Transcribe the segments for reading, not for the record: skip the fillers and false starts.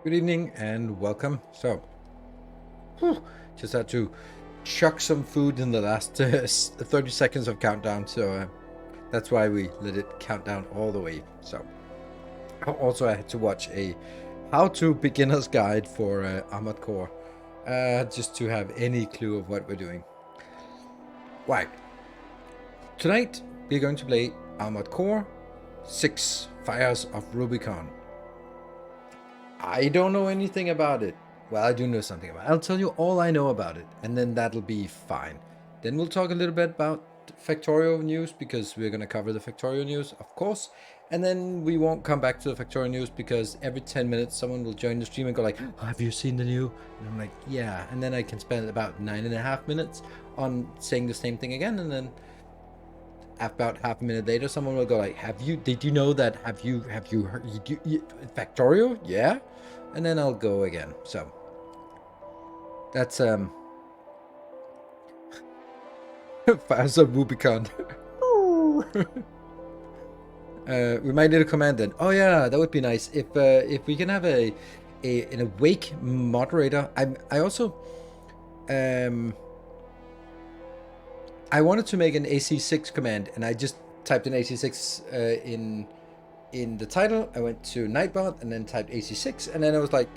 Good evening and welcome. So, just had to chuck some food in the last 30 seconds of countdown, so that's why we let it count down all the way. So, also I had to watch a how-to beginner's guide for Armored Core, just to have any clue of what we're doing. Right. Tonight, we're going to play Armored Core 6 Fires of Rubicon. I don't know anything about it. Well, I do know something about it. I'll tell you all I know about it, and then that'll be fine. Then we'll talk a little bit about Factorio news, because we're going to cover the Factorio news, of course. And then we won't come back to the Factorio news, because every 10 minutes someone will join the stream and go like, oh, have you seen the new? And I'm like, yeah. And then I can spend about 9.5 minutes on saying the same thing again, and then about half a minute later, someone will go like, did you know that, have you heard, Factorio? Yeah. And then I'll go again. So that's Fires of Rubicon. We might need a command then. Oh yeah, that would be nice if we can have an awake moderator. I also I wanted to make an AC6 command, and I just typed in AC6 in the title. I went to Nightbot and then typed AC6, and then I was like,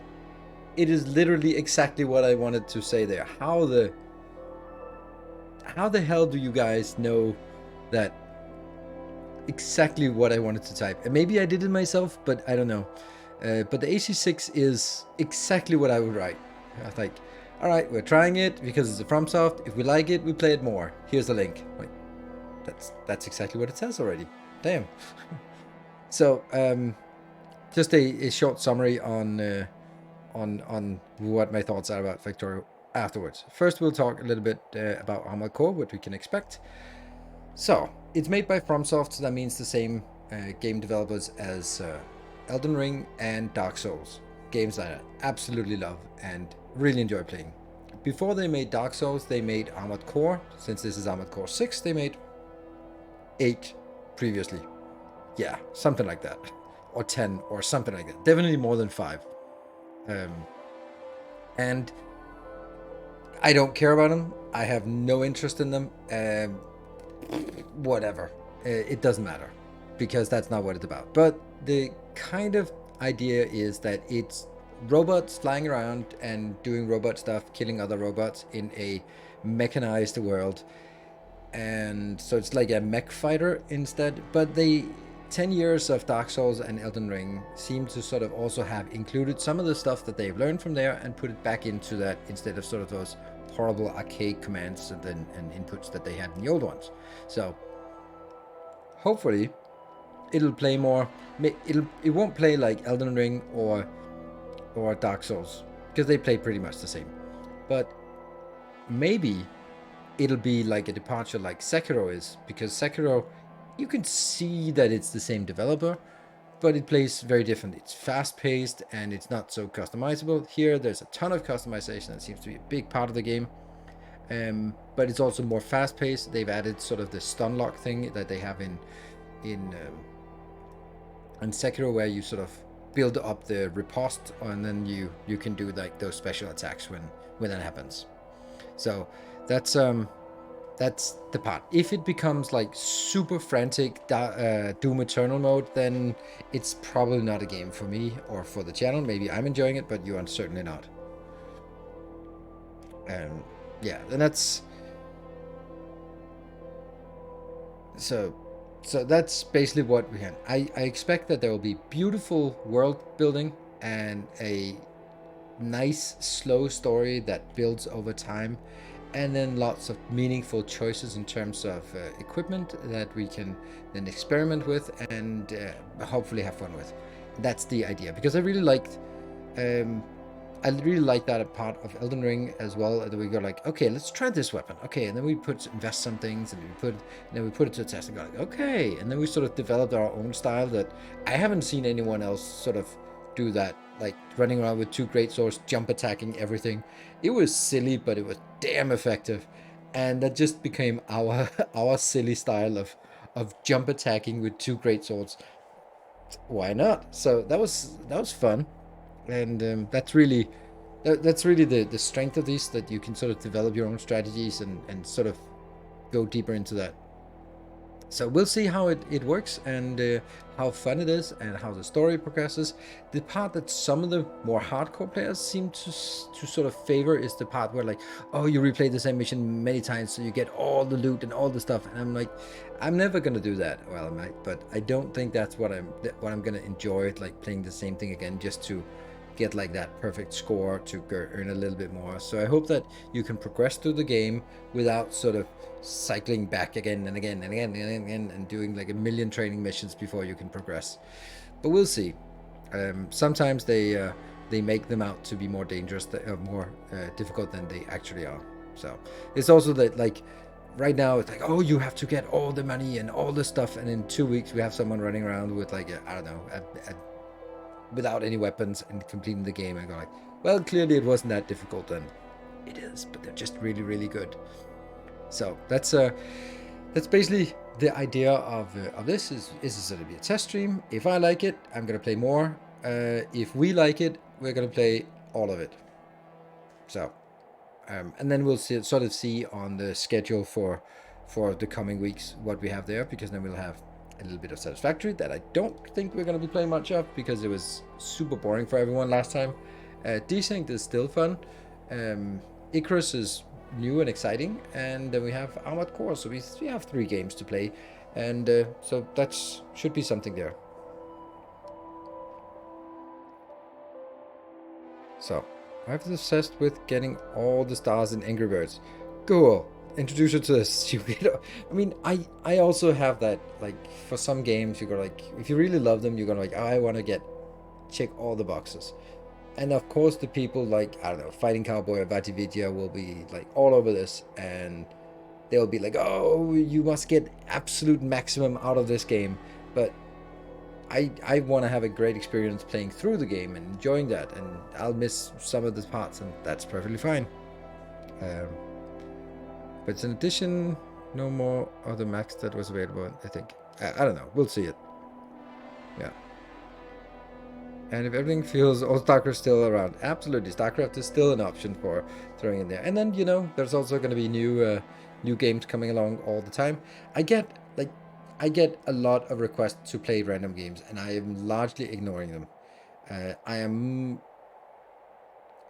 it is literally exactly what I wanted to say there. How the hell do you guys know that exactly what I wanted to type? And maybe I did it myself, but I don't know. But the AC6 is exactly what I would write. I was like, all right, we're trying it because it's a FromSoft. If we like it, we play it more. Here's the link. Like, that's exactly what it says already. Damn. So just a short summary on what my thoughts are about Factorio afterwards. First, we'll talk a little bit about Armored Core, what we can expect. So it's made by FromSoft, so that means the same game developers as Elden Ring and Dark Souls, games that I absolutely love and really enjoy playing. Before they made Dark Souls, they made Armored Core. Since this is Armored Core 6, they made 8 previously. Yeah, something like that. Or 10, or something like that. Definitely more than 5. And I don't care about them. I have no interest in them. Whatever. It doesn't matter, because that's not what it's about. But the kind of idea is that it's robots flying around and doing robot stuff, killing other robots in a mechanized world. And so it's like a mech fighter instead. But the 10 years of Dark Souls and Elden Ring seem to sort of also have included some of the stuff that they've learned from there and put it back into that, instead of sort of those horrible arcade commands and inputs that they had in the old ones. So hopefully it'll play more. It won't play like Elden Ring or Dark Souls, because they play pretty much the same. But maybe it'll be like a departure like Sekiro is, because Sekiro, you can see that it's the same developer, but it plays very different. It's fast-paced and it's not so customizable. Here, there's a ton of customization that seems to be a big part of the game, but it's also more fast-paced. They've added sort of the stun lock thing that they have in Sekiro, where you sort of build up the riposte, and then you can do like those special attacks when that happens. So that's the part. If it becomes like super frantic Doom Eternal mode, then it's probably not a game for me or for the channel. Maybe I'm enjoying it, but you are certainly not. Yeah, and that's so that's basically what we had. I expect that there will be beautiful world building and a nice slow story that builds over time, and then lots of meaningful choices in terms of equipment that we can then experiment with and hopefully have fun with. That's the idea, because I really liked that part of Elden Ring as well, that we go like, okay, let's try this weapon. Okay, and then we invest some things, and we put it to the test and go like, okay, and then we sort of developed our own style that I haven't seen anyone else sort of do that, like running around with 2 great swords, jump attacking everything. It was silly, but it was damn effective, and that just became our our silly style of jump attacking with 2 great swords. Why not? So that was fun. And that's really the strength of these, that you can sort of develop your own strategies and sort of go deeper into that. So we'll see how it works, and how fun it is, and how the story progresses. The part that some of the more hardcore players seem to sort of favor is the part where, like, oh, you replay the same mission many times so you get all the loot and all the stuff. And I'm like, I'm never gonna do that. Well, I might, but I don't think that's what I'm gonna enjoy, like playing the same thing again just to get like that perfect score to earn a little bit more. So I hope that you can progress through the game without sort of cycling back again and again and again and again and doing like a million training missions before you can progress. But we'll see. Sometimes they make them out to be more dangerous, more difficult than they actually are. So it's also that, like, right now it's like, oh, you have to get all the money and all the stuff, and in 2 weeks we have someone running around with like I don't know, without any weapons and completing the game, and go like, well, clearly it wasn't that difficult, and it is, but they're just really, really good. So that's basically the idea of this. Is going to be a test stream. If I like it, I'm gonna play more. If we like it, we're gonna play all of it. So, and then we'll sort of see on the schedule for the coming weeks what we have there, because then we'll have a little bit of Satisfactory that I don't think we're going to be playing much of, because it was super boring for everyone last time. Desync is still fun. Icarus is new and exciting, and then we have Armored Core, so we have 3 games to play, and so that should be something there. So I'm obsessed with getting all the stars in Angry Birds. Cool. Introduce you to this. I mean, I also have that, like, for some games you go like, if you really love them, you're gonna like, oh, I want to check all the boxes. And of course the people like, I don't know, Fighting Cowboy or Vatividia will be like all over this, and they'll be like, oh, you must get absolute maximum out of this game. But I want to have a great experience playing through the game and enjoying that, and I'll miss some of the parts, and that's perfectly fine. But it's an addition, no more other max that was available, I think. I don't know, we'll see it. Yeah. And if everything feels, StarCraft still around, absolutely, StarCraft is still an option for throwing in there. And then, you know, there's also going to be new games coming along all the time. I get a lot of requests to play random games, and I am largely ignoring them.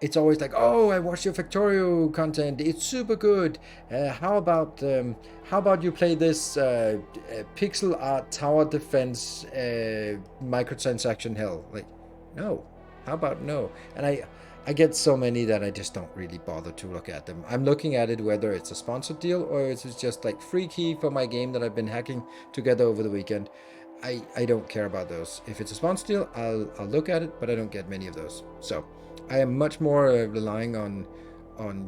It's always like, oh, I watched your Factorio content, it's super good. How about you play this pixel art tower defense microtransaction hell? Like, no. How about no? And I get so many that I just don't really bother to look at them. I'm looking at it whether it's a sponsored deal or it's just like free key for my game that I've been hacking together over the weekend. I don't care about those. If it's a sponsored deal, I'll look at it, but I don't get many of those. So I am much more relying on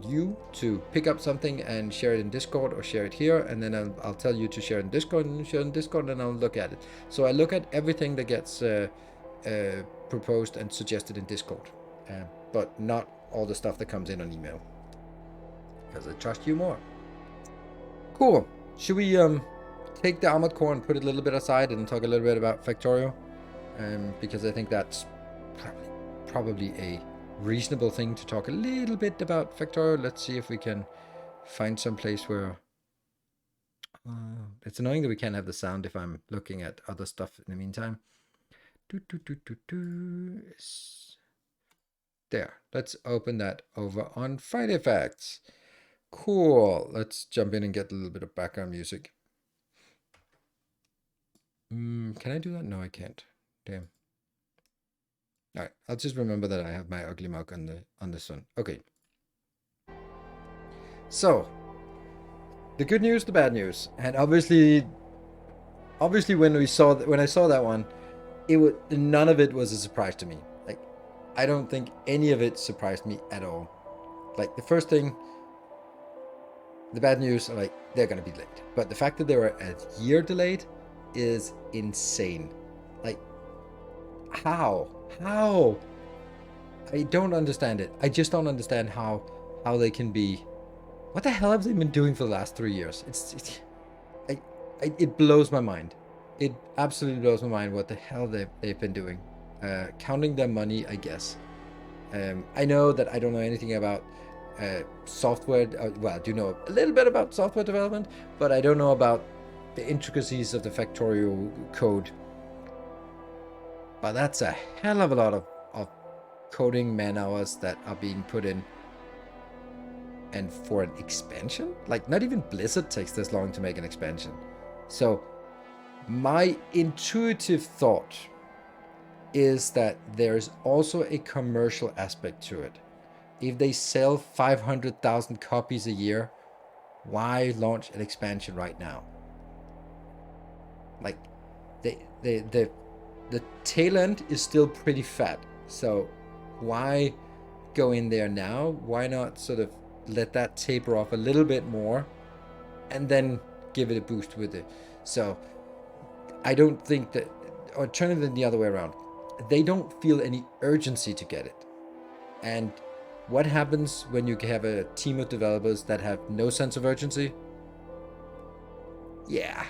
you to pick up something and share it in Discord, or share it here, and then I'll tell you to share it in Discord, and share it in Discord, and I'll look at it. So I look at everything that gets proposed and suggested in Discord, but not all the stuff that comes in on email, because I trust you more. Cool. Should we take the Armored Core and put it a little bit aside and talk a little bit about Factorio? Because I think that's probably a reasonable thing to talk a little bit about Factorio. Let's see if we can find some place where it's annoying that we can't have the sound if I'm looking at other stuff in the meantime. There, let's open that over on Fight Effects. Cool. Let's jump in and get a little bit of background music. Can I do that? No, I can't. Damn. All right, I'll just remember that I have my ugly mug on this one. Okay. So, the good news, the bad news, and obviously when I saw that one, none of it was a surprise to me. Like, I don't think any of it surprised me at all. Like, the first thing, the bad news, like, they're gonna be late. But the fact that they were a year delayed is insane. Like, how? I don't understand it. I just don't understand how they can be. What the hell have they been doing for the last 3 years? It blows my mind. It absolutely blows my mind what the hell they've been doing. Counting their money, I guess. I know that I don't know anything about software. Well, I do know a little bit about software development, but I don't know about the intricacies of the Factorio code. But that's a hell of a lot of coding man hours that are being put in. And for an expansion, like not even Blizzard takes this long to make an expansion. So my intuitive thought is that there's also a commercial aspect to it. If they sell 500,000 copies a year, why launch an expansion right now? Like, the tail end is still pretty fat. So why go in there now? Why not sort of let that taper off a little bit more and then give it a boost with it? So I don't think that, or turn it the other way around. They don't feel any urgency to get it. And what happens when you have a team of developers that have no sense of urgency? Yeah,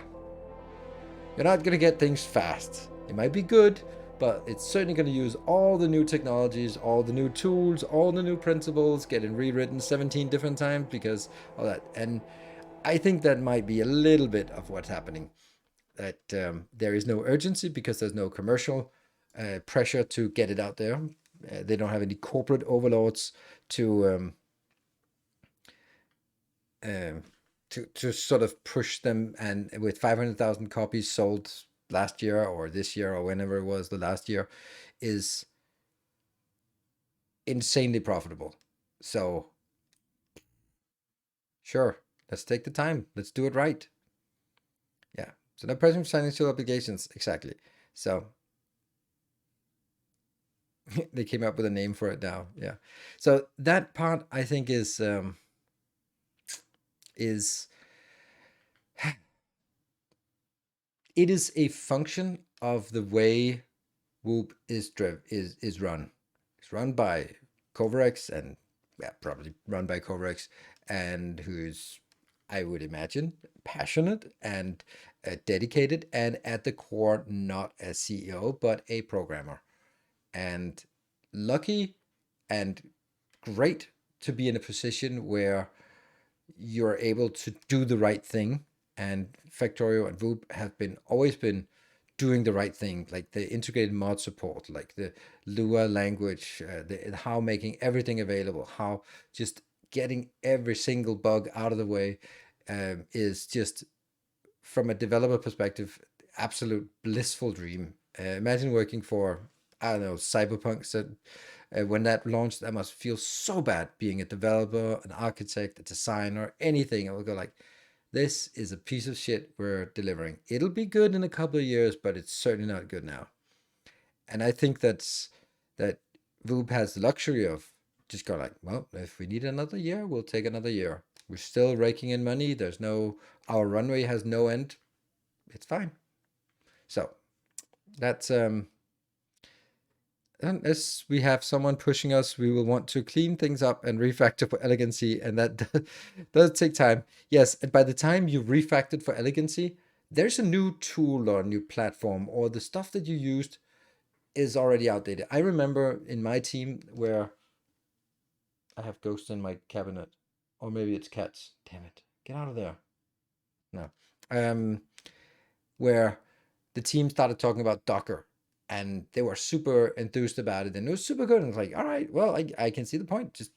you're not going to get things fast. It might be good, but it's certainly going to use all the new technologies, all the new tools, all the new principles, getting rewritten 17 different times because all that. And I think that might be a little bit of what's happening. That there is no urgency because there's no commercial pressure to get it out there. They don't have any corporate overlords to to sort of push them. And with 500,000 copies sold last year or this year or whenever it was the last year, is insanely profitable. So sure, let's take the time. Let's do it right. Yeah. So no present financial obligations. Exactly. So they came up with a name for it now. Yeah. So that part I think is it is a function of the way Whoop is run. It's run by Kovarex and yeah, probably run by Kovarex, and who's, I would imagine, passionate and dedicated, and at the core not a CEO but a programmer. And lucky and great to be in a position where you're able to do the right thing. And Factorio and Voop have been always been doing the right thing, like the integrated mod support, like the Lua language, how making everything available, how just getting every single bug out of the way is just, from a developer perspective, absolute blissful dream. Imagine working for, I don't know, Cyberpunk. So when that launched, that must feel so bad being a developer, an architect, a designer, anything. I would go like, this is a piece of shit we're delivering. It'll be good in a couple of years, but it's certainly not good now. And I think that Voop has the luxury of just going like, well, if we need another year, we'll take another year. We're still raking in money. There's no, our runway has no end. It's fine. So that's unless we have someone pushing us, we will want to clean things up and refactor for elegancy, and that does take time. Yes, and by the time you refactored for elegancy, there's a new tool or a new platform, or the stuff that you used is already outdated. I remember in my team where I have ghosts in my cabinet, or maybe it's cats. Damn it, get out of there. No. Um, where the team started talking about Docker, and they were super enthused about it, and it was super good. And it's like, all right, well, I can see the point. Just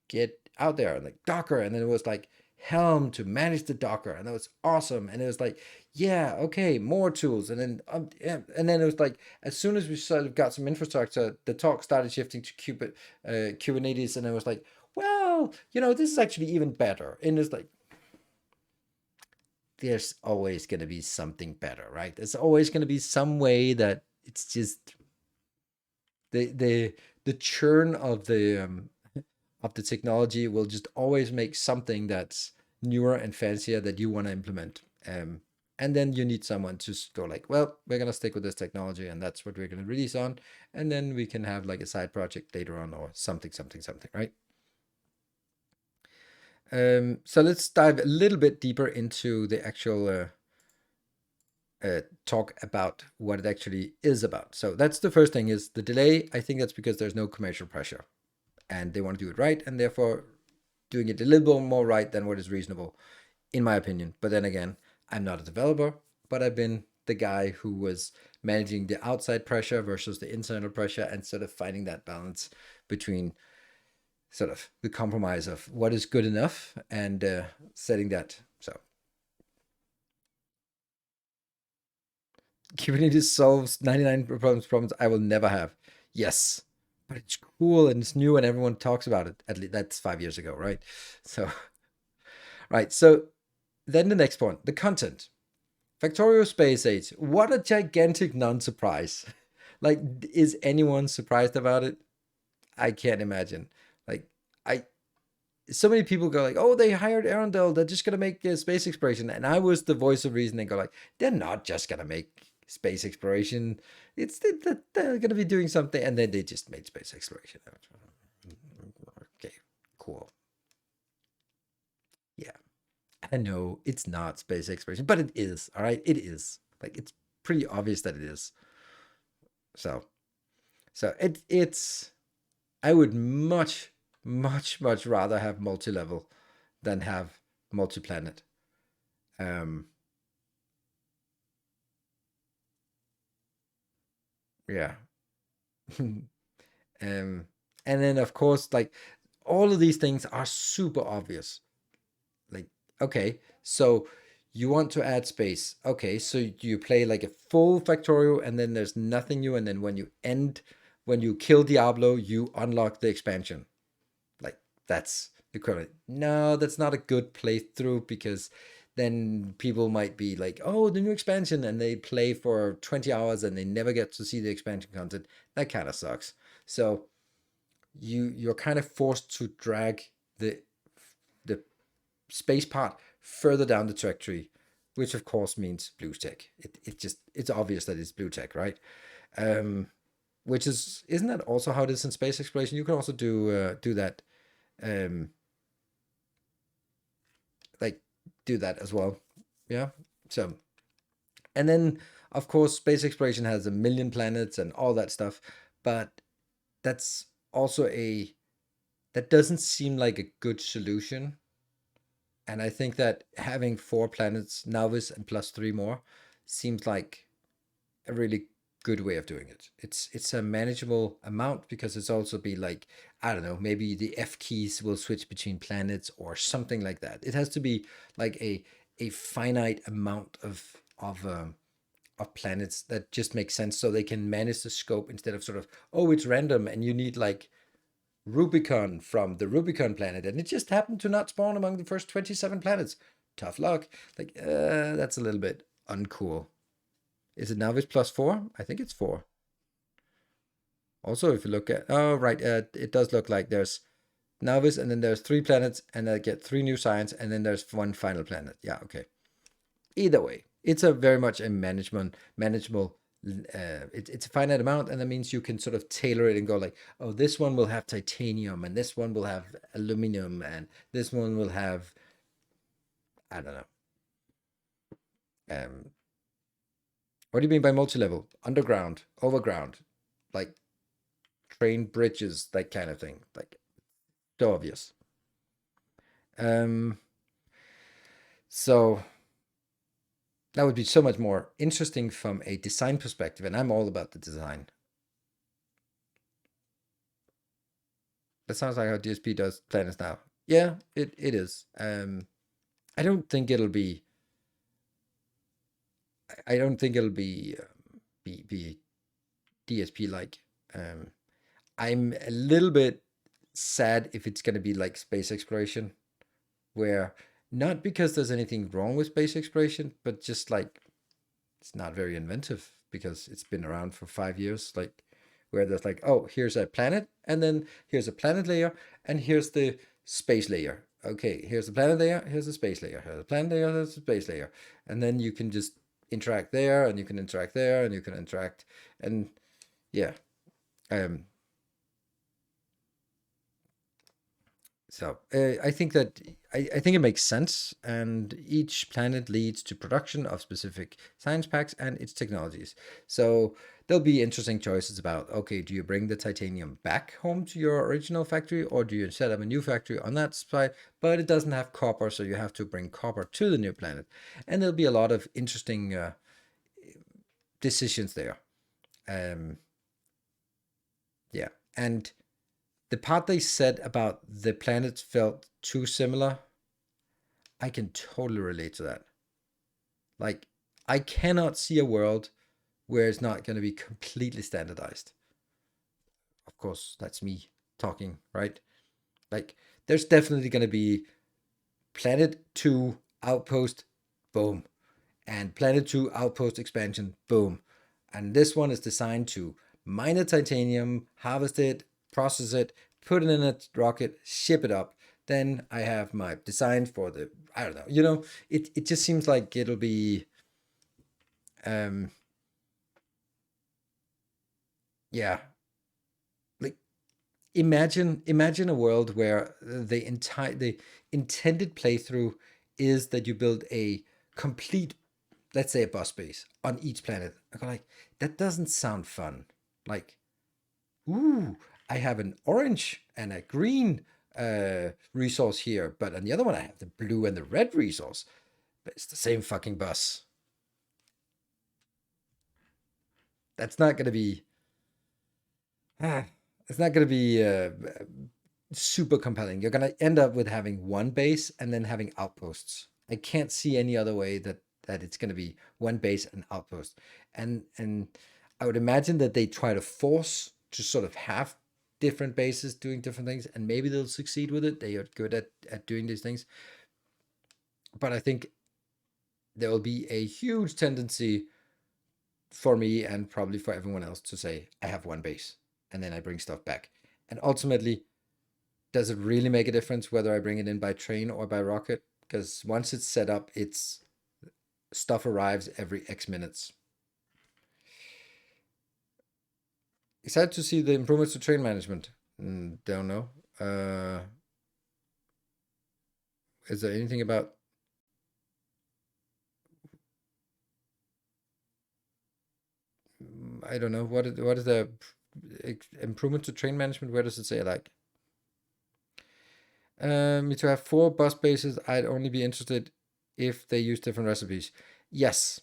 get out there, like Docker. And then it was like Helm to manage the Docker, and that was awesome. And it was like, yeah, okay, more tools. And then yeah. And then it was like, as soon as we sort of got some infrastructure, the talk started shifting to Kubernetes, and it was like, well, this is actually even better. And it's like, there's always going to be something better, right? There's always going to be some way that it's just the churn of the technology will just always make something that's newer and fancier that you want to implement. And then you need someone to go like, well, we're going to stick with this technology, and that's what we're going to release on. And then we can have like a side project later on, or something, right? So let's dive a little bit deeper into the actual talk about what it actually is about. So that's the first thing, is the delay. I think that's because there's no commercial pressure and they want to do it right, and therefore doing it a little bit more right than what is reasonable, in my opinion. But then again, I'm not a developer, but I've been the guy who was managing the outside pressure versus the internal pressure and sort of finding that balance between sort of the compromise of what is good enough and setting that. So Kubernetes solves 99 problems I will never have. Yes, but it's cool and it's new and everyone talks about it. At least that's 5 years ago, right? So, right. So then the next point, the content. Factorio Space Age. What a gigantic non-surprise. Like, is anyone surprised about it? I can't imagine. Like, I so many people go like, "Oh, they hired Arundel. They're just gonna make space exploration." And I was the voice of reason and go like, "They're not just gonna make space exploration. It's that they're gonna be doing something." And then they just made space exploration. Okay, cool. Yeah, I know it's not space exploration, but it is. All right, it is. Like, it's pretty obvious that it is. So, it's. I would much rather have multi-level than have multi-planet. Um, yeah. And then of course, like, all of these things are super obvious. Like, okay, so you want to add space. Okay, so you play like a full Factorio and then there's nothing new, and then when you kill Diablo, you unlock the expansion. Like, that's equivalent. No, that's not a good playthrough, because then people might be like, "Oh, the new expansion," and they play for 20 hours and they never get to see the expansion content. That kind of sucks. So you're kind of forced to drag the the space part further down the track tree, which of course means blue tech. It's obvious that it's blue tech, right? Um, which isn't that also how it is in space exploration? You can also do that, um, like, do that as well. Yeah. So, and then of course space exploration has a million planets and all that stuff, but that's also a that doesn't seem like a good solution. And I think that having 4 planets, Novice and plus 3 more, seems like a really good way of doing it. It's a manageable amount, because it's also be like, I don't know, maybe the F keys will switch between planets or something like that. It has to be like a finite amount of planets that just makes sense, so they can manage the scope, instead of sort of, oh, it's random and you need like Rubicon from the Rubicon planet, and it just happened to not spawn among the first 27 planets. Tough luck. Like, that's a little bit uncool. Is it Navis plus 4? I think it's 4. Also, if you look at, oh, right, it does look like there's Navis, and then there's 3 planets, and I get 3 new science, and then there's 1 final planet. Yeah, okay. Either way, it's a very much a manageable. It's a finite amount, and that means you can sort of tailor it and go like, oh, this one will have titanium, and this one will have aluminum, and this one will have, I don't know. What do you mean by multi-level? Underground, overground, like train bridges, that kind of thing. Like, so obvious. Um, so that would be so much more interesting from a design perspective, and I'm all about the design. That sounds like how DSP does planets now. Yeah, it is. I don't think it'll be. I don't think it'll be DSP like. Um, I'm a little bit sad if it's gonna be like space exploration, where, not because there's anything wrong with space exploration, but just like it's not very inventive, because it's been around for 5 years. Like, where there's like, oh, here's a planet, and then here's a planet layer, and here's the space layer. Okay, here's the planet layer, here's the space layer, here's the planet layer, here's the space layer, and then you can just interact there, and you can interact there, and you can interact, and yeah. Um, So I think that I think it makes sense, and each planet leads to production of specific science packs and its technologies. So there'll be interesting choices about, okay, do you bring the titanium back home to your original factory, or do you set up a new factory on that site? But it doesn't have copper, so you have to bring copper to the new planet, and there'll be a lot of interesting decisions there. Um, yeah, and the part they said about the planets felt too similar, I can totally relate to that. Like, I cannot see a world where it's not going to be completely standardized. Of course, that's me talking, right? Like, there's definitely going to be Planet 2 Outpost, boom. And Planet 2 Outpost expansion, boom. And this one is designed to mine the titanium, harvest it, process it, put it in a rocket, ship it up. Then I have my design for the, I don't know, it just seems like it'll be, um, yeah, like imagine a world where the intended playthrough is that you build a complete, let's say, a bus base on each planet. I go like, that doesn't sound fun. Like, ooh, I have an orange and a green resource here, but on the other one I have the blue and the red resource. But it's the same fucking bus. That's not gonna be. It's not gonna be super compelling. You're gonna end up with having one base and then having outposts. I can't see any other way that it's gonna be one base and outpost. And I would imagine that they try to force to sort of have different bases doing different things, and maybe they'll succeed with it. They are good at doing these things. But I think there will be a huge tendency for me and probably for everyone else to say, I have one base and then I bring stuff back. And ultimately, does it really make a difference whether I bring it in by train or by rocket? Because once it's set up, it's stuff arrives every X minutes. Excited to see the improvements to train management. Don't know. Is there anything about? I don't know. What is the improvement to train management? Where does it say like? To have 4 bus bases, I'd only be interested if they use different recipes. Yes,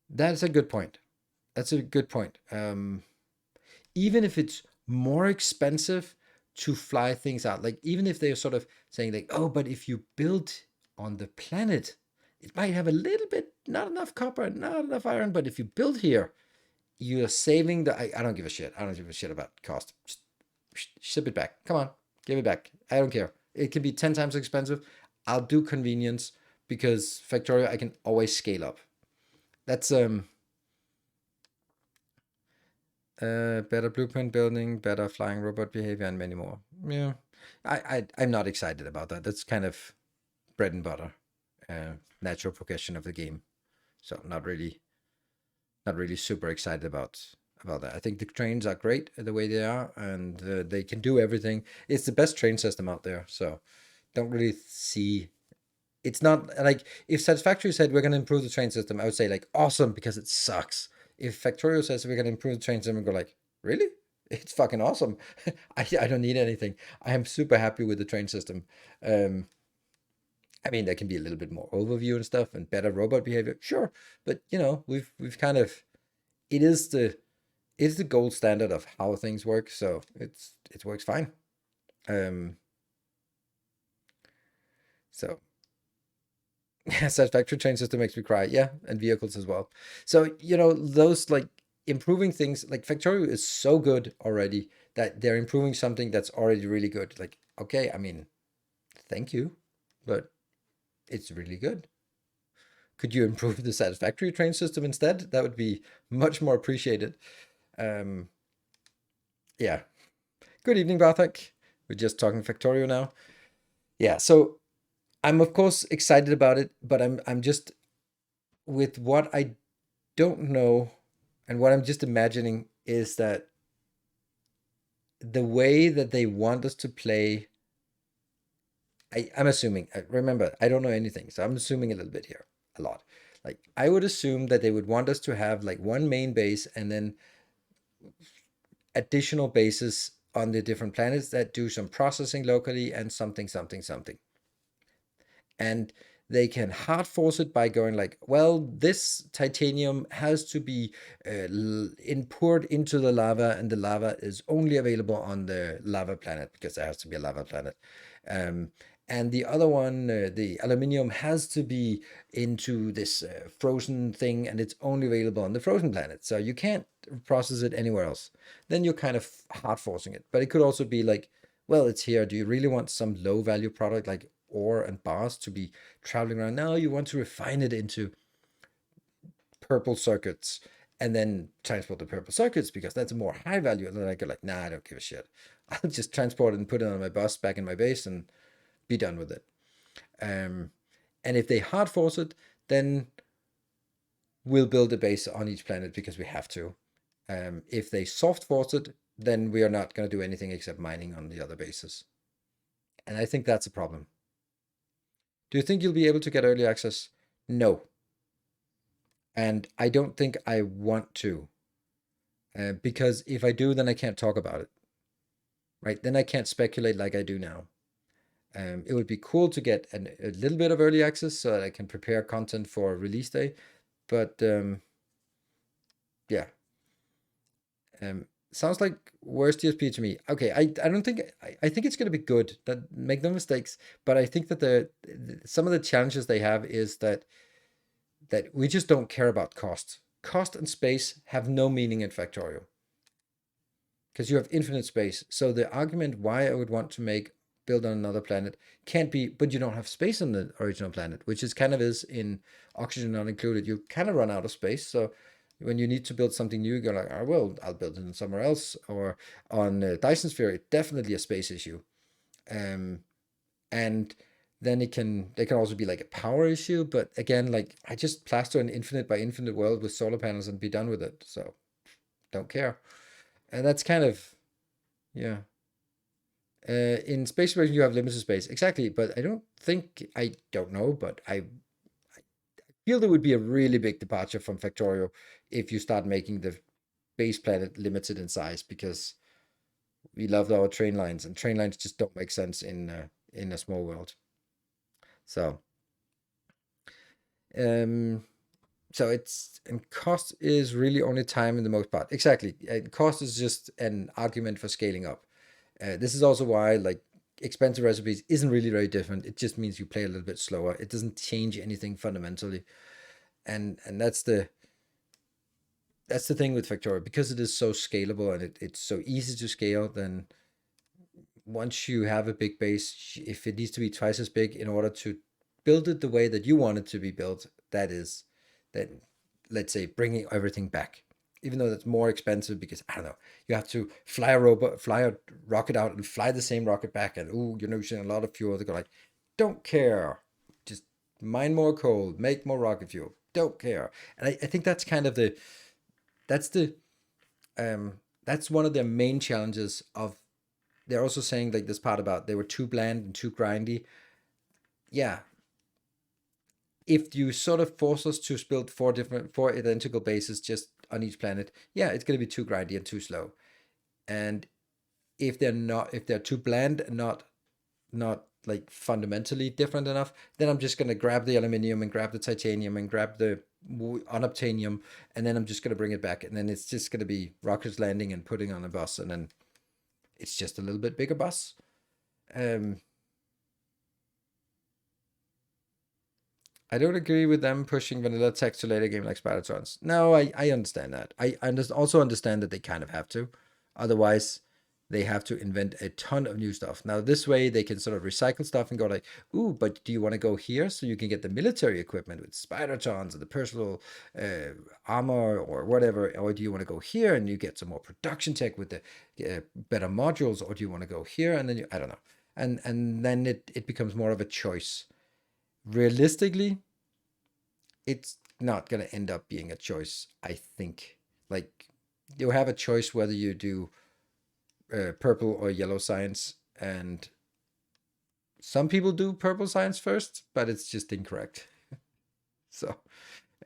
that's a good point. That's a good point. Even if it's more expensive to fly things out, like even if they're sort of saying like, oh, but if you build on the planet, it might have a little bit, not enough copper, not enough iron, but if you build here, you're saving the. I don't give a shit. I don't give a shit about cost. Just ship it back. Come on, give it back. I don't care. It can be 10 times expensive. I'll do convenience because Factorio I can always scale up. That's better blueprint building, better flying robot behavior, and many more. Yeah, I'm not excited about that. That's kind of bread and butter, natural progression of the game. So not really super excited about that. I think the trains are great the way they are, and they can do everything. It's the best train system out there. So don't really see. It's not like if Satisfactory said we're going to improve the train system, I would say like awesome because it sucks. If Factorio says we're going to improve the train system, I go like really? It's fucking awesome. I don't need anything. I am super happy with the train system. I mean, there can be a little bit more overview and stuff and better robot behavior, sure. But we've kind of it is the gold standard of how things work, so it works fine. Um, so satisfactory train system makes me cry, yeah, and vehicles as well. So those like improving things, like Factorio is so good already that they're improving something that's already really good. Like, okay, I mean, thank you, but it's really good. Could you improve the satisfactory train system instead? That would be much more appreciated. Um, yeah. Good evening, Bartek. We're just talking Factorio now. Yeah, so I'm of course excited about it, but I'm just with what I don't know and what I'm just imagining is that the way that they want us to play I'm assuming, remember, I don't know anything, so I'm assuming a little bit here, a lot. Like, I would assume that they would want us to have like one main base and then additional bases on the different planets that do some processing locally and something, something, something. And they can hard force it by going like, well, this titanium has to be poured into the lava, and the lava is only available on the lava planet because there has to be a lava planet. Um, and the other one, the aluminium, has to be into this frozen thing, and it's only available on the frozen planet. So you can't process it anywhere else. Then you're kind of hard forcing it. But it could also be like, well, it's here. Do you really want some low value product like ore and bars to be traveling around? No, you want to refine it into purple circuits and then transport the purple circuits because that's a more high value. And then I go like, nah, I don't give a shit. I'll just transport it and put it on my bus back in my base and be done with it. Um, and if they hard force it, then we'll build a base on each planet because we have to. If they soft force it, then we are not going to do anything except mining on the other bases. And I think that's a problem. Do you think you'll be able to get early access? No. And I don't think I want to. Because if I do, then I can't talk about it. Right? Then I can't speculate like I do now. It would be cool to get a little bit of early access so that I can prepare content for release day. But yeah. Sounds like worst DSP to me. Okay, I don't think I think it's going to be good. That make no mistakes. But I think that some of the challenges they have is that we just don't care about cost. Cost and space have no meaning in Factorio because you have infinite space. So the argument why I would want to build on another planet can't be, but you don't have space on the original planet, which is kind of is in Oxygen Not Included. You kind of run out of space. So when you need to build something new, you go like, oh, well, I'll build it in somewhere else. Or on Dyson Sphere, it's definitely a space issue. And then it can also be like a power issue. But again, like I just plaster an infinite by infinite world with solar panels and be done with it. So don't care. And that's kind of yeah. In space exploration, you have limited space, exactly. But I don't know, but I feel there would be a really big departure from Factorio if you start making the base planet limited in size because we loved our train lines, and train lines just don't make sense in a small world. So um so it's and cost is really only time in the most part. Exactly. Cost is just an argument for scaling up. This is also why like expensive recipes isn't really very different. It just means you play a little bit slower. It doesn't change anything fundamentally. And that's the thing with Factorio, because it is so scalable and it's so easy to scale. Then once you have a big base, if it needs to be twice as big in order to build it the way that you want it to be built, that is, then let's say bringing everything back, even though that's more expensive because I don't know, you have to fly a rocket out and fly the same rocket back, and you're using a lot of fuel. They go like, don't care, just mine more coal, make more rocket fuel, don't care. And I think that's kind of that's the that's one of the main challenges of. They're also saying like this part about they were too bland and too grindy. Yeah, if you sort of force us to build four identical bases just on each planet, yeah, it's going to be too grindy and too slow. And if they're too bland and not like fundamentally different enough, then I'm just going to grab the aluminium and grab the titanium and grab the unobtainium, and then I'm just going to bring it back, and then it's just going to be rockets landing and putting on a bus, and then it's just a little bit bigger bus. um I don't agree with them pushing vanilla text to later game like Spider-Trons. No, I understand that. Also understand that they kind of have to. Otherwise, they have to invent a ton of new stuff. Now, this way, they can sort of recycle stuff and go like, ooh, but do you want to go here so you can get the military equipment with Spider-Trons and the personal armor or whatever? Or do you want to go here and you get some more production tech with the better modules? Or do you want to go here and then I don't know. And then it becomes more of a choice. Realistically, it's not going to end up being a choice, I think. Like, you have a choice whether you do purple or yellow science, and some people do purple science first, but it's just incorrect. So,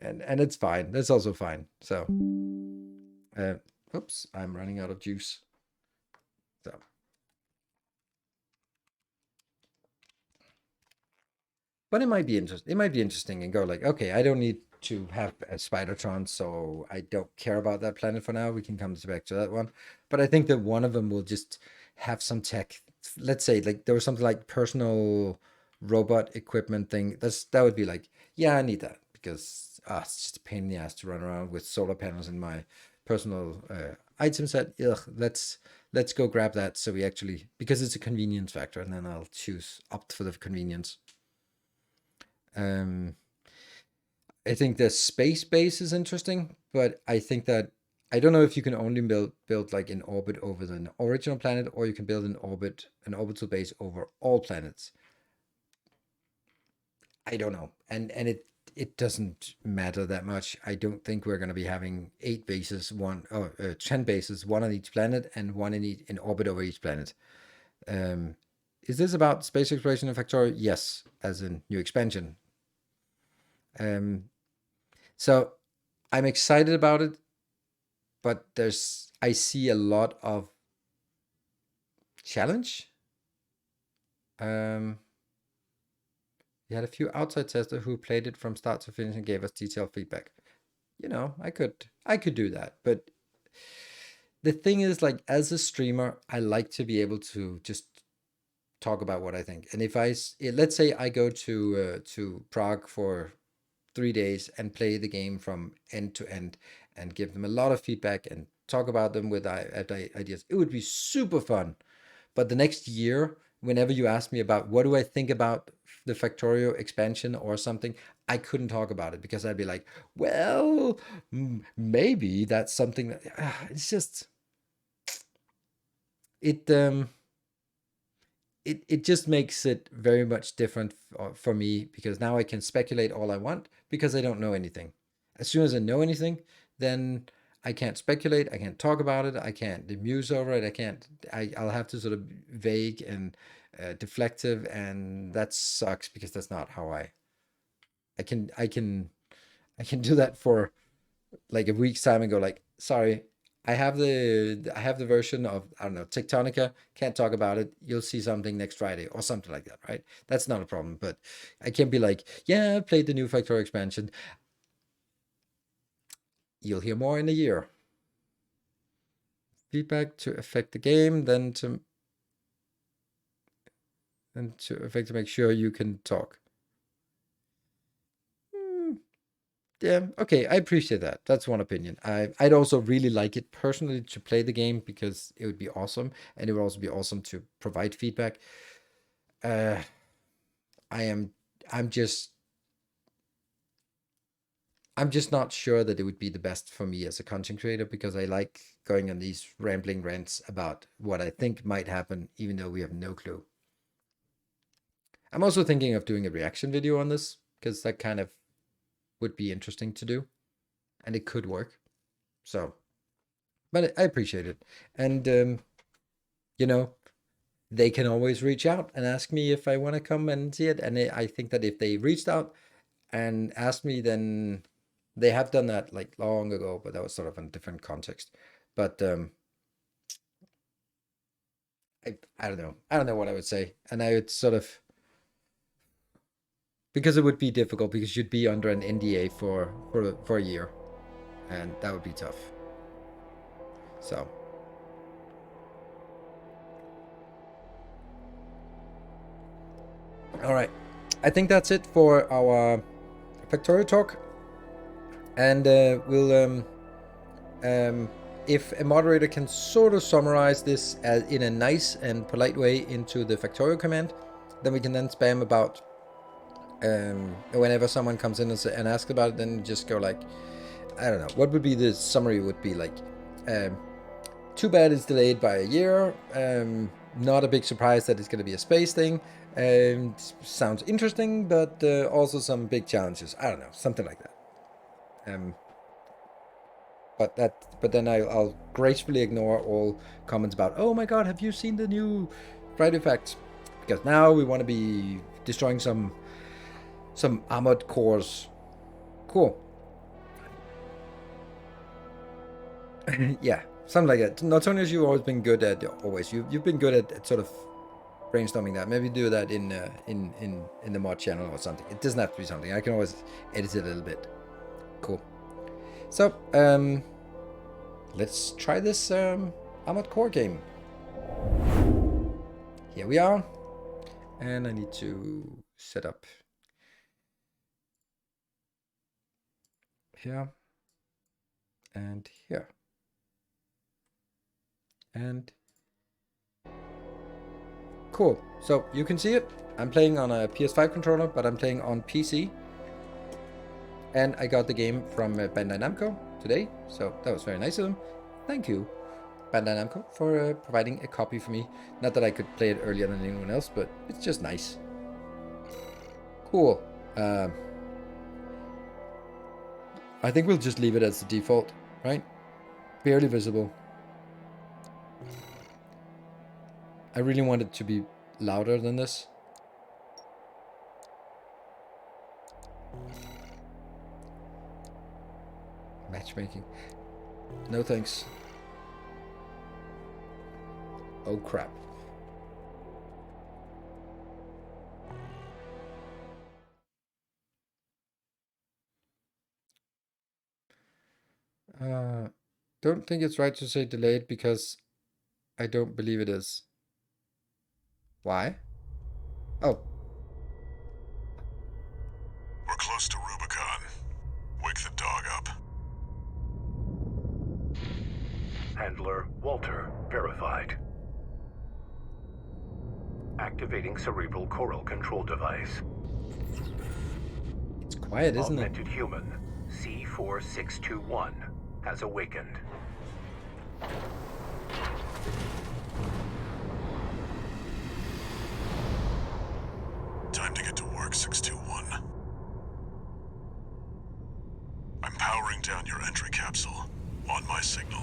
and it's fine. That's also fine. So, oops, I'm running out of juice. So, but it might be interesting. It might be interesting and go like, okay, I don't need to have a Spidertron, so I don't care about that planet for now. We can come back to that one. But I think that one of them will just have some tech. Let's say like there was something like personal robot equipment thing. That would be like, yeah, I need that because it's just a pain in the ass to run around with solar panels in my personal item set. Ugh, let's go grab that. So we actually, because it's a convenience factor, and then I'll opt for the convenience. Um, I think the space base is interesting, but I think that I don't know if you can only build like in orbit over the original planet, or you can build an orbital base over all planets. I don't know, and it doesn't matter that much. I don't think we're going to be having 8 bases, 10 bases, one on each planet, and one in orbit over each planet. Is this about space exploration in Factorio? Yes, as in new expansion. So I'm excited about it, but I see a lot of challenge. We had a few outside testers who played it from start to finish and gave us detailed feedback. You know, I could do that, but the thing is, like, as a streamer, I like to be able to just talk about what I think. And if let's say I go to Prague for 3 days and play the game from end to end and give them a lot of feedback and talk about them with ideas, it would be super fun. But the next year, whenever you ask me about what do I think about the Factorio expansion or something, I couldn't talk about it because I'd be like, well, maybe that's something that, it's just it it just makes it very much different for me, because now I can speculate all I want because I don't know anything. As soon as I know anything, then I can't speculate, I can't talk about it, I can't muse over it, I'll have to sort of vague and deflective, and that sucks because that's not how I can do that for like a week's time and go like, sorry, I have the version of, I don't know, Tectonica, can't talk about it, you'll see something next Friday or something like that, right? That's not a problem. But I can't be like, yeah, I played the new Factorio expansion, you'll hear more in a year. Feedback to affect the game, then to affect to make sure you can talk. Yeah, okay, I appreciate that. That's one opinion. I'd also really like it personally to play the game because it would be awesome, and it would also be awesome to provide feedback. Uh, I'm just not sure that it would be the best for me as a content creator, because I like going on these rambling rants about what I think might happen, even though we have no clue. I'm also thinking of doing a reaction video on this because that kind of would be interesting to do, and it could work. So, but I appreciate it. And, you know, they can always reach out and ask me if I want to come and see it. And I think that if they reached out and asked me, then they have done that like long ago, but that was sort of in a different context. But I don't know. I don't know what I would say. And I would sort of, because it would be difficult because you'd be under an NDA for a year, and that would be tough. So, all right. I think that's it for our Factorio talk. And we'll if a moderator can sort of summarize this in a nice and polite way into the Factorio command, then we can then spam about whenever someone comes in and asks about it, then just go like, I don't know, what would be the summary would be like, too bad it's delayed by a year, not a big surprise that it's going to be a space thing, sounds interesting, but also some big challenges. I don't know, something like that. But then I'll gracefully ignore all comments about, oh my god, have you seen the new Friday Facts? because now we want to be destroying some armored cores. Cool. Yeah, something like that. Notonius, you've always been good at you've been good at sort of brainstorming that. Maybe do that in the mod channel or something. It doesn't have to be something. I can always edit it a little bit. Cool. So let's try this armored core game. Here we are, and I need to set up here and here and cool. So you can see it. I'm playing on a PS5 controller, but I'm playing on PC, and I got the game from Bandai Namco today, so that was very nice of them. Thank you, Bandai Namco, for providing a copy for me. Not that I could play it earlier than anyone else, but it's just nice. Cool. I think we'll just leave it as the default, right? Barely visible. I really want it to be louder than this. Matchmaking. No thanks. Oh crap. Don't think it's right to say delayed because I don't believe it is. Why? Oh. We're close to Rubicon. Wake the dog up. Handler Walter verified. Activating cerebral coral control device. It's quiet, isn't it? Augmented human C4621 has awakened. Time to get to work, 621. I'm powering down your entry capsule on my signal.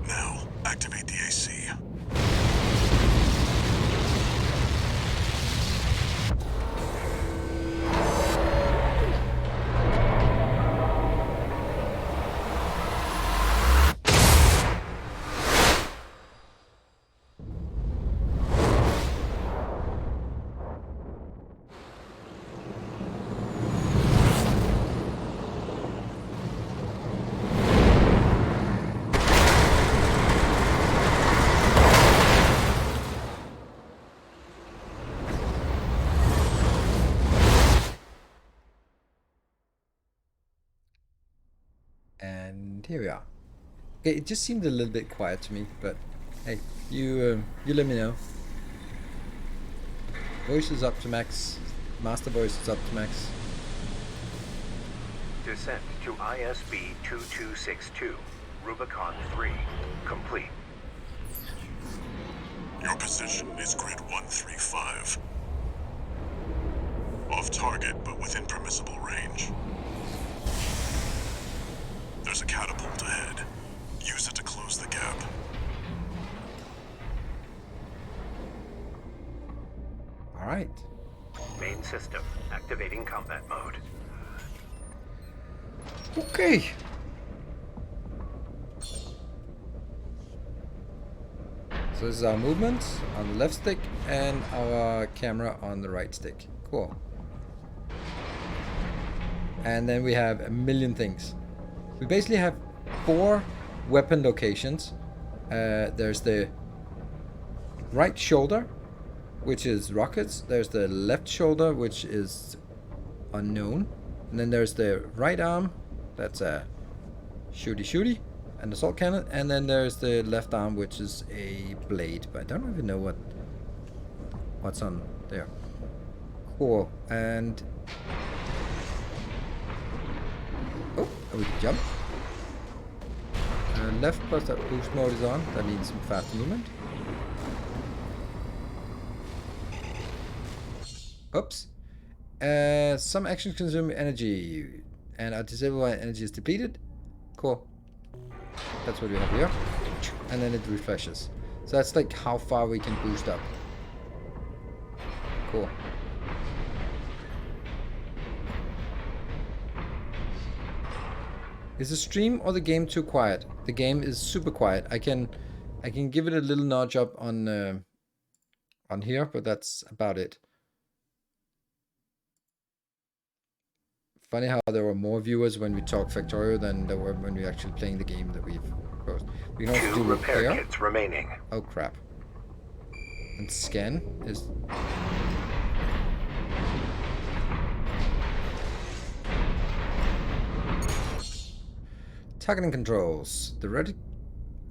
Now, activate the AC. And here we are. Okay, it just seemed a little bit quiet to me, but hey, you let me know. Voice is up to max. Master voice is up to max. Descent to ISB 2262, Rubicon 3, complete. Your position is grid 135. Off target, but within permissible range. There's a catapult ahead. Use it to close the gap. All right. Main system activating combat mode. Okay. So this is our movement on the left stick and our camera on the right stick. Cool. And then we have a million things. We basically have 4 weapon locations. There's the right shoulder, which is rockets. There's the left shoulder, which is unknown. And then there's the right arm, that's a shooty, an assault cannon. And then there's the left arm, which is a blade, but I don't even know what's on there. Cool. And oh, we can jump. Left plus that boost mode is on. That means some fast movement. Oops. Some actions consume energy and are disabled when energy is depleted. Cool. That's what we have here. And then it refreshes. So that's like how far we can boost up. Cool. Is the stream or the game too quiet? The game is super quiet. I can give it a little nudge up on here, but that's about it. Funny how there were more viewers when we talked Factorio than there were when we actually playing the game that we've proposed. We can also do repair kits remaining. Oh crap. And scan is... Targeting controls. The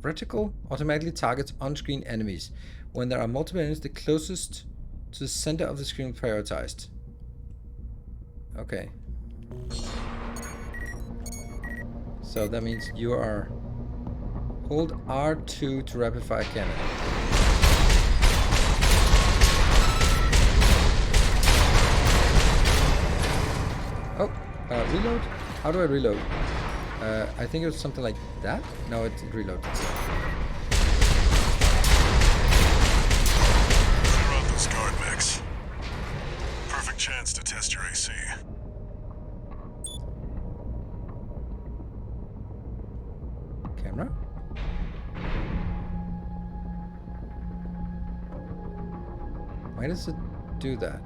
reticle automatically targets on-screen enemies. When there are multiple enemies, the closest to the center of the screen is prioritized. Okay. So that means you are... Hold R2 to rapid fire cannon. Oh, reload? How do I reload? I think it was something like that? No, it reloads. Clear out those guard mechs. Perfect chance to test your AC. Camera? Why does it do that?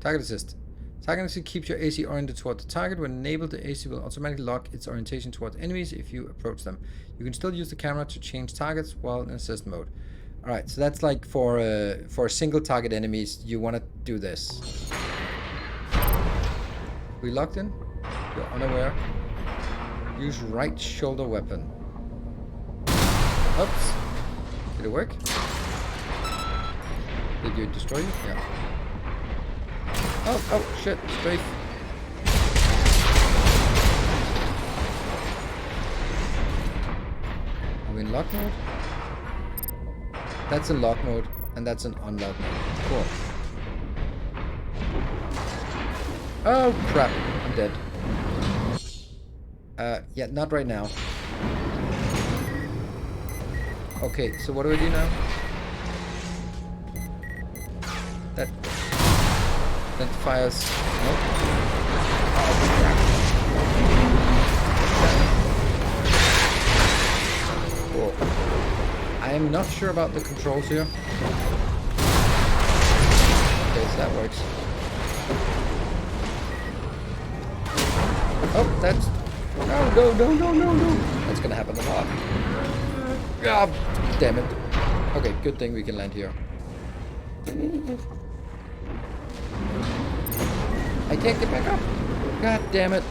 Target assist. Target assist keeps your AC oriented toward the target. When enabled, the AC will automatically lock its orientation towards enemies if you approach them. You can still use the camera to change targets while in assist mode. Alright, so that's like for single target enemies, you want to do this. We locked in? You're unaware. Use right shoulder weapon. Oops. Did it work? Did you destroy it? Yeah. Oh, shit, strafe. Are we in lock mode? That's in lock mode, and that's in unlock mode. Cool. Oh, crap. I'm dead. Yeah, not right now. Okay, so what do I do now? That fires. Nope. Oh, crap. Cool. I am not sure about the controls here. Okay, so that works. Oh, that's... No. That's gonna happen a lot. Ah, damn it. Okay, good thing we can land here. I can't get back up. God damn it.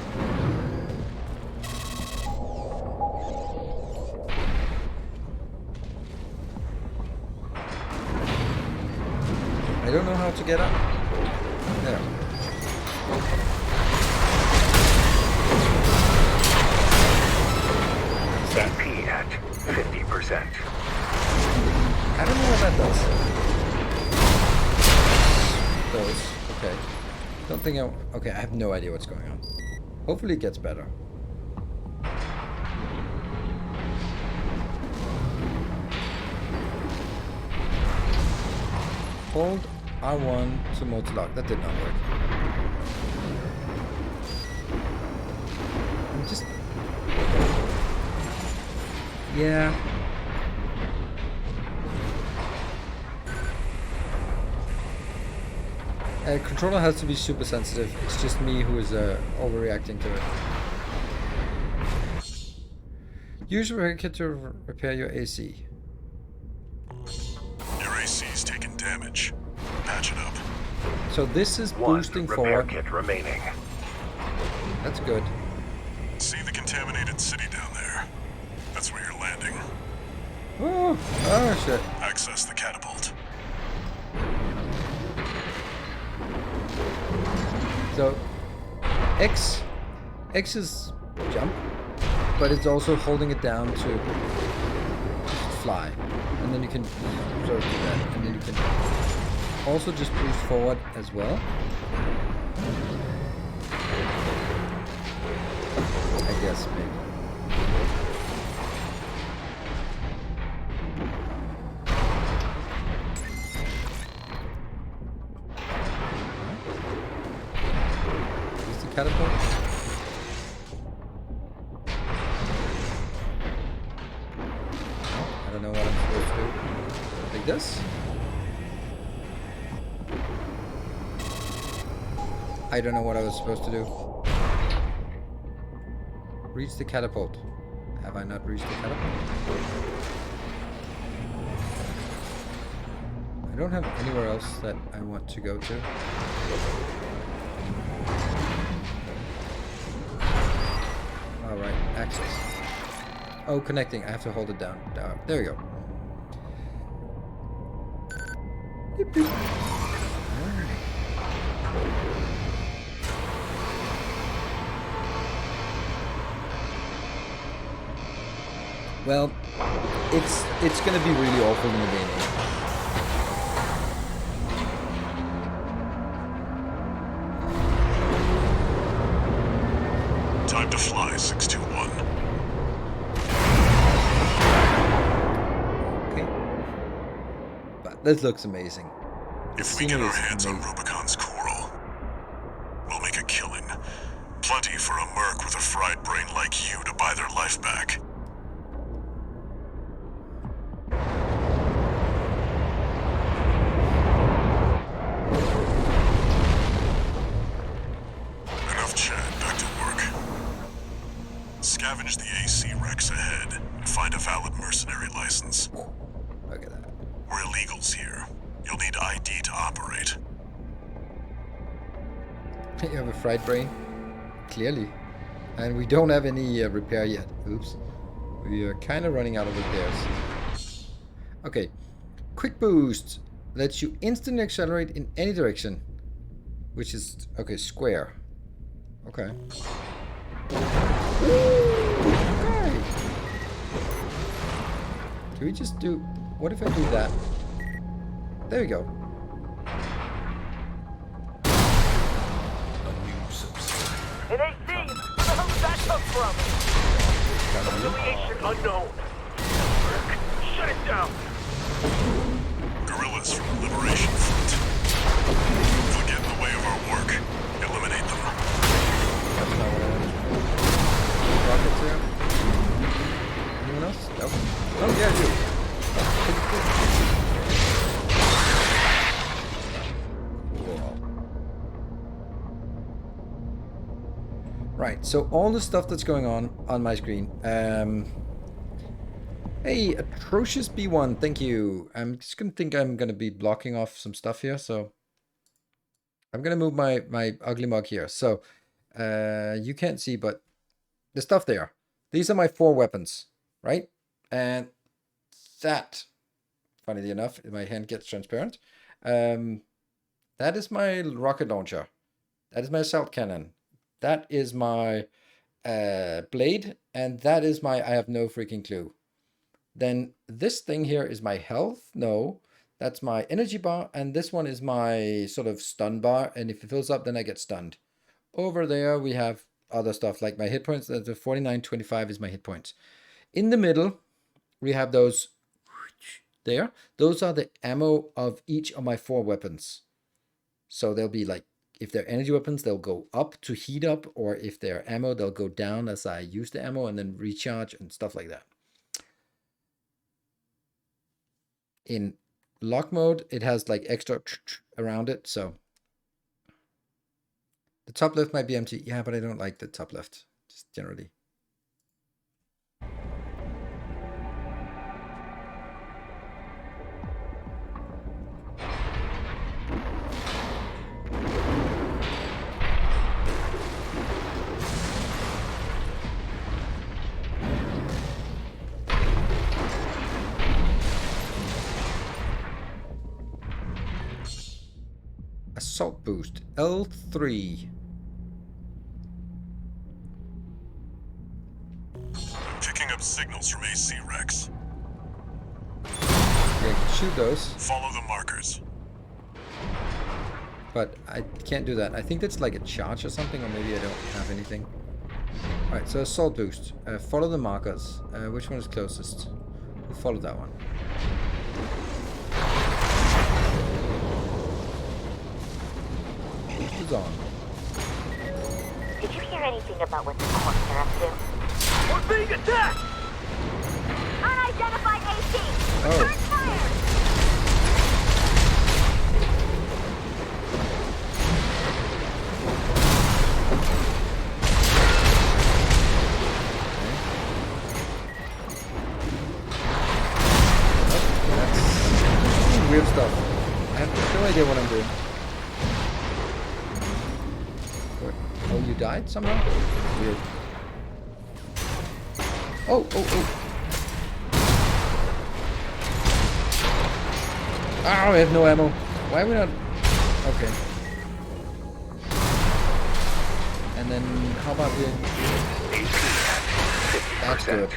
I don't know how to get up. There. CP at 50%. I don't know what that does. Those. Okay. Don't think I... Okay, I have no idea what's going on. Hopefully it gets better. Hold R1 to multi-lock. That did not work. I'm just... Yeah. Controller has to be super sensitive. It's just me who is overreacting to it. Use a repair kit to repair your AC. Your AC's taken damage. Patch it up. So this is One boosting repair forward. kit remaining. That's good. See the contaminated city down there? That's where you're landing. Oh shit. Access the catapult. So X is jump. but it's also holding it down to fly. And then you can sort of do that. And then you can also just boost forward as well. I guess, maybe. Use the catapult. I don't know what I'm supposed to do. Like this? I don't know what I was supposed to do. Reach the catapult. Have I not reached the catapult? I don't have anywhere else that I want to go to. Alright, access. Oh, connecting. I have to hold it down. There we go. Yip, yip. Alright. Well, it's gonna be really awful in the beginning. Time to fly, 621. Okay. But this looks amazing. If we get our hands on Rubicon's coral, we'll make a killing. Plenty for a merc with a fried brain like you to buy their life back. Enough chat, back to work. Scavenge the AC Rex ahead and find a valid mercenary license. Look at that. We're illegals here. You'll need ID to operate. You have a fried brain? Clearly. And we don't have any repair yet. Oops. We are kind of running out of repairs. Okay. Quick boost. Lets you instantly accelerate in any direction. Which is... Okay, square. Okay. Okay. Can we just do... What if I do that? There we go. An AC! Where the hell did that come from? Affiliation unknown. Shut it down! Guerrillas from the Liberation Front. They'll get in the way of our work. Eliminate them. That's not what I wanted. Rockets here? Anyone else? No. Oh, yeah, I do. Cool. Right, so all the stuff that's going on my screen. Hey, Atrocious B1, thank you. I'm just gonna I'm gonna be blocking off some stuff here, so I'm gonna move my ugly mug here. So you can't see, but the stuff there. These are my 4 weapons, right? And that, funnily enough, my hand gets transparent. That is my rocket launcher. That is my assault cannon. That is my blade, and that is my I have no freaking clue. Then this thing here is my health. No, that's my energy bar, and this one is my sort of stun bar, and if it fills up, then I get stunned. Over there, we have other stuff, like my hit points. The 4925 is my hit points. In the middle, we have those there. Those are the ammo of each of my 4 weapons. So they'll be like, if they're energy weapons, they'll go up to heat up, or if they're ammo, they'll go down as I use the ammo and then recharge and stuff like that. In lock mode, it has like extra around it, so the top left might be empty. Yeah, but I don't like the top left, just generally. Assault boost, L3. up signals from AC wrecks. Yeah, shoot those. Follow the markers. But I can't do that. I think that's like a charge or something, or maybe I don't have anything. Alright, so assault boost. Follow the markers. Which one is closest? We'll follow that one. Who's on? Did you hear anything about what the corpse are up to? We're being attacked! Unidentified AC! Oh. Return fire! Weird stuff. I have no idea what I'm doing. What? Oh, you died somehow? Weird. Oh, oh, oh. Oh, I have no ammo. Why are we not... Okay. And then, how about we... That's good.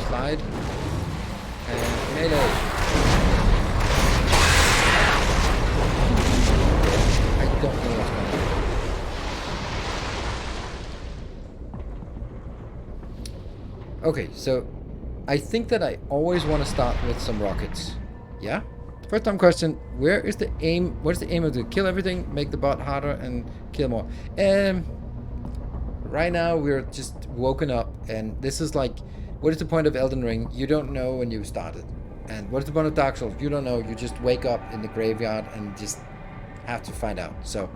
Slide. And melee. I don't know what's going on. Okay, so I think that I always want to start with some rockets. Yeah? First time question, where is the aim? What is the aim of the kill everything, make the bot harder and kill more? Right now we're just woken up and this is like, what is the point of Elden Ring? You don't know when you started. And what is the point of Dark Souls? You don't know. You just wake up in the graveyard and just have to find out. So,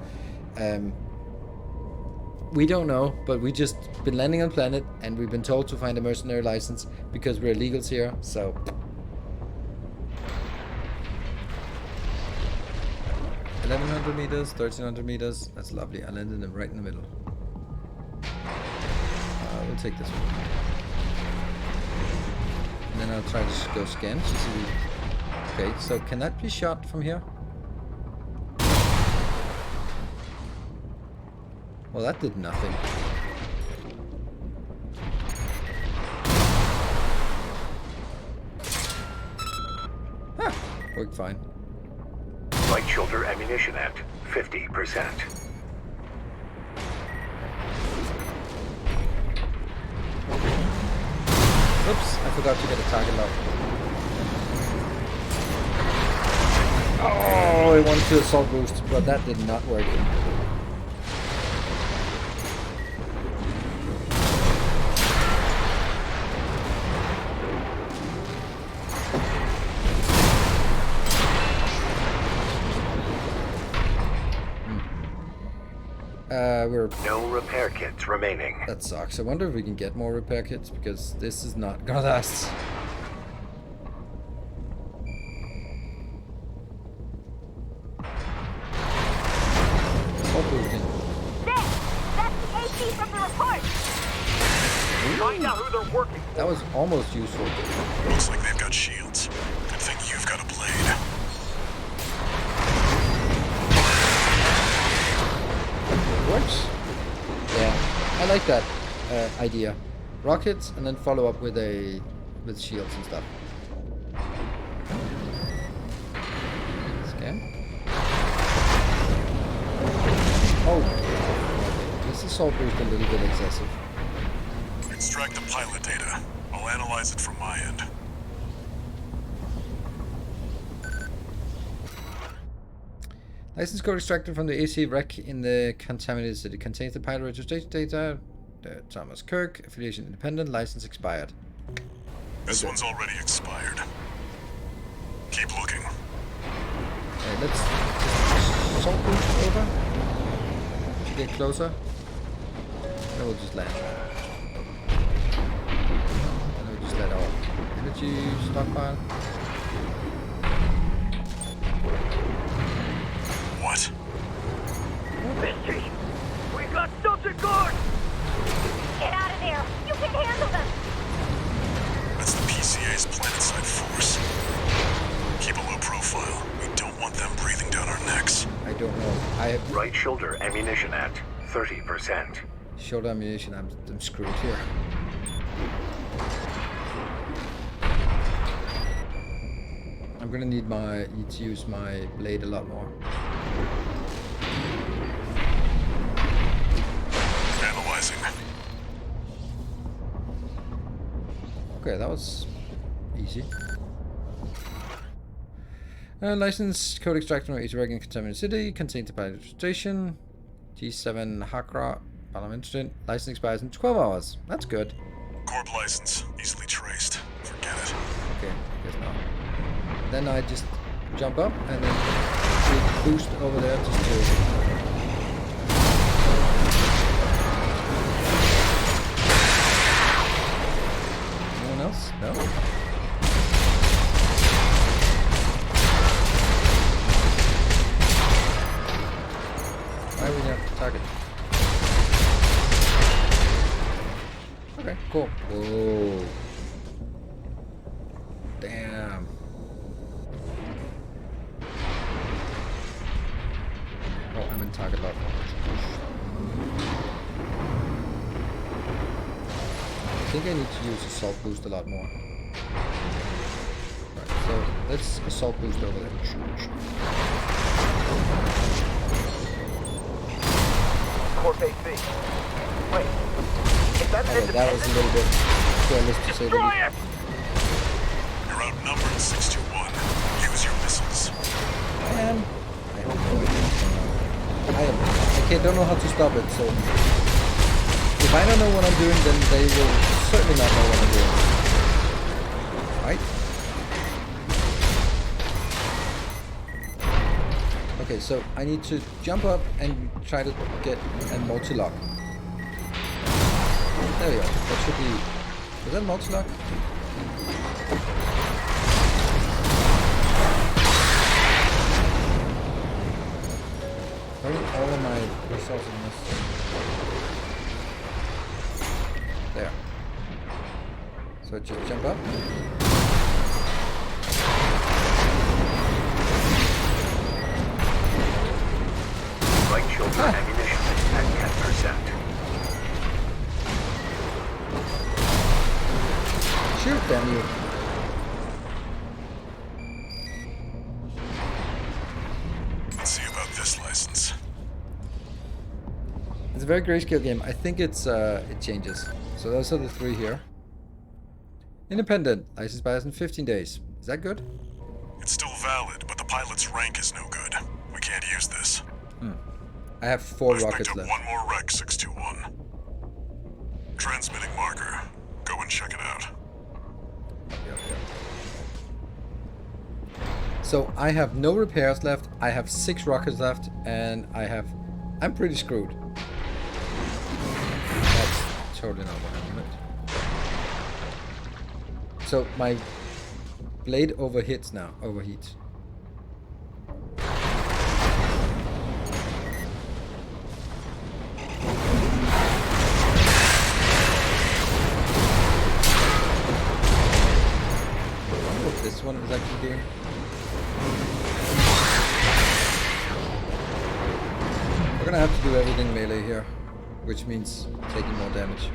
we don't know, but we just been landing on planet and we've been told to find a mercenary license because we're illegals here. So, 1100 meters, 1300 meters. That's lovely. I landed right in the middle. We'll take this one. And then I'll try to go scan to see. Okay, so can that be shot from here? Well, that did nothing. Huh, worked fine. Right shoulder ammunition at 50%. Oops, I forgot to get a target lock. Oh, I wanted to assault boost, but that did not work. We're... No repair kits remaining. That sucks. I wonder if we can get more repair kits, because this is not gonna last. Assault boosting. That's the AC from the report! Find out who they're working for. That was almost useful. Looks like they've got shields. Good thing you've got a blade. Works? Yeah, I like that idea. Rockets and then follow up with shields and stuff. Scan. Oh, this assault boost a little bit excessive. Extract the pilot data. I'll analyze it from my end. License code extracted from the AC wreck in the contaminated city. Contains the pilot registration data. Thomas Kirk, affiliation independent, license expired. This one's already expired. Keep looking. Okay, let's just assault boost over. To get closer. Then we'll just land. And we'll just let our energy stockpile. What? Misty, we got something good! Get out of there! You can handle them! That's the PCA's planetside force. Keep a low profile. We don't want them breathing down our necks. I don't know. I have Right shoulder ammunition at 30%. shoulder ammunition, I'm screwed here. I'm gonna need to use my blade a lot more. Analyzing. Okay, that was easy. License code extraction rate is regular contaminated city, contains the pilot registration. G7 Hakra, Parliament. License expires in 12 hours. That's good. Corp license, easily traced. Forget it. Okay, guess not. Then I just jump up and then boost over there just to. Anyone else? No? Why are we not target? Okay, cool. Whoa. Damn. Oh, I'm in target lock. I think I need to use assault boost a lot more. Right, so let's assault boost over there. Corp AC. Wait. Is that an Okay, that was a little bit careless to say the Destroy least. it! You're outnumbered 6-1. Use your missiles. And I hope no I don't know how to stop it, so if I don't know what I'm doing, then they will certainly not know what I'm doing. Right? Okay, so I need to jump up and try to get a multi-lock. There we go. That should be... Is that multi-lock? Where are all of my resources in this? There. So just jump up. Light shoulder ammunition at 10%. Shoot, damn you. Let's see about this license. It's a very grayscale game. I think it changes. So those are the three here. Independent. License expires in 15 days. Is that good? It's still valid, but the pilot's rank is no good. We can't use this. I have 4 I've rockets picked up left. one more wreck, 621. Transmitting marker. Go and check it out. Yep. So I have no repairs left. I have 6 rockets left, and I'm pretty screwed. That's totally not what I wanted. So my blade overheats. This one is actually doing. We're gonna have to do everything melee here, which means taking more damage.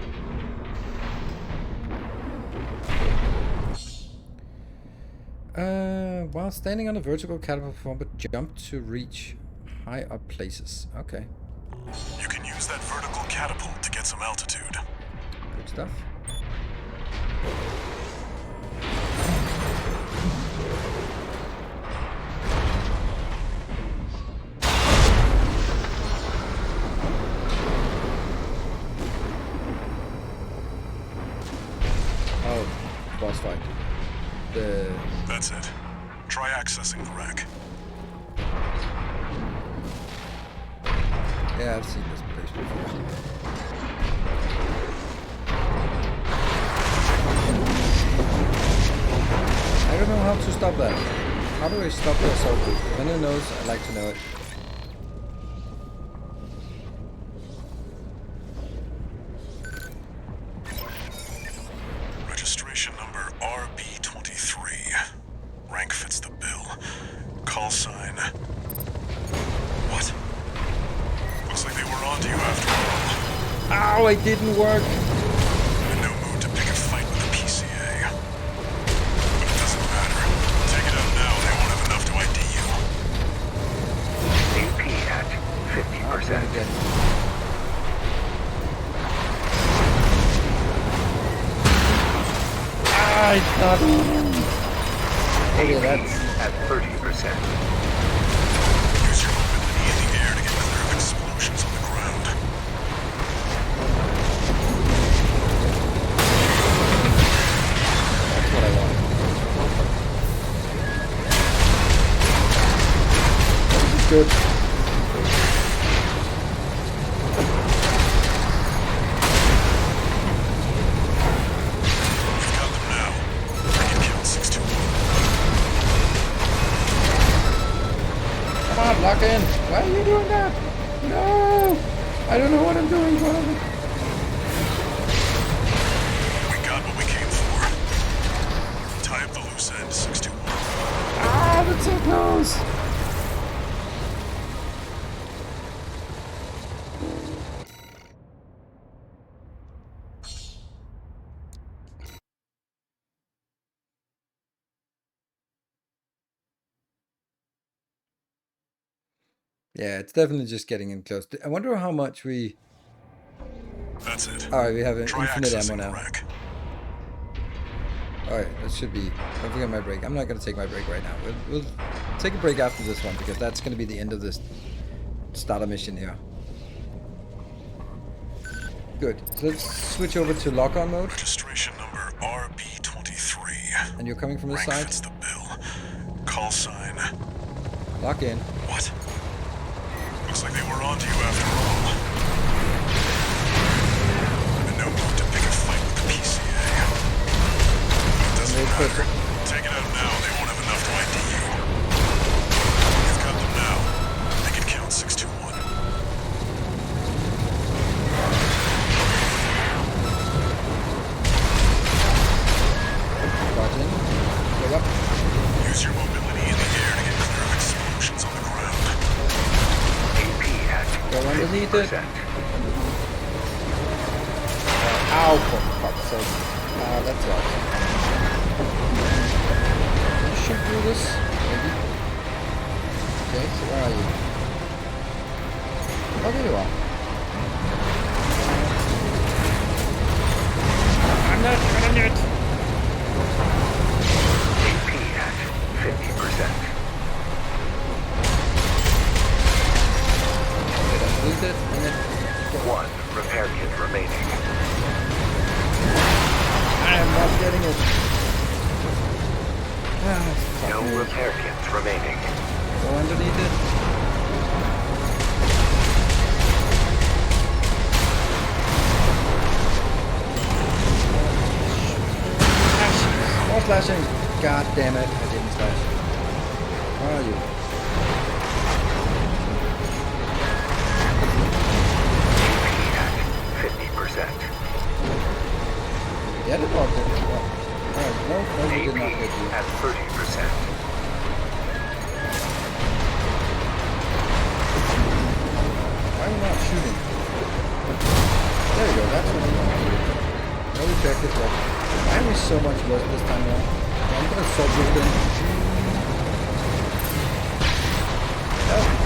While standing on a vertical catapult, perform a jump to reach high up places. Okay, You can use that vertical catapult to get some altitude. good stuff. Oh, boss fight. That's it. Try accessing the wreck. Yeah, I've seen this place before. I don't know how to stop that. How do I stop the assault boost? If anyone knows, I'd like to know it. Registration number RB23. Rank fits the bill. Call sign. What? Looks like they were onto you after all. Oh, it didn't work. I'm in no mood to pick a fight with the PCA. But it doesn't matter. Take it out now, they won't have enough to ID you. AP at 50%. Again. I thought. AP that's- at 30%. Use your mobility in the air to get clear of explosions on the ground. That's what I want. This is good. You've got them now. I can kill 621. Come on, lock in. Why are you doing that? No! I don't know what I'm doing, brother. We got what we came for. Tie up the loose end, 621. Ah, that's so close. Yeah, it's definitely just getting in close. I wonder how much we... That's it. Alright, we have an Try infinite ammo accessing the now. wreck. Alright, that should be... Don't forget my break. I'm not going to take my break right now. We'll take a break after this one, because that's going to be the end of this starter mission here. Good. So let's switch over to lock-on mode. Registration number RB23. And you're coming from this Rank side. fits the bill. Call sign. Lock in. What? Looks like they were onto you after all. I'm in no mood to pick a fight with the PCA. But it doesn't Wait for it. matter. Take it out now, they won't have enough to ID you. You've got them now. They can count 621. Lock in. Go up. Use your mobility in the air to get clear of explosions on the ground. AP at Go underneath 50%. it. Ow, for fuck's sake. That's all. Can you shoot through this? Maybe? Okay, so where are you? Oh, there you are. I'm not shooting it! AP at 50%. Okay, let's leave it, and then... One repair kit remaining. I am not getting it. Ah, fuck No me. repair kits remaining. Go underneath it. More slashing. God damn it. I didn't slash. Where are you? AP at 50%. Get it or did it? What? Alright, no, we did not get you. AP at 30%. Why are we not shooting? There we go, that's what we want to do. No repair kit left. Why are we so much worse this time around? I'm gonna solve this thing. Oh.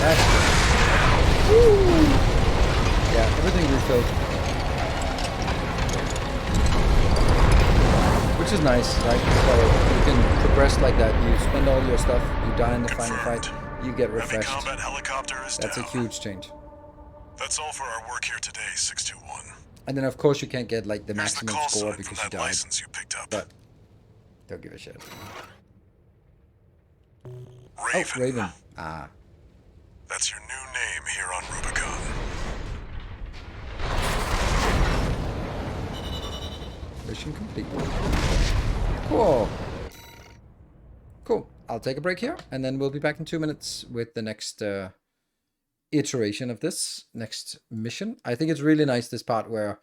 That's good. Woo! Yeah, everything refilled. Which is nice, right? So you can progress like that. You spend all your stuff, you die in the final fight, you get Heavy refreshed. combat helicopter is That's a down. huge change. That's all for our work here today, 621. And then of course you can't get like the Here's the maximum call score sign because from you that died. license you picked up. But don't give a shit. Raven. Oh, Raven. Ah. That's your new name here on Rubicon. Mission complete. Cool. Cool. I'll take a break here, and then we'll be back in 2 minutes with the next iteration of this next mission. I think it's really nice, this part where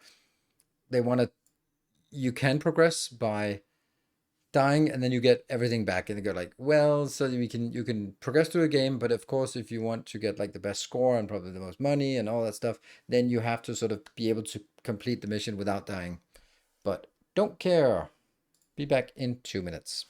they want to... You can progress by dying, and then you get everything back, and they go like, well, so you can progress through the game, but of course, if you want to get like the best score and probably the most money and all that stuff, then you have to sort of be able to complete the mission without dying. But don't care. Be back in 2 minutes.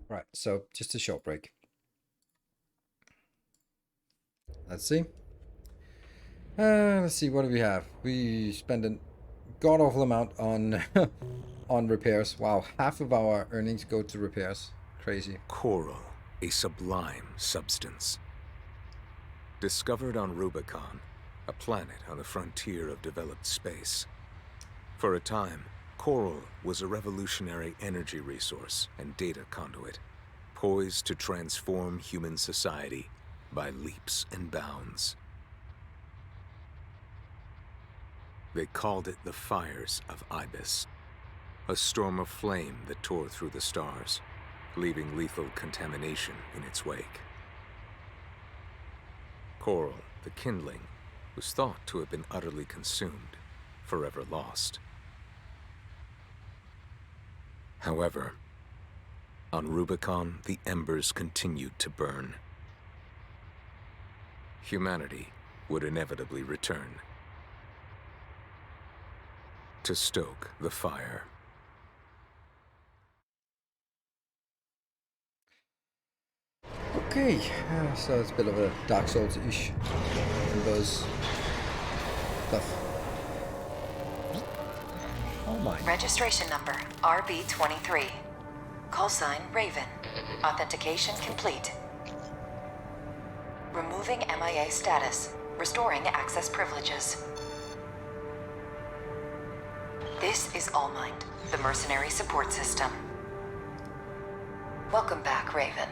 Right, so just a short break. Let's see. Let's see, what do we have? We spend a god-awful amount on on repairs. Wow, half of our earnings go to repairs. Crazy. Coral, a sublime substance. Discovered on Rubicon, a planet on the frontier of developed space. For a time, coral was a revolutionary energy resource and data conduit, poised to transform human society by leaps and bounds. They called it the Fires of Ibis, a storm of flame that tore through the stars, leaving lethal contamination in its wake. Coral, the kindling, was thought to have been utterly consumed, forever lost. However, on Rubicon, the embers continued to burn. Humanity would inevitably return to stoke the fire. Okay, so it's a bit of a Dark Souls-ish those stuff. Oh my. Registration number RB23. Call sign Raven. Authentication complete. Removing MIA status. Restoring access privileges. This is Allmind, the mercenary support system. Welcome back, Raven.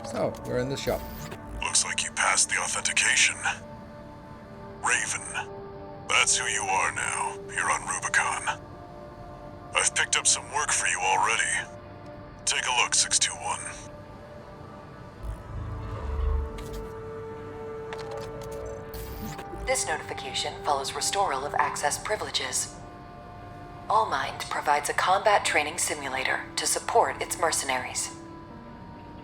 So, we're in the shop. Looks like you passed the authentication. Raven. That's who you are now, here on Rubicon. I've picked up some work for you already. Take a look, 621. This notification follows restoral of access privileges. Allmind provides a combat training simulator to support its mercenaries.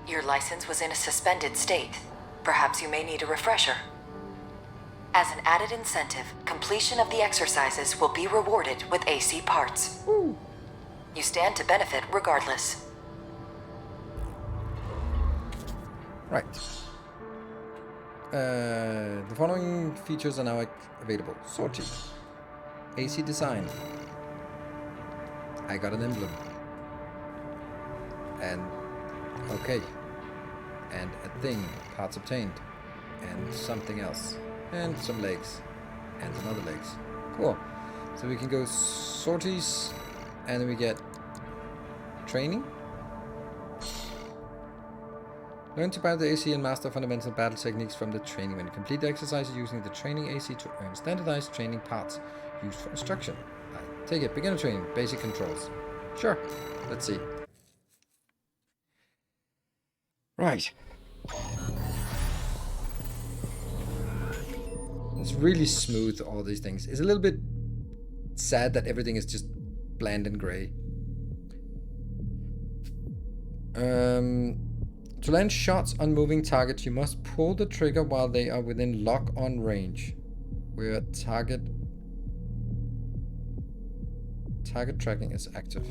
Your license was in a suspended state. Perhaps you may need a refresher. As an added incentive, completion of the exercises will be rewarded with AC parts. Ooh. You stand to benefit regardless. Right. The following features are now available. Sortie. AC design. I got an emblem. And okay. And a thing. Parts obtained. And something else. And some legs. And some other legs. Cool. So we can go sorties. And then we get training. Learn to pilot the AC and master fundamental battle techniques from the training. When you complete the exercises using the training AC to earn standardized training parts used for instruction. I take it. Beginner training. Basic controls. Sure. Let's see. Right. It's really smooth, all these things. It's a little bit sad that everything is just bland and gray. To land shots on moving targets, you must pull the trigger while they are within lock-on range, where target tracking is active.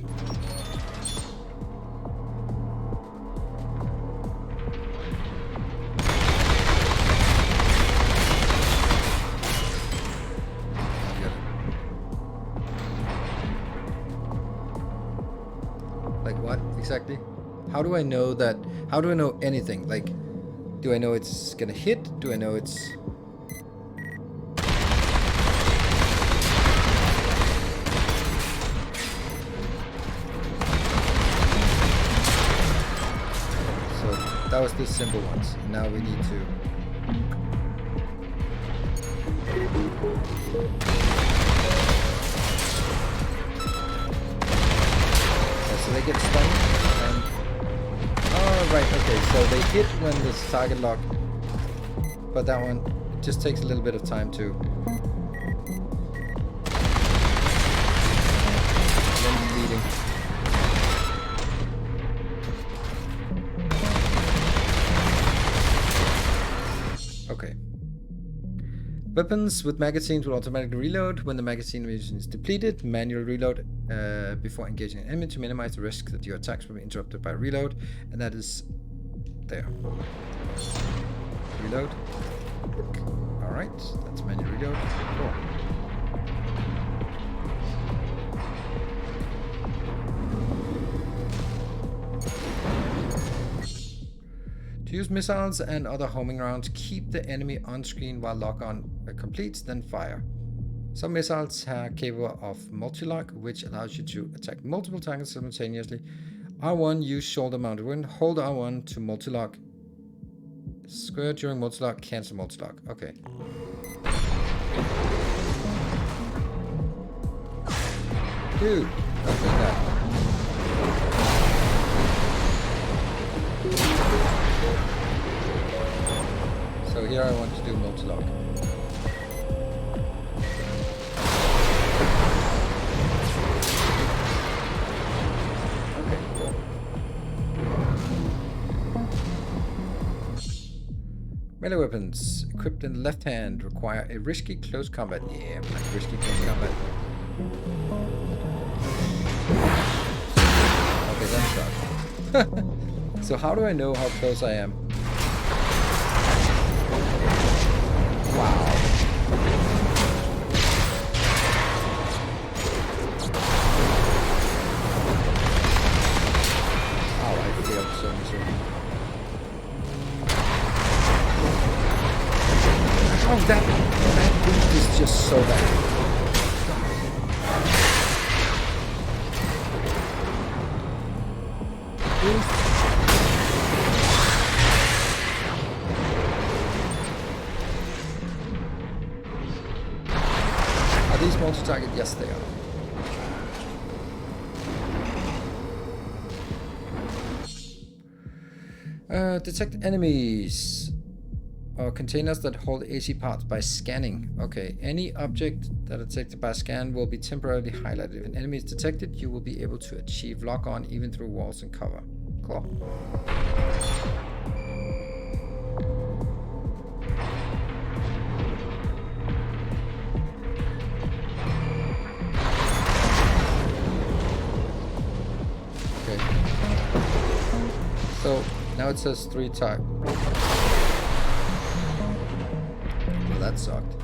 Like what exactly? How do I know that? How do I know anything? Like, do I know it's gonna hit? Do I know it's... So that was the simple ones. Now we need to... So they get stunned. Oh, right, okay, so they hit when this target lock, but that one just takes a little bit of time to... Then bleeding. Okay. Weapons with magazines will automatically reload when the magazine ammunition is depleted. Manual reload before engaging an enemy to minimize the risk that your attacks will be interrupted by reload, and that is there. Reload. Alright, that's manual reload. Cool. To use missiles and other homing rounds, keep the enemy on screen while lock-on completes, then fire. Some missiles are capable of multi-lock, which allows you to attack multiple targets simultaneously. R1, use shoulder mounted weapon. Hold R1 to multi-lock. Square during multi-lock, cancel multi-lock. Okay. Dude, don't do that. So here I want to do multi-lock. Okay, cool. Melee weapons equipped in the left hand require a risky close combat. Yeah, I like risky close combat. Okay, that's done. So how do I know how close I am? Wow. Oh, I failed so miserably. Oh, that boost is just so bad. Boost. These multi-target? Yes, they are. Detect enemies or containers that hold AC parts by scanning. Okay, any object that is detected by scan will be temporarily highlighted. If an enemy is detected, you will be able to achieve lock-on even through walls and cover. Cool. So now it says 3 targets. Well, that sucked.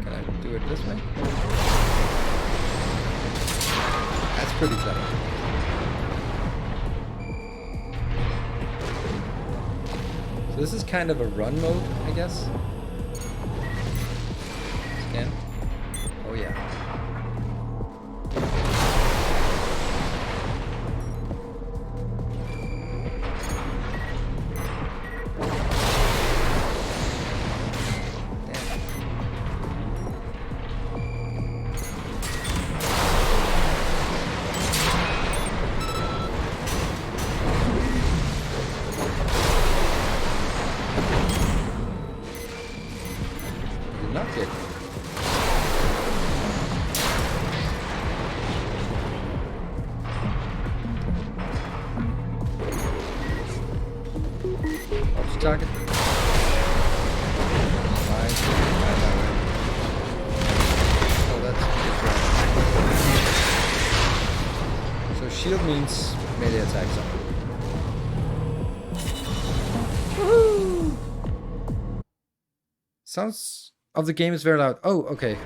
Can I do it this way? That's pretty clever. So this is kind of a run mode, I guess. Scan. Oh yeah. target. Fine. Oh, that's so shield means melee attacks on. Woohoo! Sounds of the game is very loud. Oh, okay.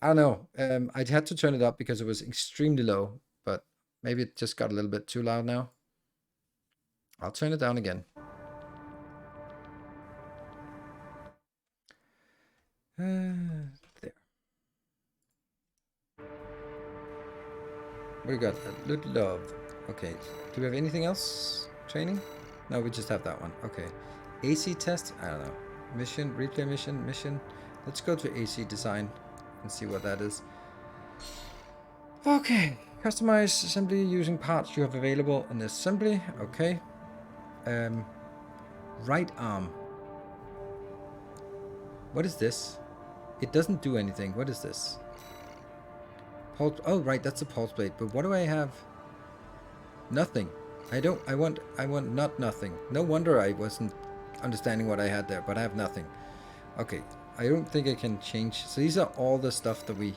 I don't know. I had to turn it up because it was extremely low, but maybe it just got a little bit too loud now. I'll turn it down again. There. We got a little love. Okay. Do we have anything else? Training? No, we just have that one. Okay. AC test? I don't know. Mission, replay mission, mission. Let's go to AC design and see what that is. Okay. Customize assembly using parts you have available in assembly. Okay. Right arm. What is this? It doesn't do anything. What is this? Pulse. Oh, right. That's a pulse blade. But what do I have? Nothing. I want not nothing. No wonder I wasn't understanding what I had there, but I have nothing. Okay. I don't think I can change. So these are all the stuff that we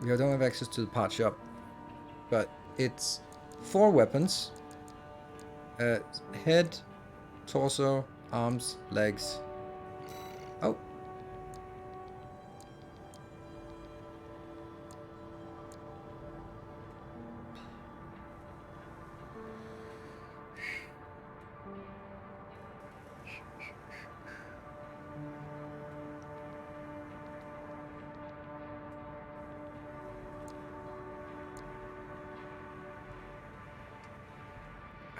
don't have access to the part shop. But it's 4 weapons. Head, torso, arms, legs. Oh.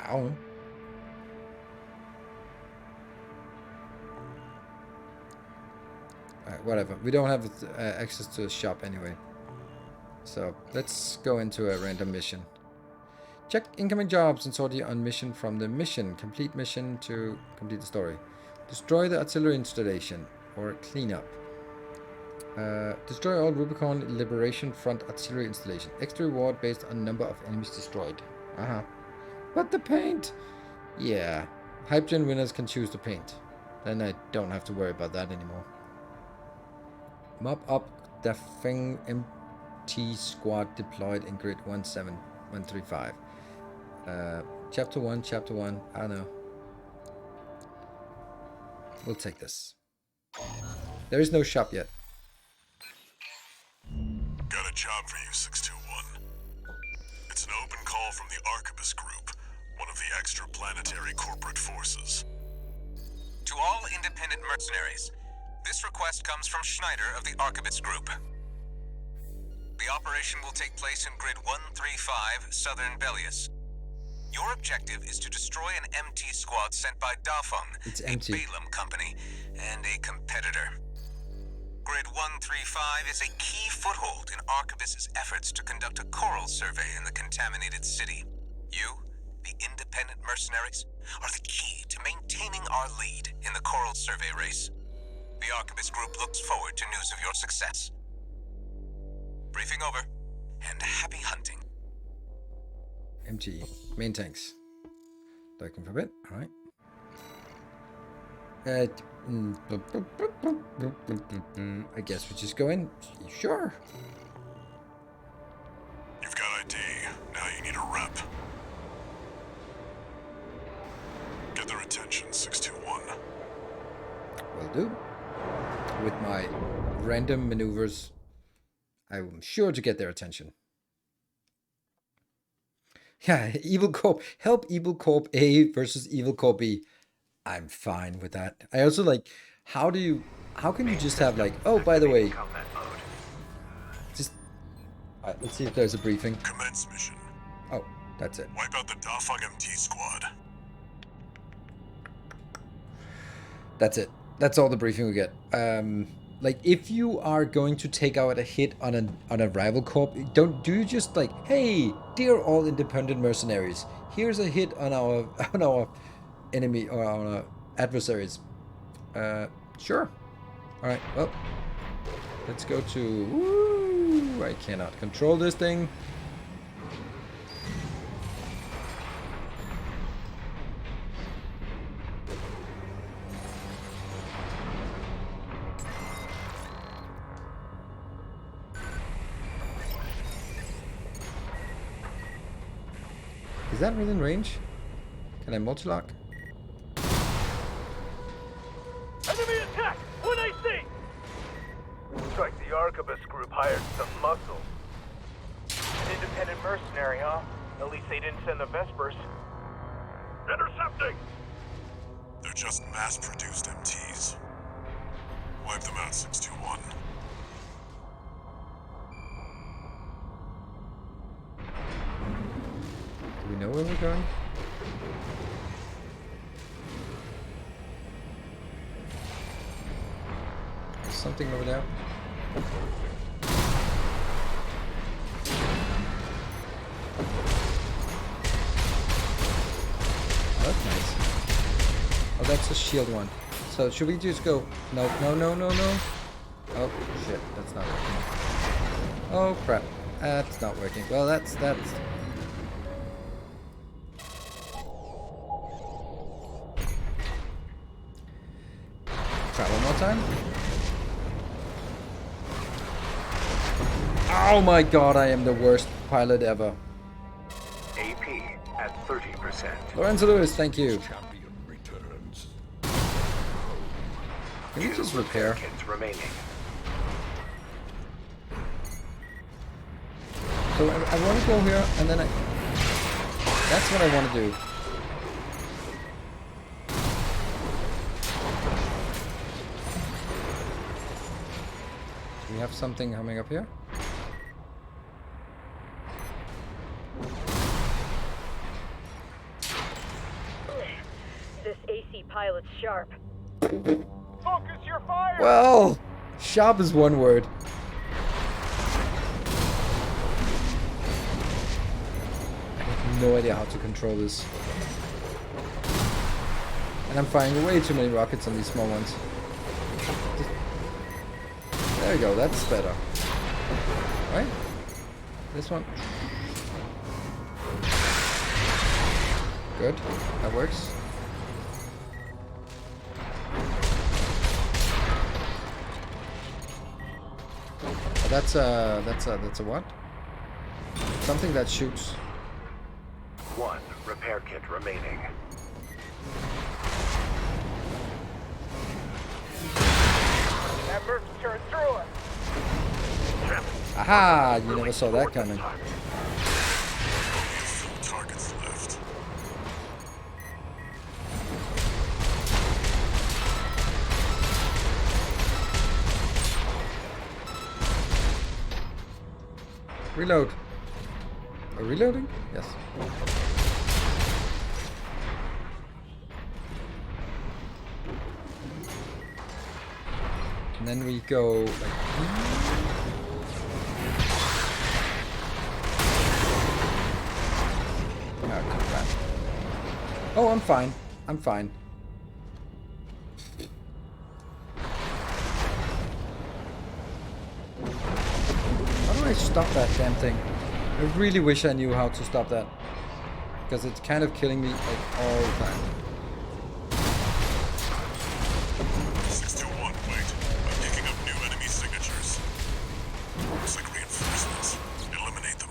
Ow. Alright, whatever. We don't have access to the shop anyway. So, let's go into a random mission. Check incoming jobs and sort on mission from the mission. Complete mission to complete the story. Destroy the artillery installation or clean up. Destroy all Rubicon Liberation Front artillery installation. Extra reward based on number of enemies destroyed. But the paint! Yeah. Hype Gen winners can choose the paint. Then I don't have to worry about that anymore. Mob up Defeng MT squad deployed in grid 17135. Chapter 1, Chapter 1. I don't know. We'll take this. There is no shop yet. Got a job for you, 621. It's an open call from the Arquebus Group, one of the extraplanetary corporate forces. To all independent mercenaries, this request comes from Schneider of the Arquebus Group. The operation will take place in Grid 135, Southern Belius. Your objective is to destroy an MT squad sent by Dafeng, a Balaam company, and a competitor. Grid 135 is a key foothold in Arquebus's efforts to conduct a coral survey in the contaminated city. You, the independent mercenaries, are the key to maintaining our lead in the coral survey race. The Arquebus Group looks forward to news of your success. Briefing over, and happy hunting. MT. Main tanks. Looking for a bit. Alright. I guess we just go in. Sure. You've got ID. Now you need a rep. Get their attention, 621. Will do. With my random maneuvers, I'm sure to get their attention. Yeah, Evil Corp. Help Evil Corp A versus Evil Corp B. I'm fine with that. I also like, how can you just have like, oh, by the way, just, let's see if there's a briefing. Commence mission. Oh, that's it. Wipe out the Dafeng MT squad. That's it. That's all the briefing we get. Like, if you are going to take out a hit on a rival corp, do you just like, hey, dear all independent mercenaries, here's a hit on our enemy or our adversaries. Sure. All right. Well, let's go to. Woo, I cannot control this thing. that within range? Can I multi-lock? Enemy attack! 1 AC! Looks like the Arquebus group hired some muscle. An independent mercenary, huh? At least they didn't send the Vespers. Intercepting! They're just mass-produced MTs. Wipe them out, 621. Do we know where we're going? There's something over there. Oh, that's nice. Oh, that's a shield one. So should we just go? No, no, no, no, no. Oh shit, that's not working. Oh crap, that's not working. Well, that's. Try one more time. Oh my god, I am the worst pilot ever. AP at 30%. Lorenzo Lewis, thank you. Champion returns. Can we just repair? Kits remaining. So I want to go here, and then that's what I want to do. Do we have something coming up here? This AC pilot's sharp. Focus your fire! Well, sharp is one word. I have no idea how to control this. And I'm firing way too many rockets on these small ones. There we go, that's better. Right? This one. Good, that works. That's a what? Something that shoots. 1 repair kit remaining. That merc turned through us. Aha! You never saw that coming. Targets left. Reload. Are we reloading? Yes. And then we go like. Oh, crap. Oh, I'm fine. I'm fine. How do I stop that damn thing? I really wish I knew how to stop that. Because it's kind of killing me like all the time. 621, wait. I'm picking up new enemy signatures. Looks like reinforcements. Eliminate them.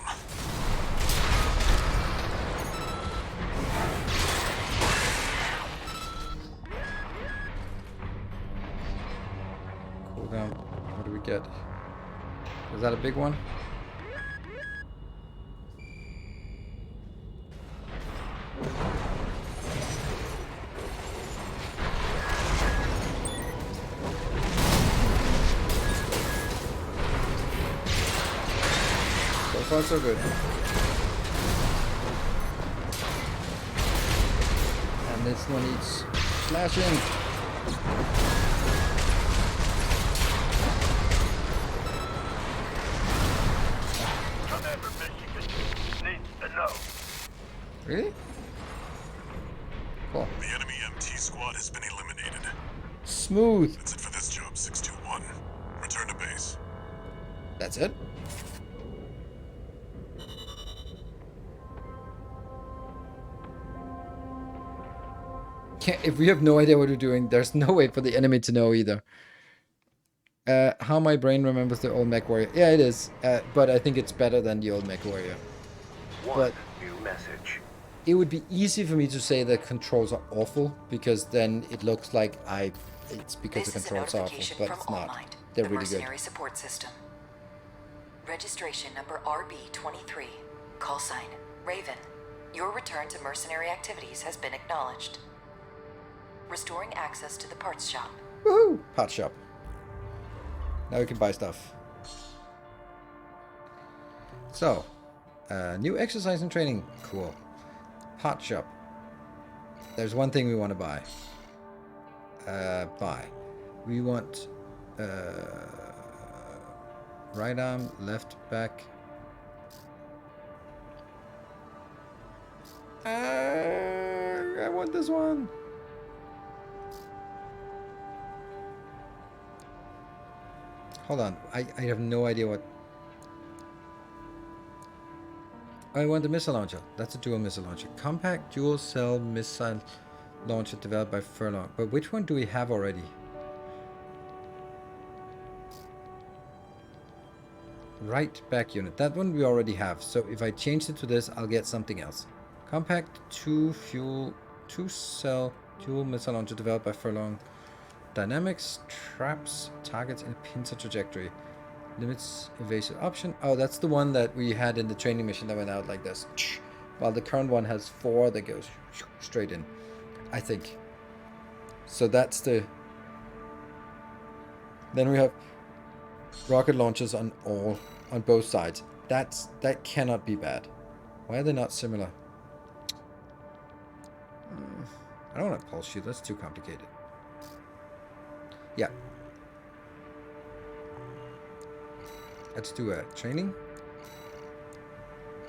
Cool down. What do we get? Is that a big one? So far so good. And this one needs slashing. Commander Michigan needs to know. Really? Cool. The enemy MT squad has been eliminated. Smooth. That's it for this job, 621. Return to base. That's it? If we have no idea what we're doing, there's no way for the enemy to know either. How my brain remembers the old Mech Warrior. Yeah, it is. But I think it's better than the old Mech Warrior. One But new message. it would be easy for me to say that controls are awful, because then it looks like it's because the This is a controls are awful, notification but from it's not. All-Mind, They're the really good. mercenary support system. Registration number RB23, call sign Raven. Your return to mercenary activities has been acknowledged. Restoring access to the parts shop. Woohoo! Part shop. Now we can buy stuff. So, new exercise and training. Cool. Part shop. There's one thing we want to buy. Buy. We want right arm, left back. I want this one. Hold on. I have no idea what. I want the missile launcher. That's a dual missile launcher. Compact dual cell missile launcher developed by Furlong. But which one do we have already? Right back unit. That one we already have. So if I change it to this, I'll get something else. Compact 2-cell dual missile launcher developed by Furlong. Dynamics, traps, targets in a pincer trajectory. Limits evasive option. Oh, that's the one that we had in the training mission that went out like this. While the current one has 4 that goes straight in, I think. So that's the... Then we have rocket launchers on both sides. That cannot be bad. Why are they not similar? I don't want a pulse shield. That's too complicated. Yeah. Let's do a training.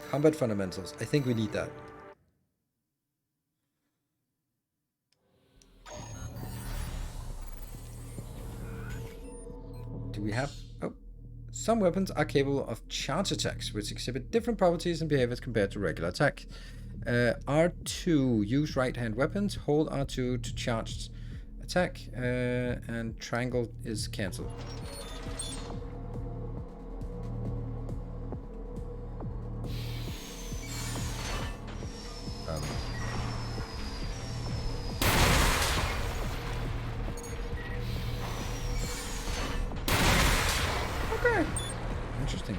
Combat fundamentals. I think we need that. Do we have... Oh. Some weapons are capable of charge attacks, which exhibit different properties and behaviors compared to regular attack. R2. Use right-hand weapons. Hold R2 to charge attack. And triangle is cancelled. Okay. Interesting.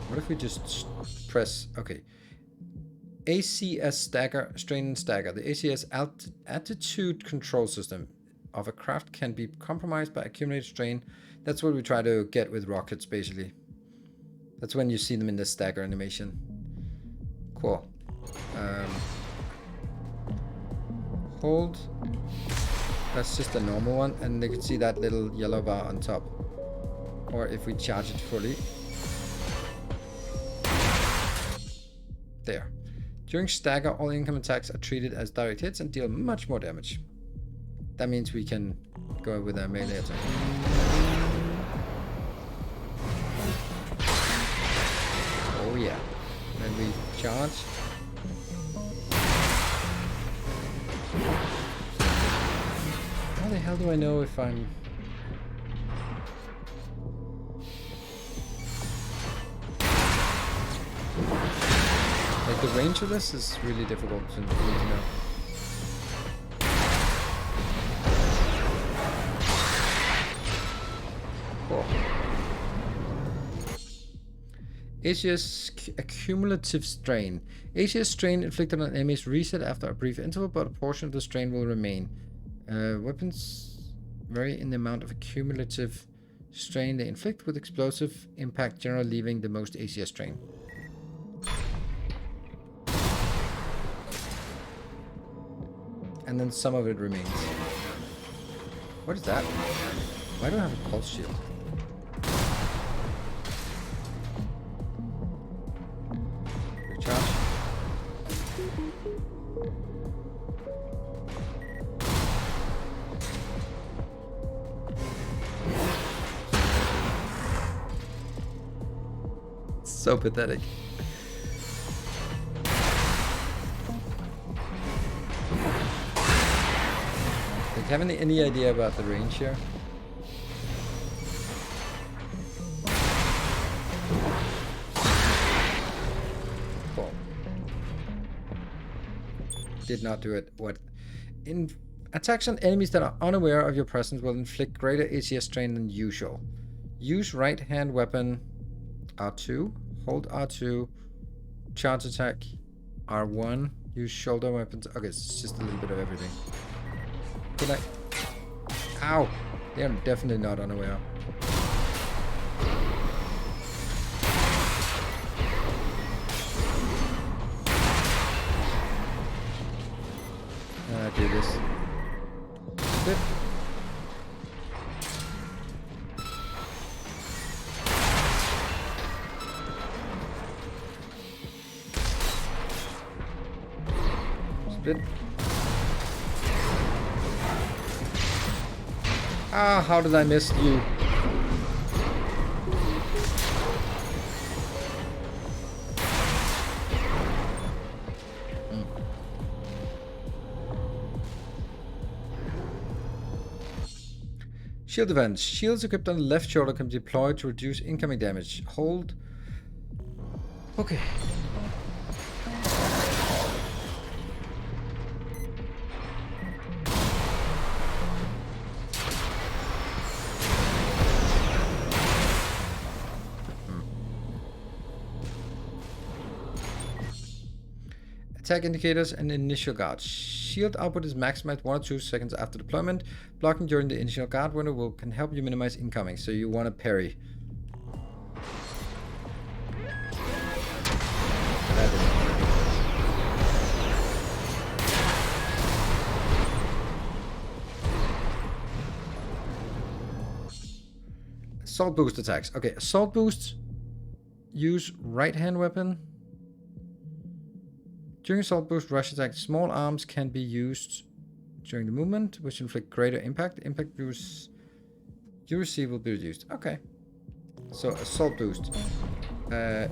What if we just press... Okay. ACS stagger, strain and stagger. The ACS attitude control system of a craft can be compromised by accumulated strain. That's what we try to get with rockets, basically. That's when you see them in the stagger animation. Cool. Hold. That's just a normal one, and you can see that little yellow bar on top. Or if we charge it fully. There. During stagger, all income attacks are treated as direct hits and deal much more damage. That means we can go with a melee attack. Oh yeah. Then we charge. How the hell do I know if I'm... Like, the range of this is really difficult to know. Cool. ACS accumulative strain. ACS strain inflicted on enemies reset after a brief interval, but a portion of the strain will remain. Weapons vary in the amount of accumulative strain they inflict, with explosive impact generally leaving the most ACS strain. And then some of it remains. What is that? Why do I have a pulse shield? Recharge. So pathetic. Have any idea about the range here? did not do it. What? Attacks on enemies that are unaware of your presence will inflict greater ACS strain than usual. Use right hand weapon R2. Hold R2. Charge attack R1. Use shoulder weapons. Okay, it's just a little bit of everything. Could I? Ow! They are definitely not unaware. Do this. Split. Split. Ah, how did I miss you? Shield defense. Shields equipped on the left shoulder can be deployed to reduce incoming damage. Hold. Okay. Attack indicators and initial guard. Shield output is maximized 1 or 2 seconds after deployment. Blocking during the initial guard window can help you minimize incoming, so you want to parry. Assault boost attacks. Okay, assault boosts. Use right hand weapon. During assault boost rush attack, small arms can be used during the movement, which inflict greater impact. Impact boosts you receive will be reduced. Okay. So assault boost. This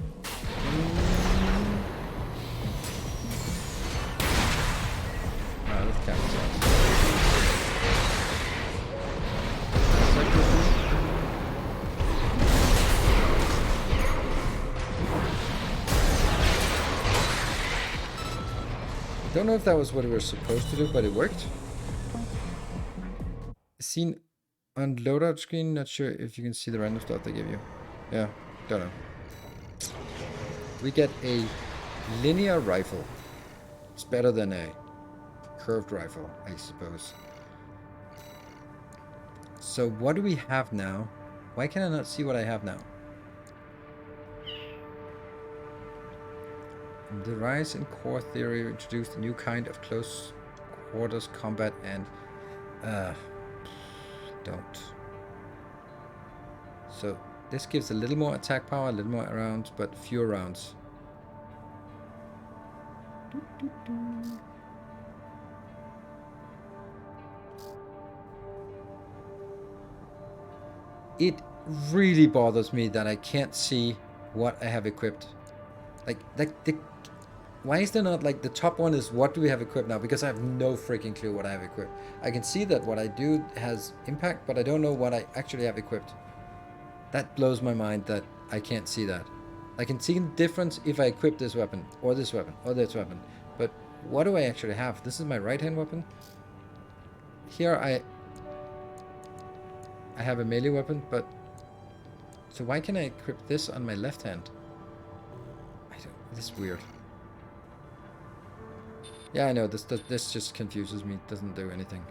counts. Don't know if that was what we were supposed to do, but it worked. Seen on loadout screen, not sure if you can see the random stuff they give you. Yeah, don't know. We get a linear rifle. It's better than a curved rifle, I suppose. So what do we have now? Why can I not see what I have now? The rise in core theory introduced a new kind of close quarters combat and don't. So this gives a little more attack power, a little more rounds, but fewer rounds. It really bothers me that I can't see what I have equipped. Why is there not, like, the top one is what do we have equipped now? Because I have no freaking clue what I have equipped. I can see that what I do has impact, but I don't know what I actually have equipped. That blows my mind that I can't see that. I can see the difference if I equip this weapon, or this weapon, or this weapon. But what do I actually have? This is my right hand weapon. Here I have a melee weapon, but... So why can I equip this on my left hand? This is weird. Yeah, I know, this just confuses me. It doesn't do anything.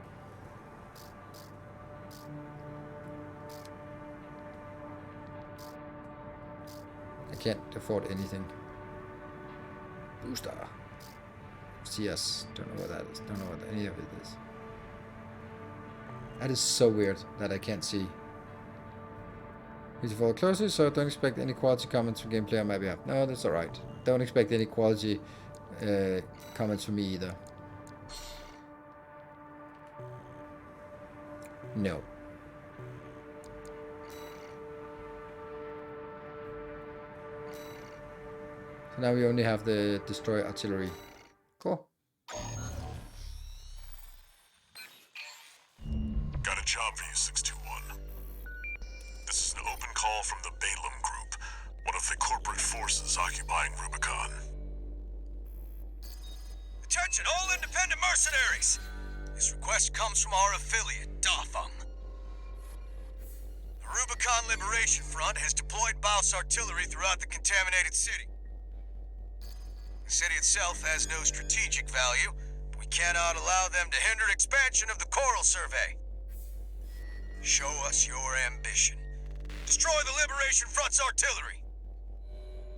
I can't afford anything. Booster. CS. Don't know what that is. Don't know what any of it is. That is so weird that I can't see. Please follow closely, so don't expect any quality comments from gameplay on my behalf. No, that's alright. Don't expect any quality comments from me either. No. So now we only have the destroy artillery. Cool. Got a job for you, 621. This is an open call from the Balaam Group, one of the corporate forces occupying Rubicon. Attention, all independent mercenaries! This request comes from our affiliate, Dafeng. The Rubicon Liberation Front has deployed Baus artillery throughout the contaminated city. The city itself has no strategic value, but we cannot allow them to hinder expansion of the Coral Survey. Show us your ambition. Destroy the Liberation Front's artillery.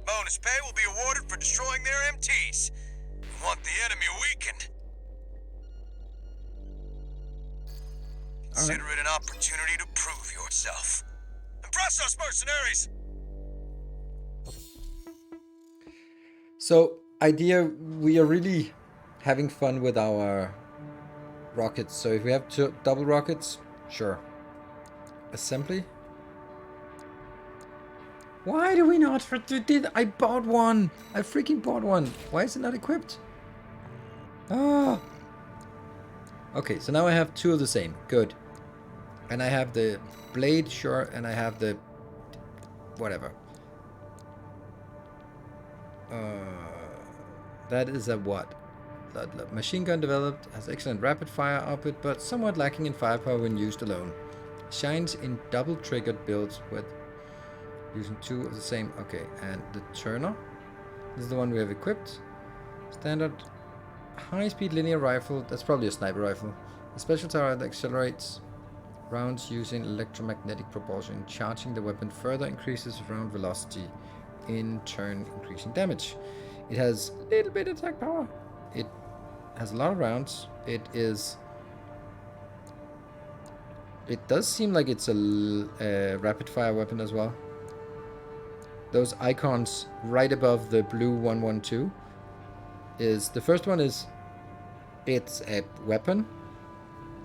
Bonus pay will be awarded for destroying their MTs. We want the enemy weakened. Consider it an opportunity to prove yourself. Impress us, mercenaries! So, idea, we are really having fun with our rockets. So if we have double rockets, sure. Assembly? Why do we not? I bought one! I freaking bought one! Why is it not equipped? Ah! Okay, so now I have two of the same. Good. And I have the blade, sure, and I have the... whatever. That is a what? Machine gun developed, has excellent rapid fire output, but somewhat lacking in firepower when used alone. Shines in double triggered builds with using two of the same. Okay, and the Turner. This is the one we have equipped. Standard high-speed linear rifle. That's probably a sniper rifle. A special tower that accelerates rounds using electromagnetic propulsion. Charging the weapon further increases round velocity, in turn increasing damage. It has a little bit of attack power. It has a lot of rounds. It does seem like it's a rapid fire weapon as well. Those icons right above the blue 112 is, the first one is, it's a weapon.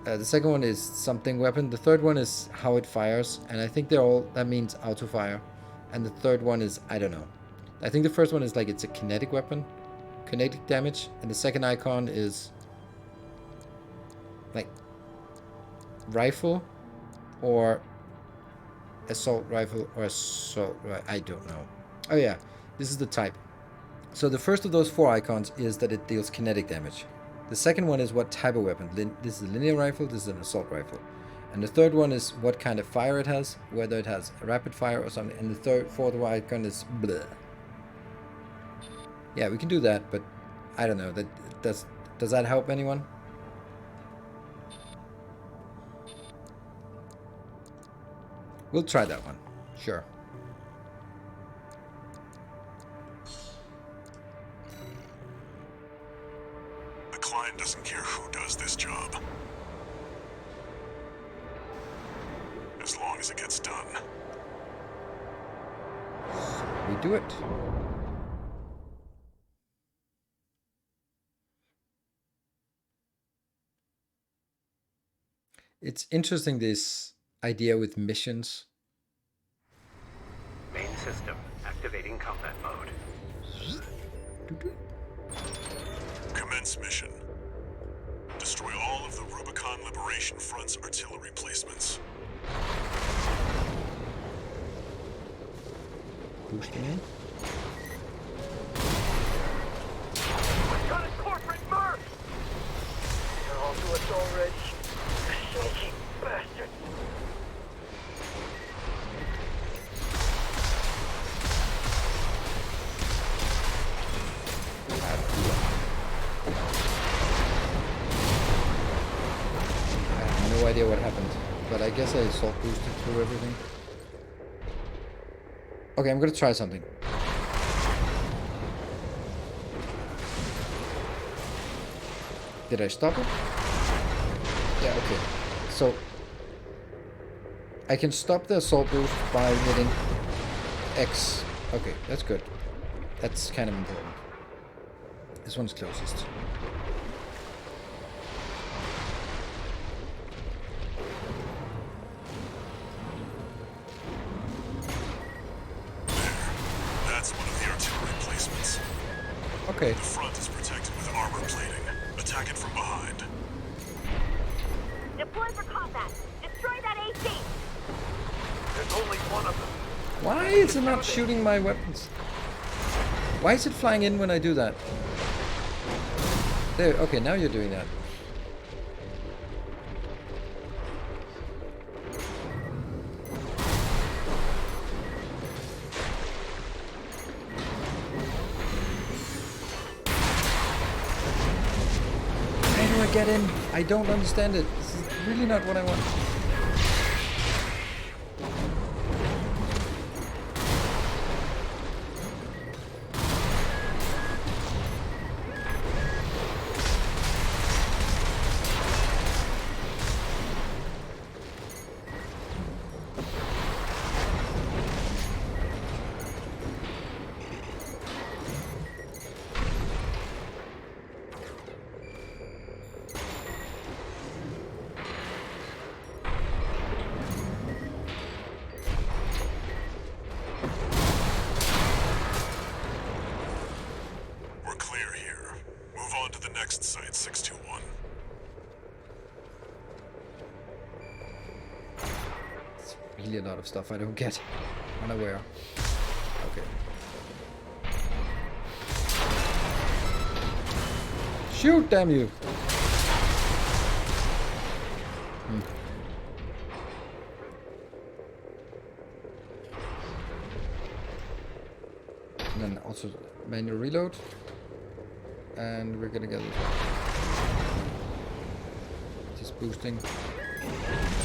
The second one is something weapon. The third one is how it fires, and I think they're all, that means auto fire. And the third one is, I don't know. I think the first one is like it's a kinetic weapon, kinetic damage, and the second icon is like rifle or assault rifle or assault, I don't know. Oh yeah, this is the type. So the first of those four icons is that it deals kinetic damage. The second one is what type of weapon. This is a linear rifle, this is an assault rifle. And the third one is what kind of fire it has, whether it has a rapid fire or something. And the fourth icon is blah. Yeah, we can do that, but I don't know. Does that help anyone? We'll try that one. Sure. The client doesn't care who does this job, as long as it gets done. We do it. It's interesting, this idea with missions. Main system activating combat mode. Commence mission. Destroy all of the Rubicon Liberation Front's artillery placements. Boosting in. I've got a corporate merc! They're all to us already. Sneaky bastards! I have no idea what happened, but I guess I assault boosted through everything. Okay, I'm gonna try something. Did I stop it? Yeah, okay. So I can stop the assault boost by hitting X. Okay, that's good. That's kind of important. This one's closest. That's one of the artillery placements. Okay. The front is protected with armor plating. Attack it from behind. Deploy for combat. Destroy that AC. There's only one of them. Why is it not shooting my weapons? Why is it flying in when I do that? There, okay, now you're doing that. How do I get in? I don't understand it. This is really not what I want. We're clear here. Move on to the next site, 621. It's really a lot of stuff I don't get. Unaware. Okay. Shoot, damn you! And then also manual reload. And we're gonna get this one. Just boosting.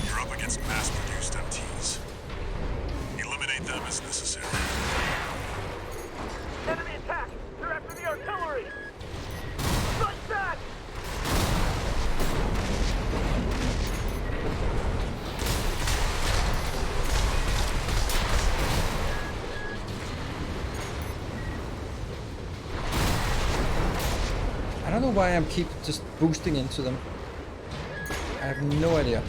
You're up against mass-produced MTs. Eliminate them as necessary. Enemy attack! They're after the artillery! Fight back! I don't know why I'm keep just boosting into them. I have no idea.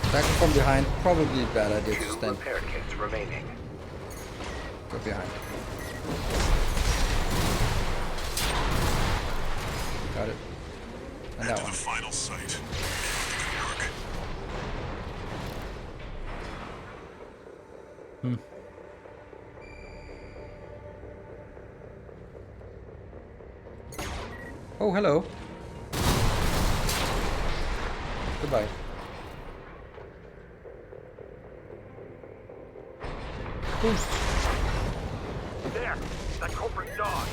Attacking from behind, probably a bad idea to 2 stand. repair kits remaining. Go behind. Got it. And Head that to one. the final site. Good work. Oh, hello. Goodbye. Boost. There! That culprit's dog!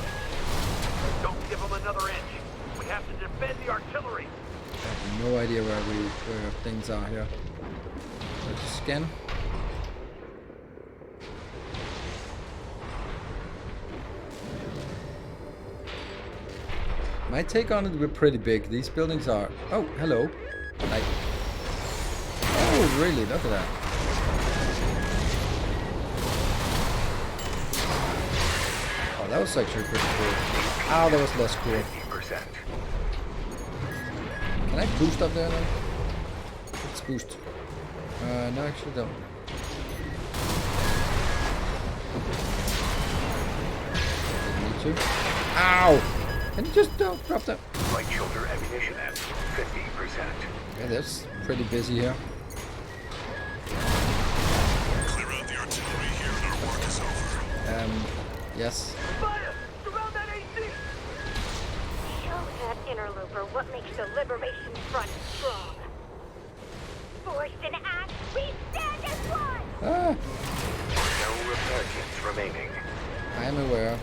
Don't give him another inch! We have to defend the artillery! I have no idea where things are here. Let's scan. My take on it, we're pretty big. These buildings are... Oh, hello. Like... Oh, really? Look at that. Oh, that was actually pretty cool. Oh, that was less cool. 50%. Can I boost up there then? Let's boost. No, actually don't. Didn't need to. Ow! Can you just drop that? Right shoulder ammunition at 50%. Yeah, that's pretty busy here. Clear out the artillery here and our work is over. Yes. Fire! Surround that AC! Show that interloper what makes the Liberation Front strong. Force and act, we stand as one! Ah, No repair kits remaining. I am aware.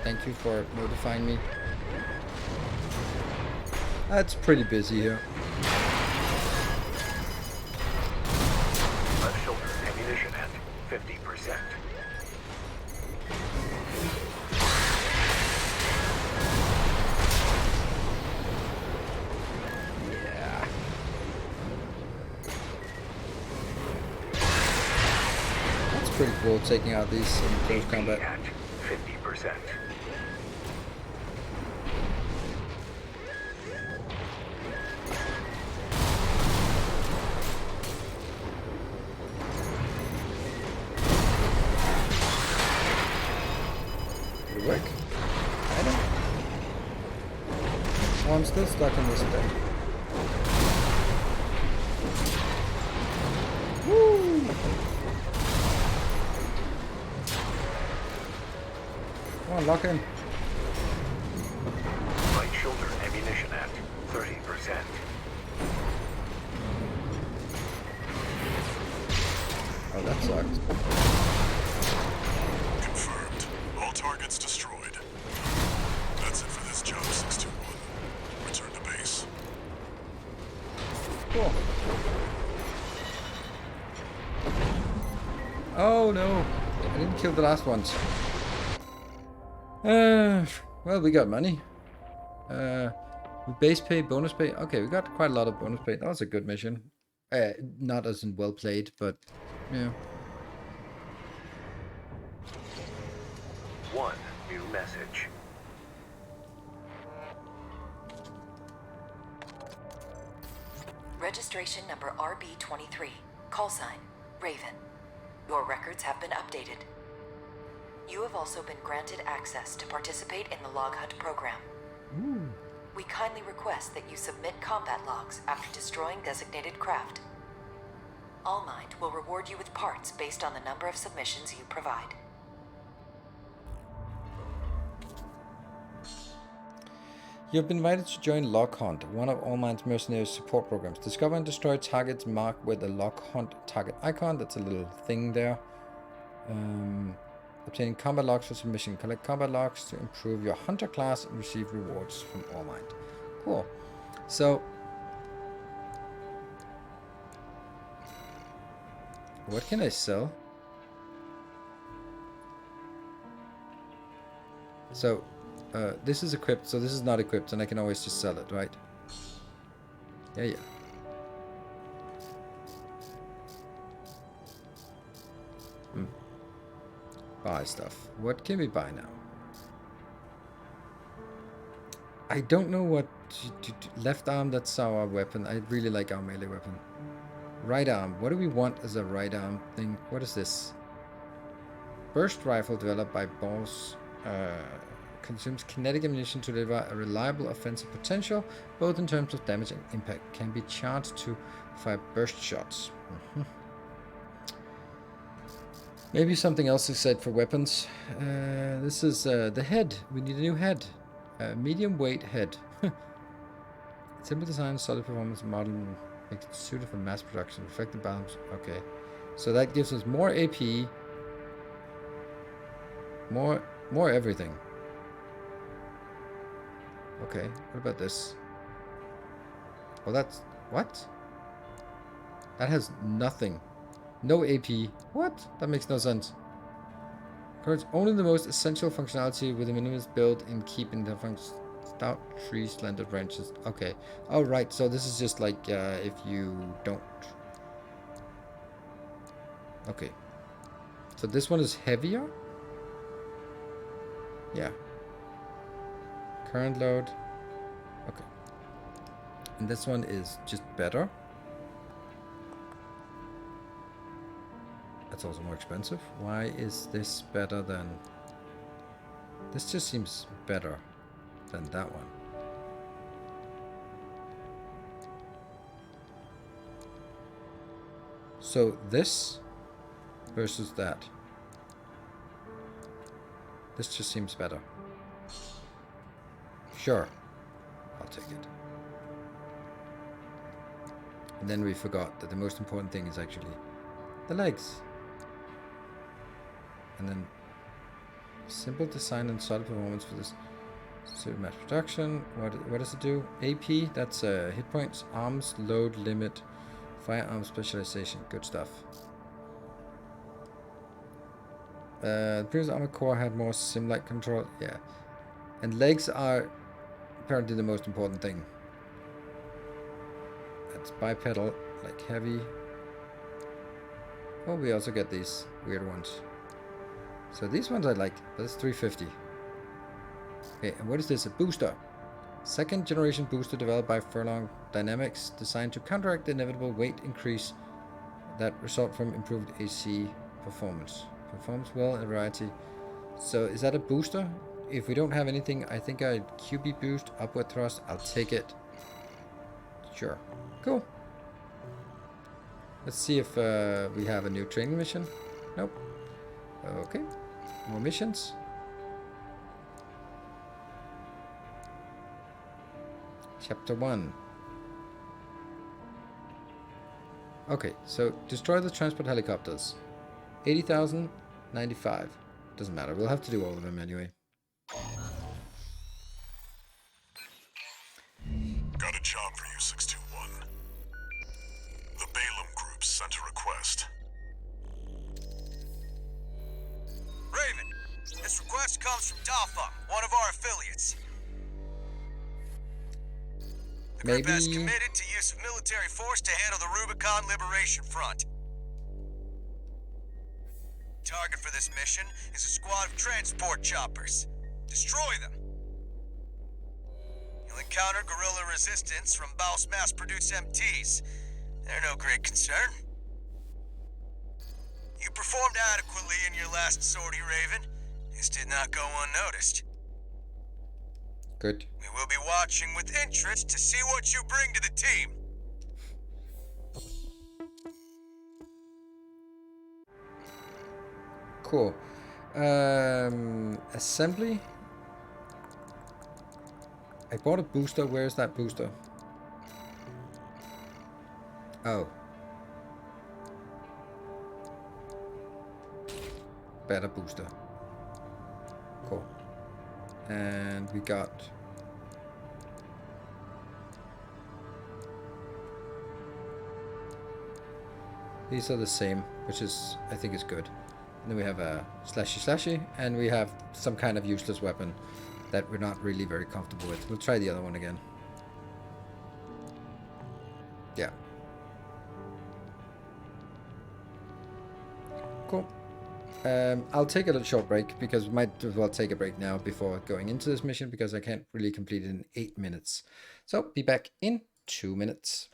Thank you for notifying me. It's pretty busy here. Left shoulder ammunition at 50%. Yeah. That's pretty cool, taking out these in close combat. At 50%. Did it work? I don't. Oh, I'm still stuck in this thing. Woo! Come on, lock in. Right shoulder ammunition at 30%. Oh, that sucks. Confirmed. All targets destroyed. That's it for this job, 621. Return to base. Cool. Oh no, I didn't kill the last ones. Well, we got money. Base pay, bonus pay. Okay, we got quite a lot of bonus pay. That was a good mission. Not as in well played, but yeah. One new message. Registration number RB23. Call sign, Raven. Your records have been updated. You have also been granted access to participate in the log hunt program. Ooh. We kindly request that you submit combat logs after destroying designated craft. Allmind will reward you with parts based on the number of submissions you provide. You have been invited to join Log Hunt, one of Allmind's mercenary support programs. Discover and destroy targets marked with a Log Hunt target icon. That's a little thing there. Obtaining combat logs for submission. Collect combat logs to improve your hunter class and receive rewards from Allmind. Cool. So, what can I sell? So, this is equipped, so this is not equipped, and I can always just sell it, right? Yeah. Buy stuff. What can we buy now? I don't know what left arm, that's our weapon. I really like our melee weapon. Right arm. What do we want as a right arm thing? What is this? Burst rifle developed by Boss. Consumes kinetic ammunition to deliver a reliable offensive potential, both in terms of damage and impact. Can be charged to fire burst shots. Maybe something else is said for weapons. This is the head. We need a new head. Medium weight head. Simple design, solid performance, model makes it suited for mass production. Reflective balance. Okay. So that gives us more AP. More everything. Okay, what about this? Oh, that's... what? That has nothing. No AP. What? That makes no sense. Currents only the most essential functionality with a minimalist build in keeping the stout tree slender branches. Okay. Oh, right. So this is just like if you don't... Okay. So this one is heavier? Yeah. Current load. Okay. And this one is just better. That's also more expensive. Why is this better than... This just seems better than that one. So this versus that. This just seems better. Sure. I'll take it. And then we forgot that the most important thing is actually the legs. And then simple design and solid performance for this mass production. What does it do? AP, that's hit points, arms, load, limit, firearm specialization. Good stuff. The previous armor core had more sim-like control. Yeah. And legs are apparently the most important thing. That's bipedal, like heavy. Oh, we also get these weird ones. So these ones I like. That's 350. Okay, and what is this? A booster. Second generation booster developed by Furlong Dynamics, designed to counteract the inevitable weight increase that result from improved AC performance. Performs well in a variety. So is that a booster? if we don't have anything, I think I QB boost, upward thrust, I'll take it. Sure. Cool. Let's see if we have a new training mission. Nope. Okay. More missions. Chapter 1. Okay, so destroy the transport helicopters. 80,000, 95. Doesn't matter, we'll have to do all of them anyway. Got a job for you, 621. The Balaam Group sent a request. Raven, this request comes from Dafa, one of our affiliates. The group has Maybe... committed to use of military force to handle the Rubicon Liberation Front. Target for this mission is a squad of transport choppers. Destroy them. You'll encounter guerrilla resistance from Baus mass-produced MTs. They're no great concern. You performed adequately in your last sortie, Raven. This did not go unnoticed. Good. We will be watching with interest to see what you bring to the team. Cool. Assembly. I bought a booster. Where's that booster? Oh. Better booster. Cool. And we got... These are the same, which is, I think is good. And then we have a slashy, and we have some kind of useless weapon that we're not really very comfortable with. We'll try the other one again. Yeah. Cool. I'll take a little short break because we might as well take a break now before going into this mission because I can't really complete it in 8 minutes. So be back in 2 minutes.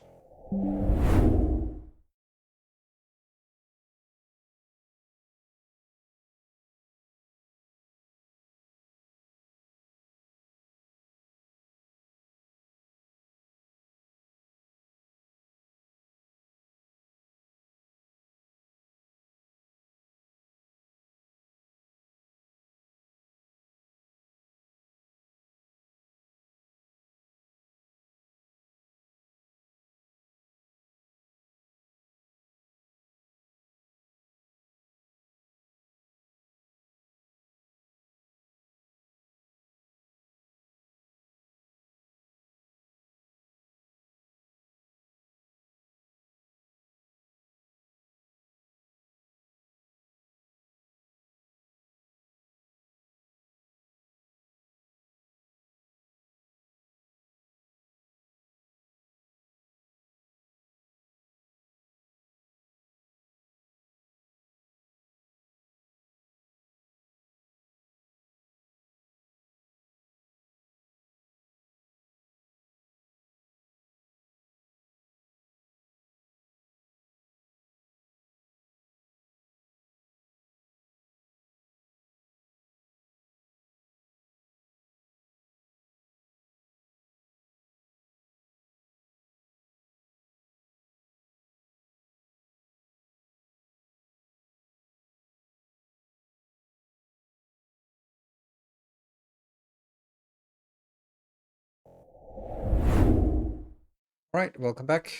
All right, welcome back.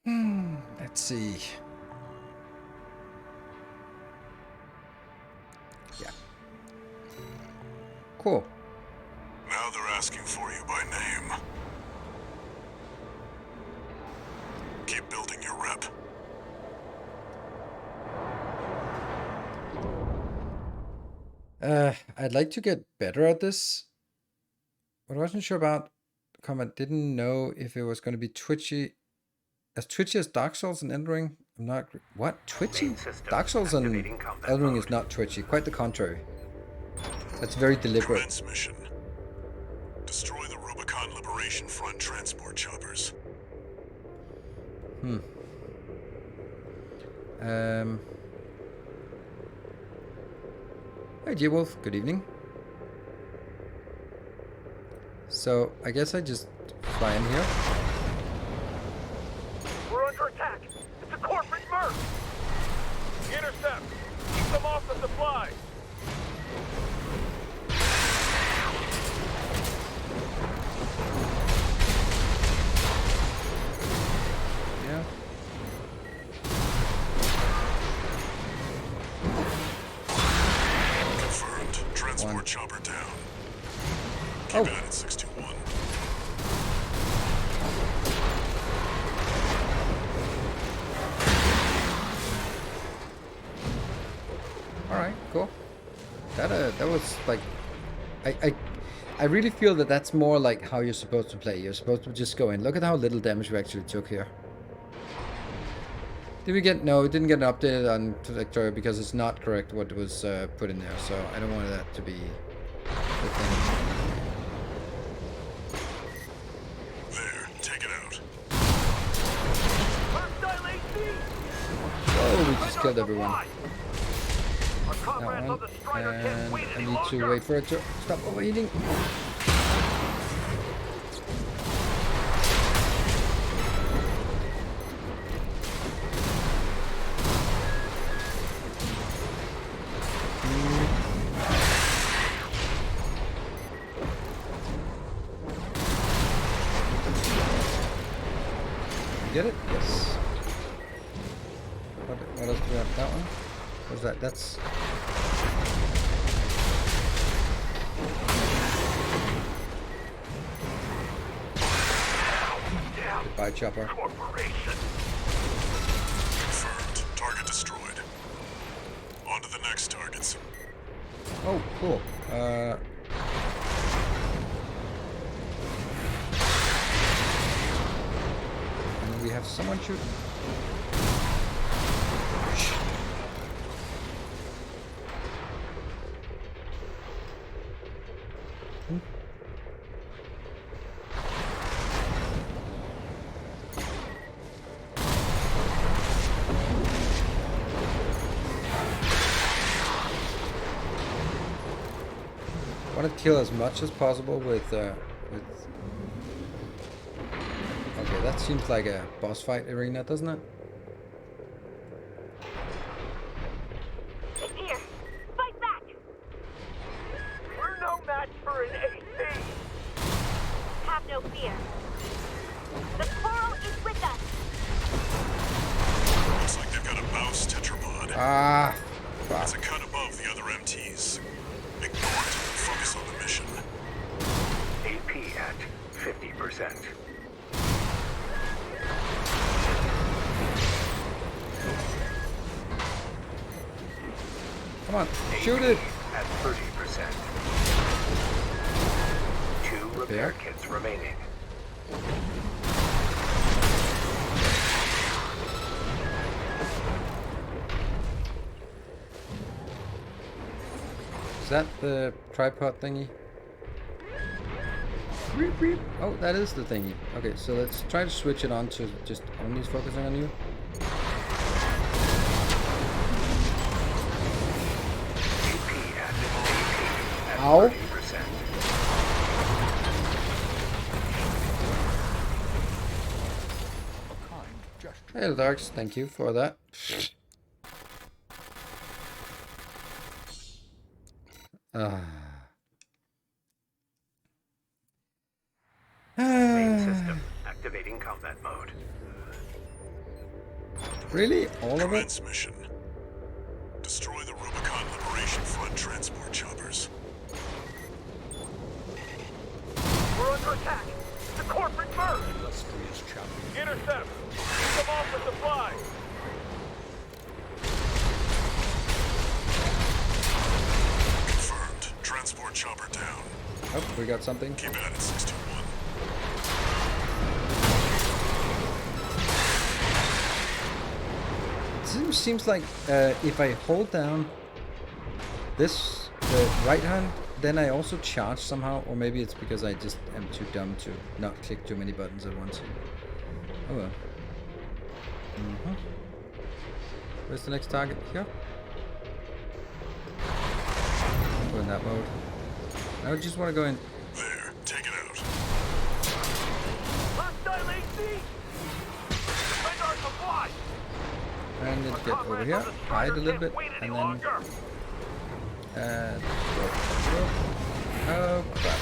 Let's see. Yeah. Cool. Now they're asking for you by name. Keep building your rep. I'd like to get better at this. What I wasn't sure about, comment, didn't know if it was going to be twitchy as Dark Souls and Elden Ring. I'm not... What? Twitchy? Dark Souls and Elden Ring is not twitchy. Quite the contrary. That's very deliberate. Commence mission. Destroy the Rubicon Liberation Front transport choppers. Hi, G-Wolf. Good evening. So, I guess I just fly in here. We're under attack. It's a corporate merc. Intercept. Keep them off the supply. Yeah. Confirmed. Transport One. chopper down. Keep Oh. it at 621. All right. Cool. That was like, I really feel that that's more like how you're supposed to play. You're supposed to just go in. Look at how little damage we actually took here. Did we get... No, we didn't get an update on Factorio because it's not correct what was put in there. So I don't want that to be the thing. There, take it out. Hostile AC. Oh, we just killed everyone. Our That comrades on one. the Strider can't And wait I any need to longer. wait for it to stop overheating. Get it? Yes. What else do we have? That one? What's that? That's... Goodbye, chopper. Corporation. Confirmed. Target destroyed. On to the next targets. Oh, cool. And we have someone shoot. Want to kill as much as possible with. Okay, that seems like a boss fight arena, doesn't it? It's here. Fight back. We're no match for an AC. Have no fear. The coral is with us. Looks like they've got a mouse tetrapod. Ah, fuck. It's a cut above the other MTs. Ignore it. Focus on the mission. AP at 50%. Come on, shoot it! At 30%. 2 repair There. kits remaining. Is that the tripod thingy? Beep, beep. Oh, that is the thingy. Okay, so let's try to switch it on to just only focusing on you. At Ow. 30%. Hey, Darks, thank you for that. Main system activating combat mode. Really? All of it? Commence mission. Destroy the Rubicon Liberation Front transport choppers. We're under attack. The corporate merc. Intercept. Keep them off the supply. Confirmed. Transport chopper down. Oh, we got something. Keep it at 621. Seems like if I hold down this, the right hand, then I also charge somehow, or maybe it's because I just am too dumb to not click too many buttons at once. Oh well. Where's the next target? Here? that mode. I just want to go in. There, take it out. Hostile AC! Defend our supply! And then get over here, hide a little bit, and then oh crap.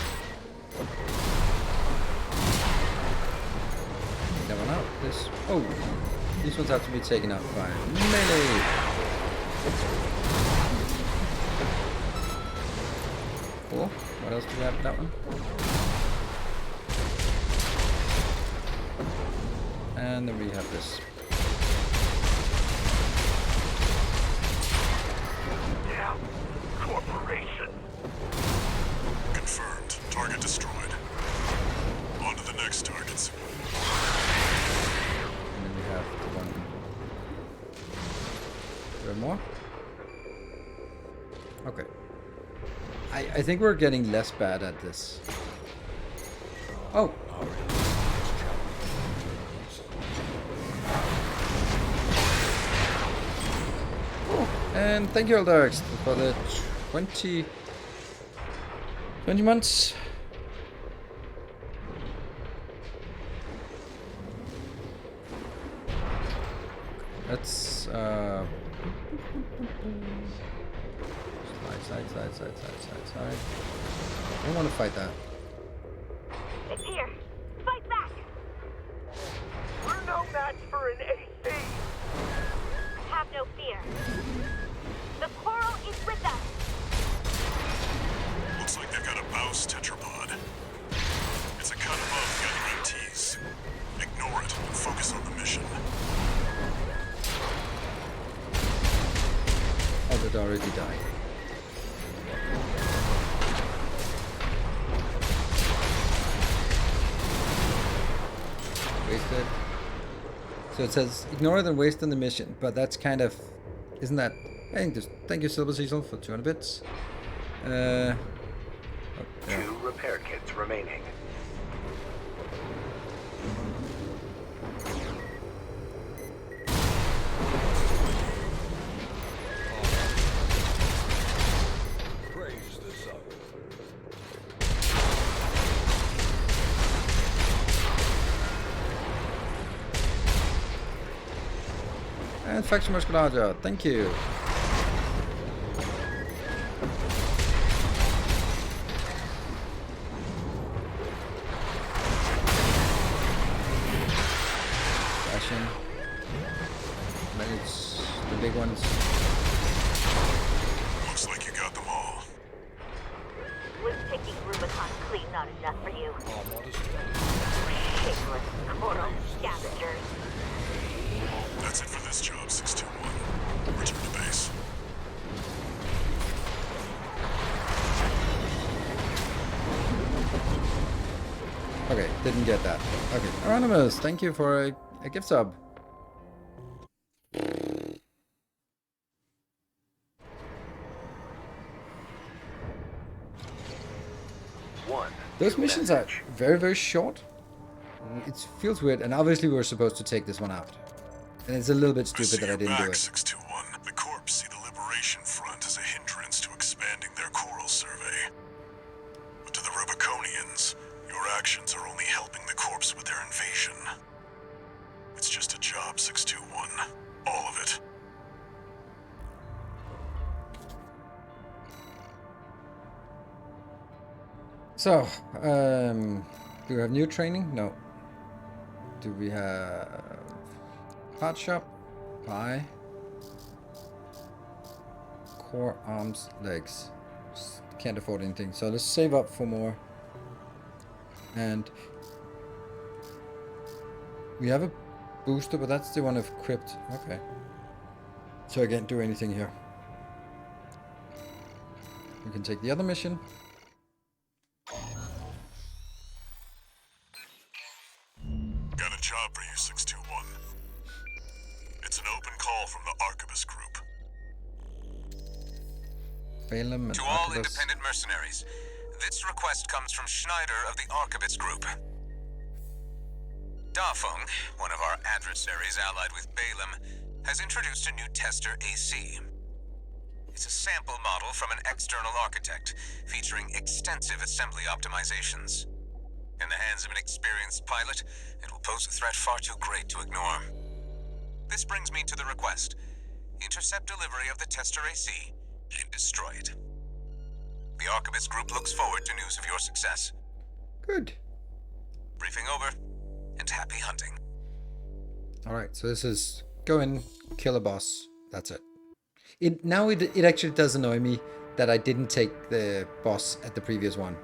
Take that one out. This these ones have to be taken out by melee. Cool. What else do we have for that one? And then we have this. Yeah, corporation. Confirmed. Target destroyed. On to the next targets. And then we have one. There more? Okay. I think we're getting less bad at this. Oh! And thank you, Eldarx, for the 20 months. Let's slide. I don't want to fight that. It's here. Fight back. We're no match for an AC. Have no fear. The coral is with us. Looks like they've got a mouse tetrapod. It's a cut above the other MTs. Ignore it and focus on the mission. Oh, it already died. Wasted. So it says ignore it and waste on the mission, but that's kind of, isn't that? I think just thank you, Silver Cecil, for 200 bits. Oh, yeah. 2 repair kits remaining. And Faction Musculaja, thank you. Fashion. Then it's the big ones. Looks like you got them all. Was taking Rubicon clean not enough for you? Shameless coral scavengers. That's it for this job, 621. Return to base. Okay, didn't get that. Okay, Anonymous, thank you for a gift sub. Those missions are very, very short. It feels weird, and obviously we're supposed to take this one out. And it's a little bit stupid that I didn't do it. 621. The Corps see the Liberation Front as a hindrance to expanding their coral survey. But to the Rubiconians, your actions are only helping the Corps with their invasion. It's just a job, 621. All of it. So, do we have new training? No. Do we have pot shop? Buy. Core, arms, legs. Just can't afford anything. So let's save up for more. And we have a booster, but that's the one equipped. Okay. So I can't do anything here. We can take the other mission. Got a job for you, 621. It's an open call from the Arquebus Group. Balaam and To all Arquebus. independent mercenaries, this request comes from Schneider of the Arquebus Group. Dafeng, one of our adversaries allied with Balaam, has introduced a new tester AC. It's a sample model from an external architect, featuring extensive assembly optimizations. In the hands of an experienced pilot, it will pose a threat far too great to ignore. This brings me to the request. Intercept delivery of the tester AC and destroy it. The Archibus Group looks forward to news of your success. Good. Briefing over, and happy hunting. Alright, so this is go in, kill a boss. That's it. It actually does annoy me that I didn't take the boss at the previous one.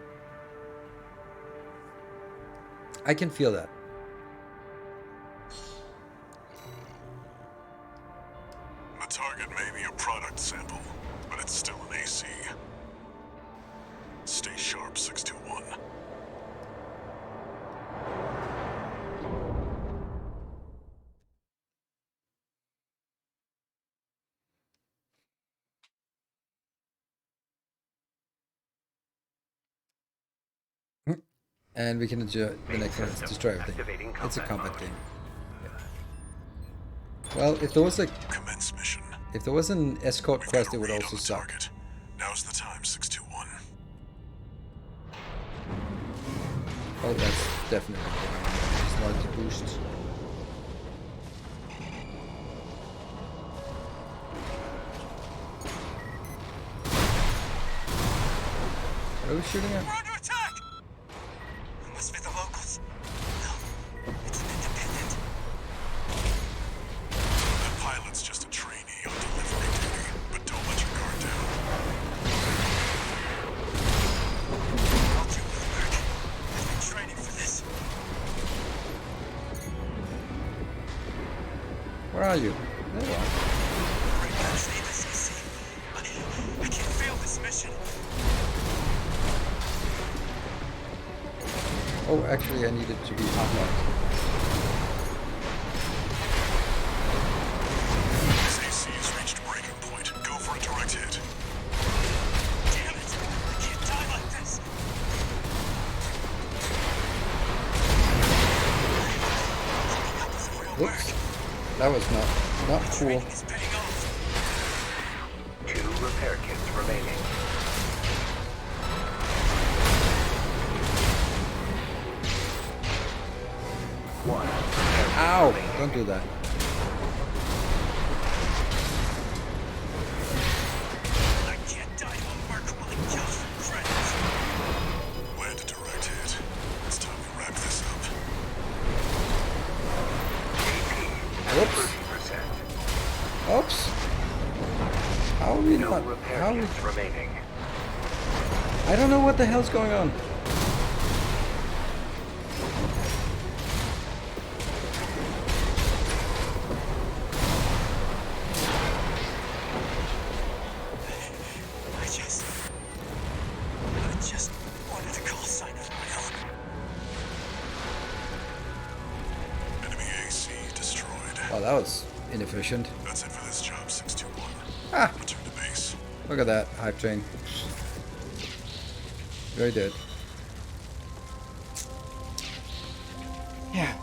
I can feel that. The target may be a product sample, but it's still an AC. Stay sharp, 621. And we can do the next one is system destroy everything. activating It's a combat combat game. Well, if there was Commence mission. an escort We've quest, got it a would read also on the suck. target. Now's the time, 621. Oh, that's definitely smart to boost. What are we shooting at? We're under attack! It must be the locals. No, it's an independent. The pilot's just a trainee on delivery duty, but don't let your guard down. I'll do the work. I've been training for this. Where are you? There you are. Right now, save this AC. I can't fail this mission. Oh, actually, I needed to be hotlocked. This AC has reached breaking point. Go for a direct hit. Damn it! I can't die like this. Whoops. That was not cool. Training is paying off. 2 repair kits remaining. One. Ow! Don't do that. I can't die on work while it kills some friends. Land a direct hit. It's time we wrap this up. Whoops. 30%. Oops. How are we No not? repair How? kits remaining. I don't know what the hell's going on. I just wanted a call sign of my own. Enemy AC destroyed. Oh, that was inefficient. That's it for this job, 621. Ah, Return to base. look at that hype train. Very good. Yeah.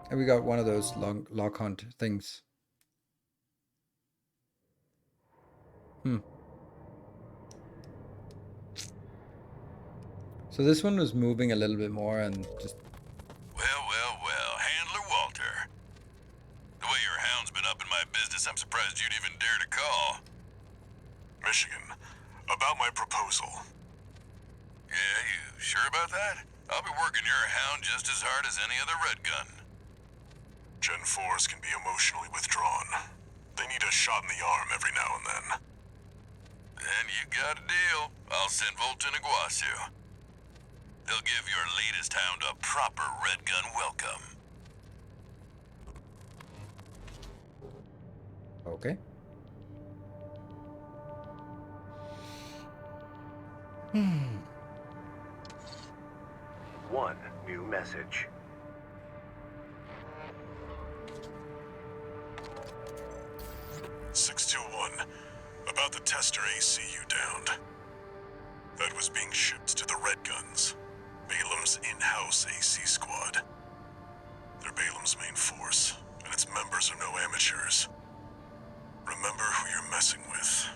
And we got one of those lock hunt things. So this one was moving a little bit more and just... Well, Handler Walter. The way your hound's been up in my business, I'm surprised you'd even dare to call. Michigan, about my proposal. Yeah, you sure about that? I'll be working your hound just as hard as any other red gun. Gen 4s can be emotionally withdrawn. They need a shot in the arm every now and then. Then you got a deal. I'll send Volt and Iguazu. They'll give your latest hound a proper red gun welcome. Okay. 1 new message. About the tester AC you downed. That was being shipped to the Red Guns, Balam's in-house AC squad. They're Balam's main force, and its members are no amateurs. Remember who you're messing with.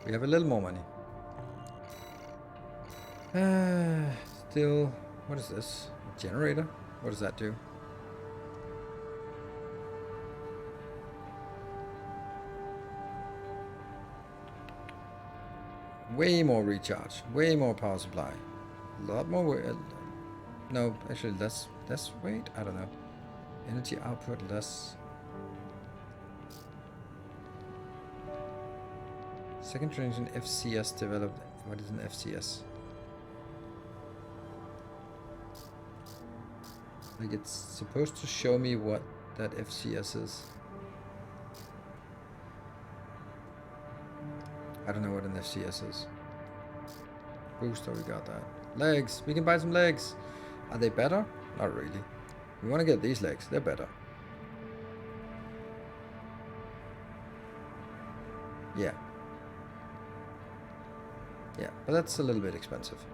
We have a little more money. Still, what is this? A generator? What does that do? Way more recharge, way more power supply, a lot more weight. No, actually less weight. I don't know. Energy output less. Second generation FCS developed. What is an FCS? Like it's supposed to show me what that FCS is. I don't know what an FCS is. Booster, we got that. Legs, we can buy some legs. Are they better? Not really. We want to get these legs, they're better. Yeah. Yeah, but that's a little bit expensive.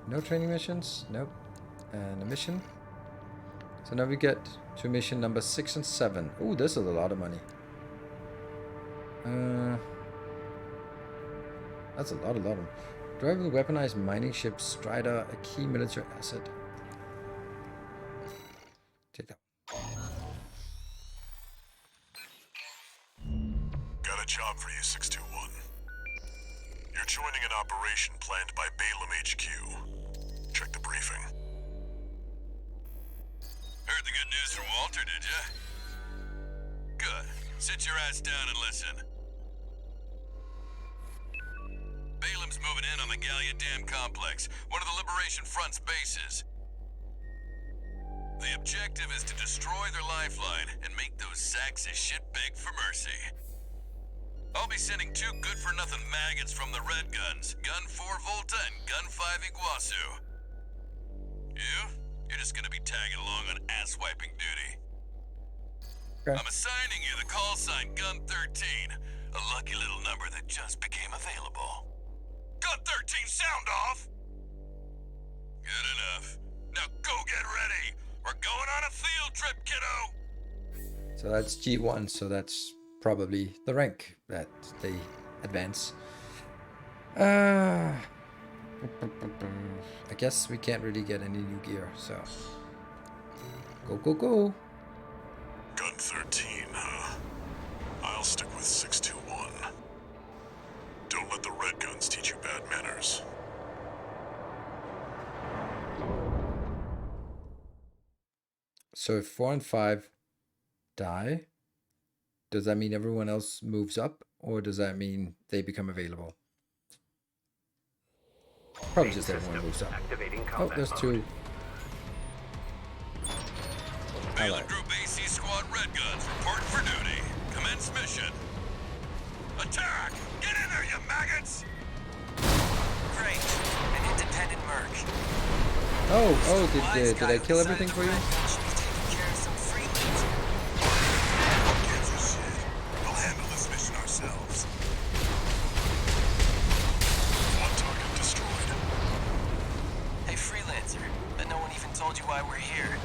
No training missions? Nope. And a mission. So now we get to mission number 6 and 7. Ooh, this is a lot of money. That's a lot of them. Drive the weaponized mining ship Strider, a key military asset. Take that. Got a job for you, 621. You're joining an operation planned by Balaam HQ. Check the briefing. Heard the good news from Walter, did ya? Good. Sit your ass down and listen. Balaam's moving in on the Gallia Dam Complex, one of the Liberation Front's bases. The objective is to destroy their lifeline and make those sacks of shit beg for mercy. I'll be sending 2 good-for-nothing maggots from the Red Guns, Gun 4 Volta and Gun 5 Iguazu. You're just gonna be tagging along on ass-wiping duty. Okay. I'm assigning you the call sign Gun 13, a lucky little number that just became available. Gun 13, sound off! Good enough. Now go get ready. We're going on a field trip, kiddo! So that's G1, so that's probably the rank that they advance. I guess we can't really get any new gear, so go. Gun 13, huh? I'll stick with 621. Don't let the Red Guns teach you bad manners. So if 4 and 5 die, does that mean everyone else moves up, or does that mean they become available? Probably just everyone moves up. Oh, there's 2. Balaam Group AC Squad Red Guns report for duty. Commence mission. Attack! Get in there, you maggots! Great. An independent merc. Oh, did I kill everything for you? Should be taking care of some free loot. Get your shit. We'll handle this mission ourselves. One target destroyed. Hey, freelancer. Bet no one even told you why we're here.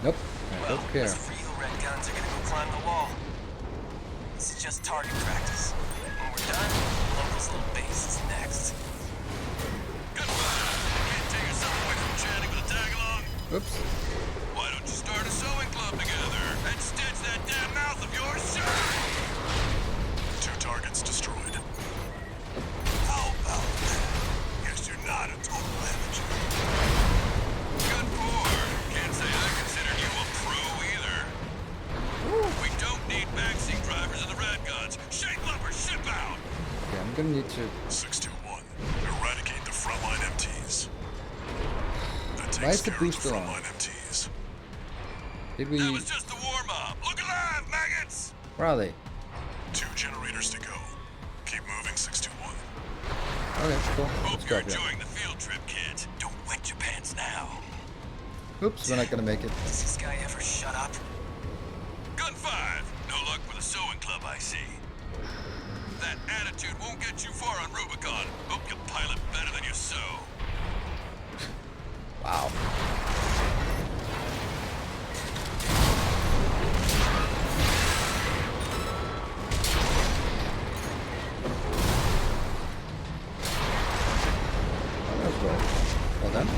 Nope, I don't care. Those real Red Guns are gonna go climb the wall. This is just target practice. When we're done, Local's little base is next. Goodbye. Can't take yourself away from chatting with a tag-along. Oops. Why don't you start a sewing club together and stitch that damn mouth of yours shut? 2 targets destroyed. How about that? Guess you're not a total amateur. Good for. Can't say I consider you a pro either. We don't need backseat drivers of the Red Guns. Shake lumber, ship out! Yeah, I'm gonna need to. 621. Eradicate the frontline MTs. That Why is takes the care of booster the on? frontline MTs. Did we? That was just the warm-up. Look alive, maggots! Where are they? 2 generators to go. Keep moving, 621. Okay, cool. Hope Let's you're go. enjoying the field trip, kids. Don't wet your pants now. Oops, we're not gonna make it. Does this guy ever shut up? Gun 5. No luck with a sewing club, I see. That attitude won't get you far on Rubicon. Hope you pilot better than you sow. Wow. Well done.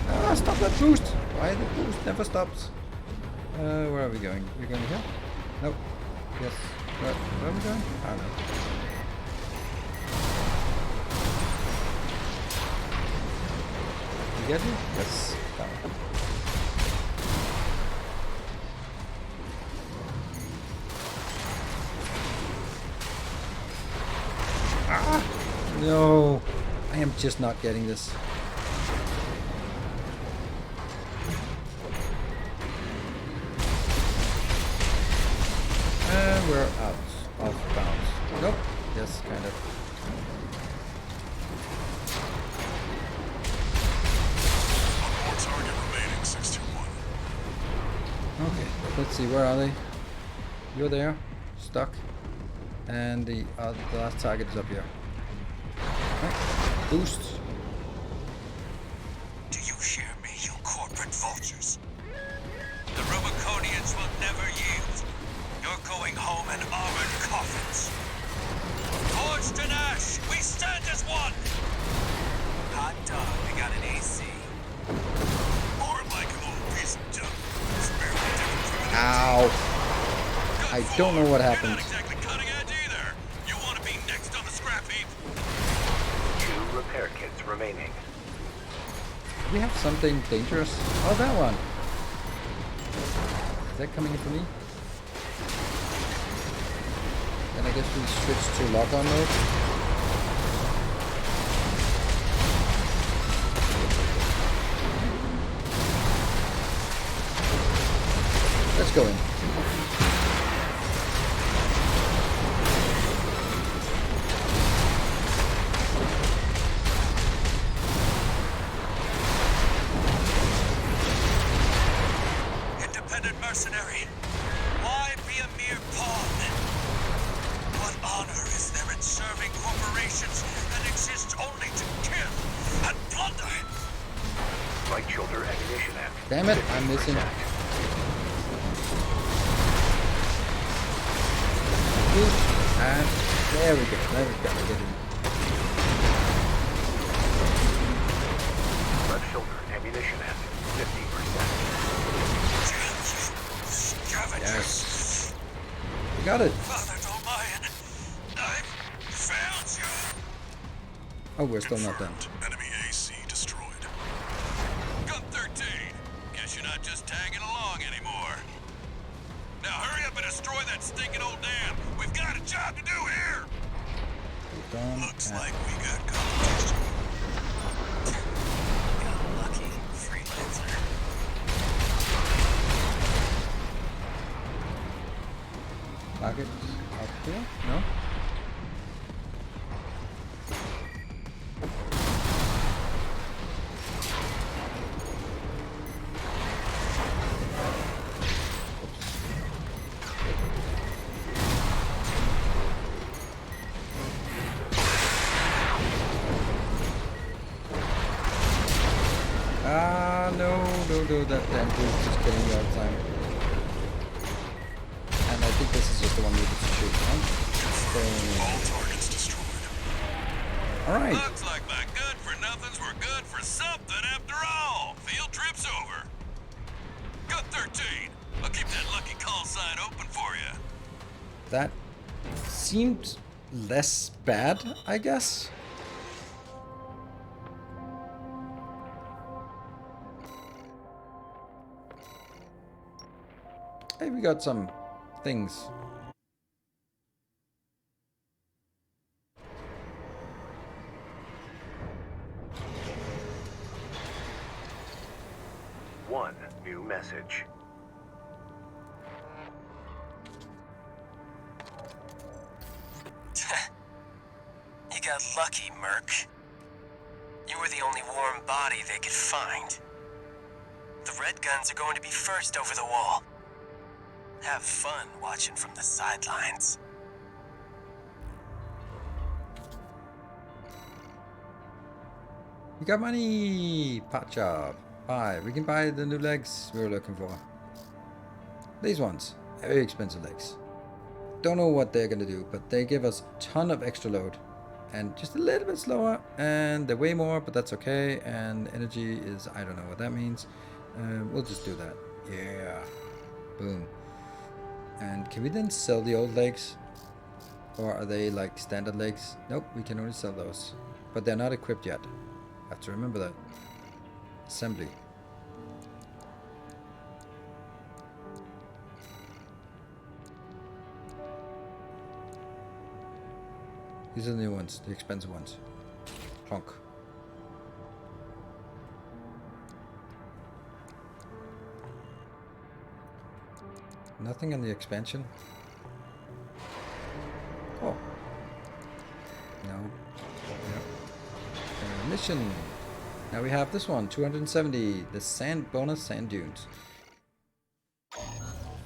Ah, stop that boost! Why the boost never stops? Where are we going? We're going here? Nope. Yes. Where are we going? I don't know. You get it? Yes. That one. Ah! No! I am just not getting this. And we're out of bounds. Nope. Yes, kind of. One more target remaining, 621. Okay, let's see, where are they? You're there, stuck. And the last target is up here. Right. Boost. Do you hear me, you corporate vultures? The Rubiconians will never yield. You're going home in armored coffins. Forged in ash, we stand as one! Hot dog, we got an AC. More like an old piece of junk. It's barely different from an Ow. I don't know what You're happened. not exactly cutting edge either. You want to be next on the scrap heap? 2 repair kits remaining. Do we have something dangerous? Oh, that one. Is that coming in for me? Then I guess we switch to lock-on mode. Let's go in. Independent mercenary. Why be a mere pawn? What honor is there in serving corporations that exist only to kill and plunder? Light shoulder ammunition at Damn it, I'm missing. 50%. And there we go. There we go. I get it. Left shoulder ammunition at 50%. Yes. We got it. Father Domayan, I've found you. Oh, we're still not done. Confirmed. Enemy AC destroyed. Gun 13. Guess you're not just tagging along anymore. Now hurry up and destroy that stinking old dam. We've got a job to do here. Done. Looks And like we got competition. Got lucky, freelancer. target up here? No? No, that damn boost is killing me all the time. And I think this is just the one we need to shoot, right? All targets destroyed. Alright. Looks like my good for nothings were good for something after all. Field trip's over. Gun 13. I'll keep that lucky call sign open for you. That seemed less bad, I guess. Hey, we got some things. One new message. You got lucky, Merc. You were the only warm body they could find. The Red Guns are going to be first over the wall. Have fun watching from the sidelines. We got money! Pot job. Buy. We can buy the new legs we were looking for. These ones. Very expensive legs. Don't know what they're gonna do, but they give us a ton of extra load. And just a little bit slower. And they weigh more, but that's okay. And energy is, I don't know what that means. We'll just do that. Yeah. Boom. And can we then sell the old legs? Or are they like standard legs? Nope, we can only sell those. But they're not equipped yet. Have to remember that. Assembly. These are the new ones, the expensive ones. Plonk. Nothing in the expansion. Oh. No. Mission. Now we have this one, 270. The sand bonus sand dunes.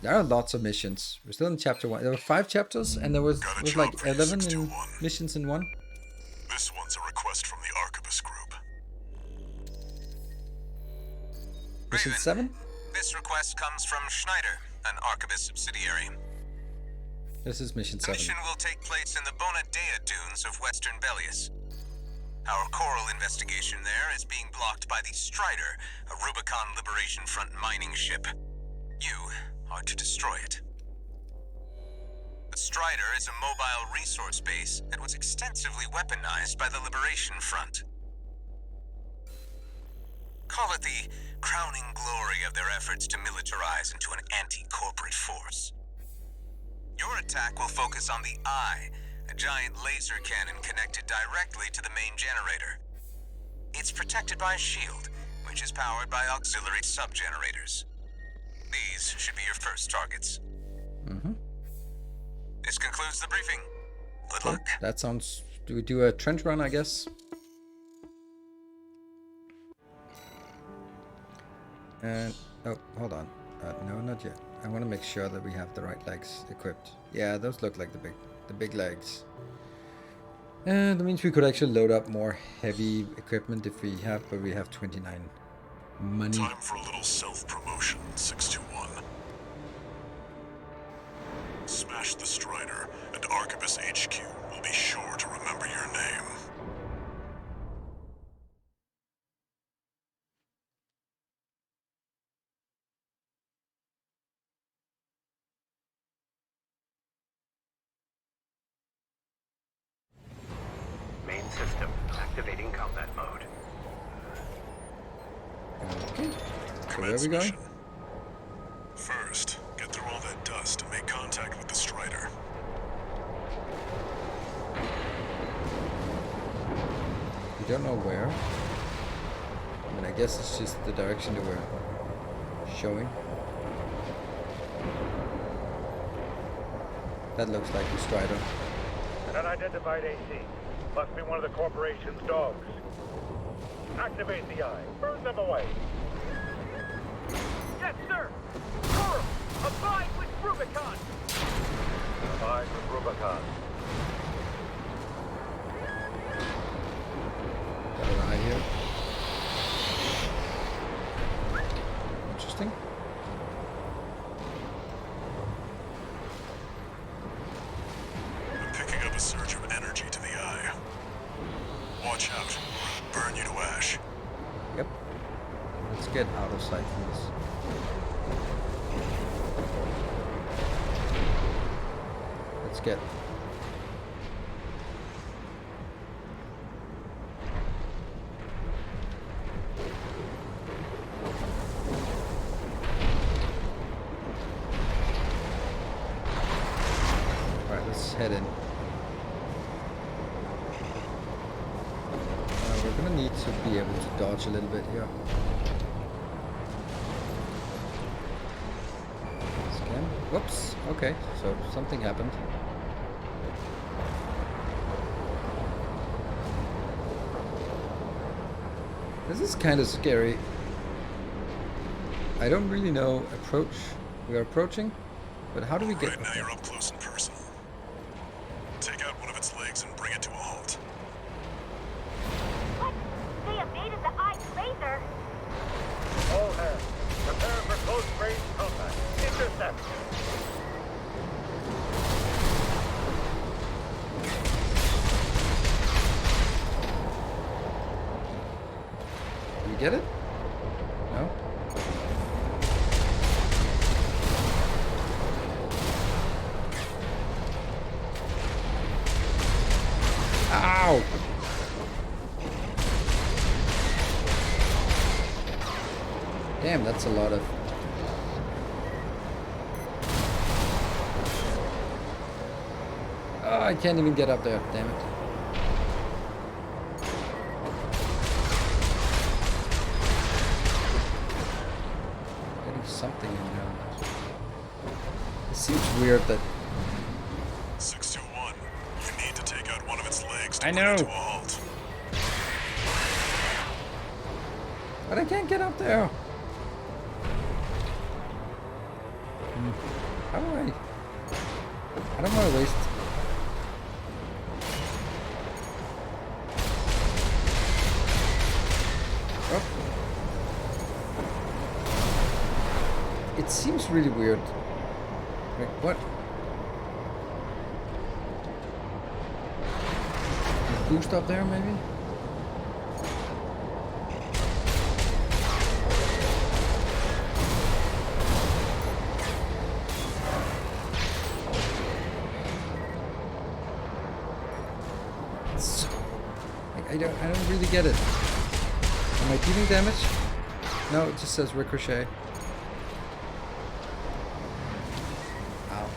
There are lots of missions. We're still in chapter 1. There were 5 chapters, and there was like 11 missions in one. This one's a request from the Arquebus group. Mission 7? This request comes from Schneider, an Arquebus subsidiary. This is mission 7. The mission will take place in the Bonadea dunes of Western Belius. Our coral investigation there is being blocked by the Strider, a Rubicon Liberation Front mining ship. You are to destroy it. The Strider is a mobile resource base that was extensively weaponized by the Liberation Front. Call it the crowning glory of their efforts to militarize into an anti-corporate force. Your attack will focus on the Eye, a giant laser cannon connected directly to the main generator. It's protected by a shield, which is powered by auxiliary sub-generators. These should be your first targets. Mm-hmm. This concludes the briefing. Good luck. That sounds... Do we do a trench run, I guess? And... Oh, hold on. No, not yet. I want to make sure that we have the right legs equipped. Yeah, those look like the big legs. And that means we could actually load up more heavy equipment if we have, but we have 29 money. Time for a little self-promotion, 621. Smash the Strider, and Arquebus HQ will be sure to remember your name. Main system activating combat mode. Okay. So where are Commence we going? mission. First, get through all that dust and make contact with the Strider. We don't know where. I mean, I guess it's just the direction that we're showing. That looks like the Strider. An unidentified AC. Must be one of the corporation's dogs. Activate the Eye. Burn them away. Yes, sir. Coral, abide with Rubicon. Abide with Rubicon. Got an eye here. Interesting. I'm picking up a surge of energy to the Eye. Watch out, or it'll burn you to ash. Yep. Let's get out of sight from this. Let's get. Alright, let's head in. We're gonna need to be able to dodge a little bit here. Scan. Whoops. Okay, so something happened. This is kind of scary. I don't really know approach. We are approaching, but how do we get? Right now you're up close and personal. Take out one of its legs and bring it to a halt. What? They evaded get it? No? Ow! Damn, that's a lot of... Oh, I can't even get up there, damn it. Getting something in there. It seems weird that... 621, you need to take out one of its legs to I bring know. it to a halt. But I can't get up there. How do I don't want to waste... Oh. It seems really weird. Wait, what? Boost up there, maybe? I don't really get it. Am I dealing damage? No, it just says ricochet. Ow.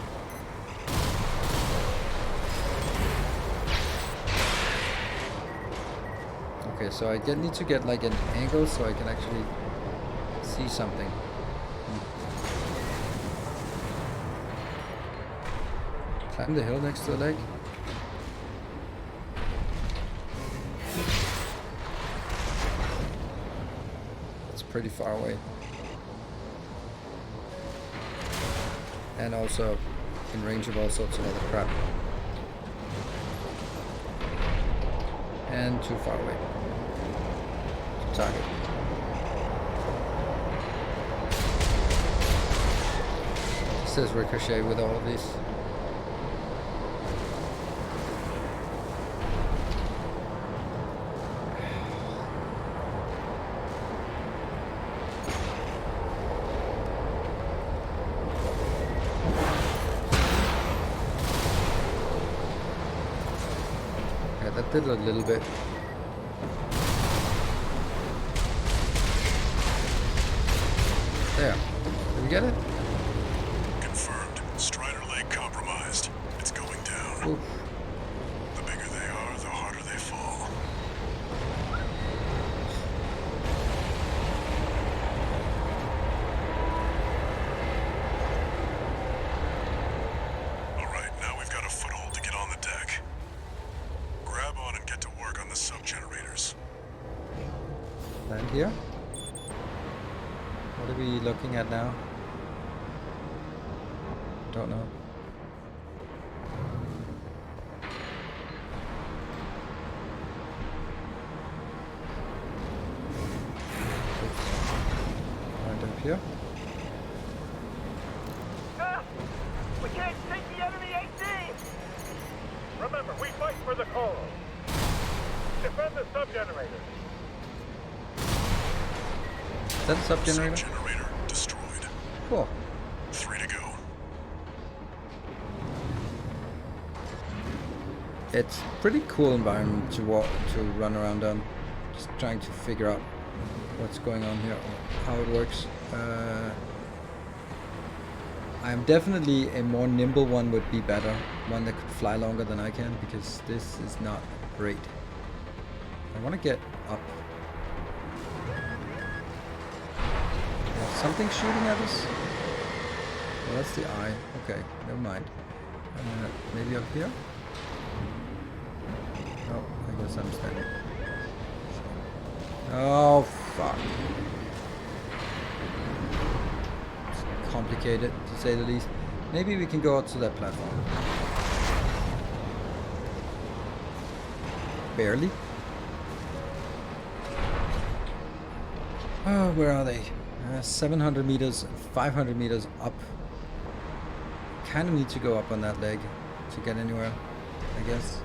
Okay, so I need to get like an angle so I can actually see something. Climb the hill next to the lake. Pretty far away, and also in range of all sorts of other crap, and too far away to target. It says ricochet with all of these. Did a little bit. There. Did we get it? Confirmed. Strider leg compromised. It's going down. Oof. The bigger they are, the harder they fall. Alright, now we've got a foothold to get on the deck. Grab on and get to work on the sub-generators. Land here. What are we looking at now? Don't know. Right up here. We can't take the enemy AT! Remember, we fight for the coral. Defend the sub-generator. Is that a sub-generator? Sub-generator destroyed. Cool. 3 to go. It's pretty cool environment to run around on. Just trying to figure out what's going on here, or how it works. I'm definitely a more nimble one would be better. One that could fly longer than I can, because this is not great. I want to get up. There's something shooting at us? Well, that's the eye. Okay, never mind. Maybe up here? Oh, I guess I'm standing. Oh, fuck. It's complicated, to say the least. Maybe we can go out to that platform. Barely. Oh, where are they? 700 meters, 500 meters up. Kind of need to go up on that leg to get anywhere, I guess.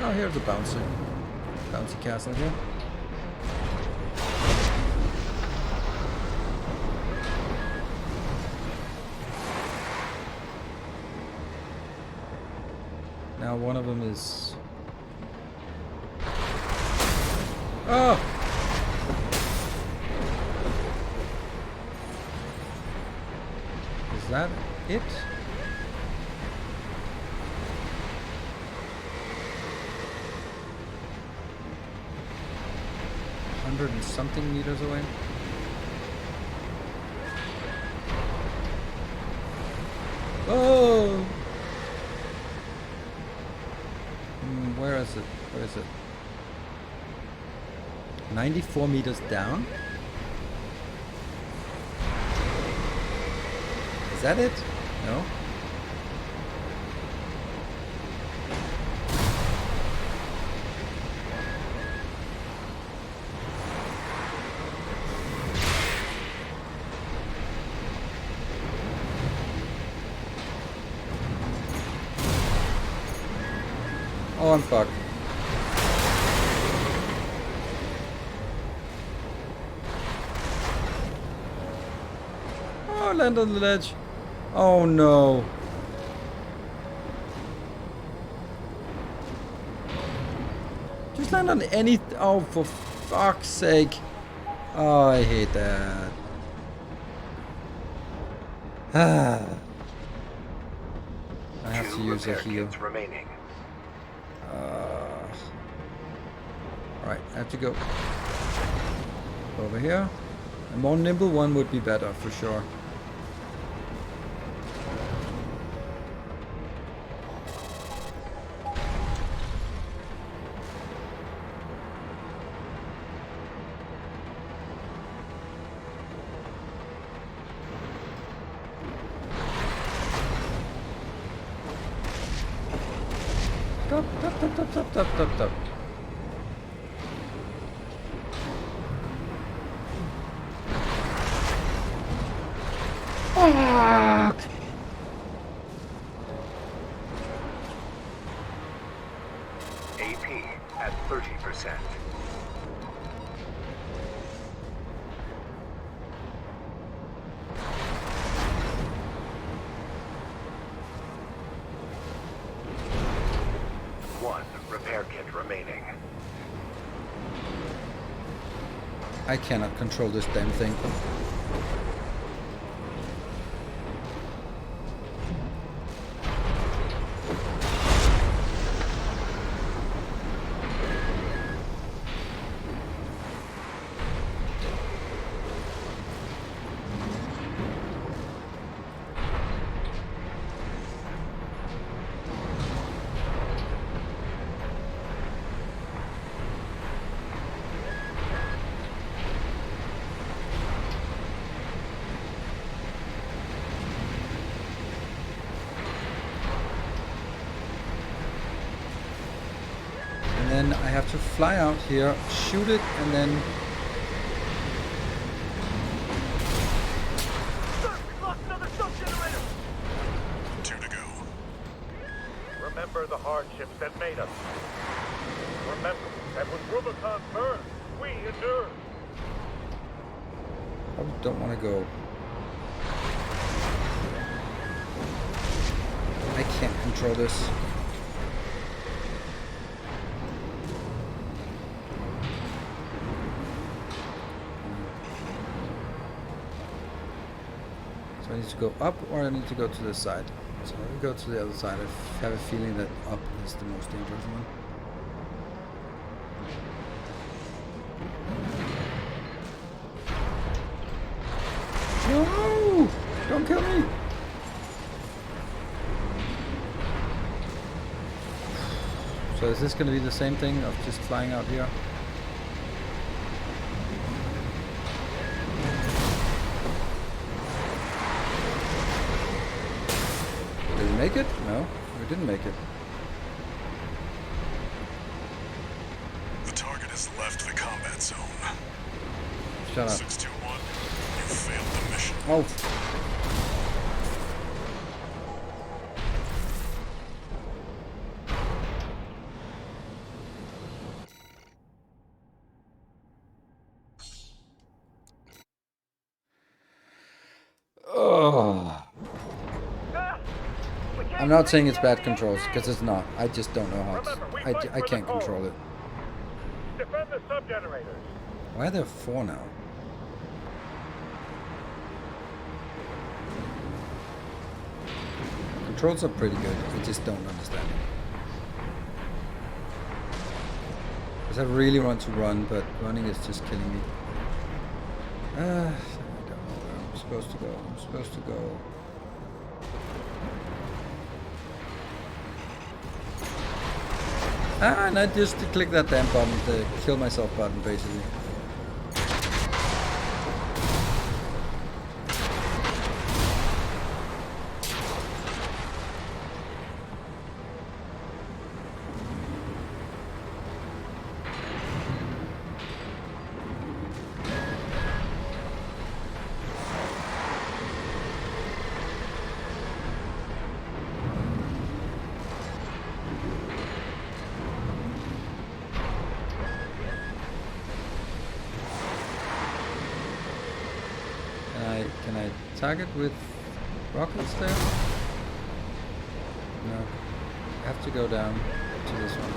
Oh, here's a bouncy castle here. Now one of them is... Oh! Is that it? 100 and something meters away. Oh! Where is it? Where is it? 94 meters down? Is that it? No? Oh, I'm fucked. Oh, land on the ledge. Oh no. Just land on any... Oh, for fuck's sake. Oh, I hate that. Ah. I have to use a heal. Remaining. Alright, I have to go over here. A more nimble one would be better for sure. Stop. Fuck! AP at 30%. One repair kit remaining. I cannot control this damn thing. Then I have to fly out here, shoot it, and then... Sir, we lost another sub-generator! 2 to go. Remember the hardships that made us. Remember that when Rubicon burned, we endured. I don't want to go. I can't control this. I need to go up or I need to go to this side. So I will go to the other side. I have a feeling that up is the most dangerous one. No! Don't kill me! So is this going to be the same thing of just flying out here? Make it? No, we didn't make it. The target has left the combat zone. Shut up. 621, you failed the mission. Oh. I'm not saying it's bad controls, because it's not. I just don't know how to... I can't control it. Defend the sub-generators. Why are there 4 now? Controls are pretty good. I just don't understand them. Because I really want to run, but running is just killing me. I don't know where I'm supposed to go. I'm supposed to go... and I just click that damn button, the kill myself button, basically. Can I target with rockets there? No. I have to go down to this one.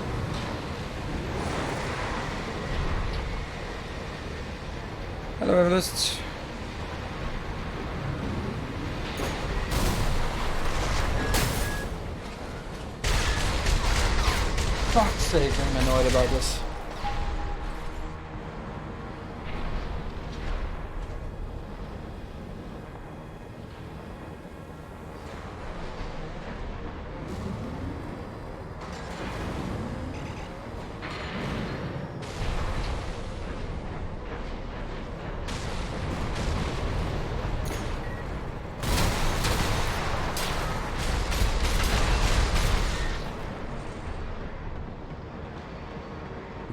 Hello, Everest. Fuck's sake, I'm annoyed about this.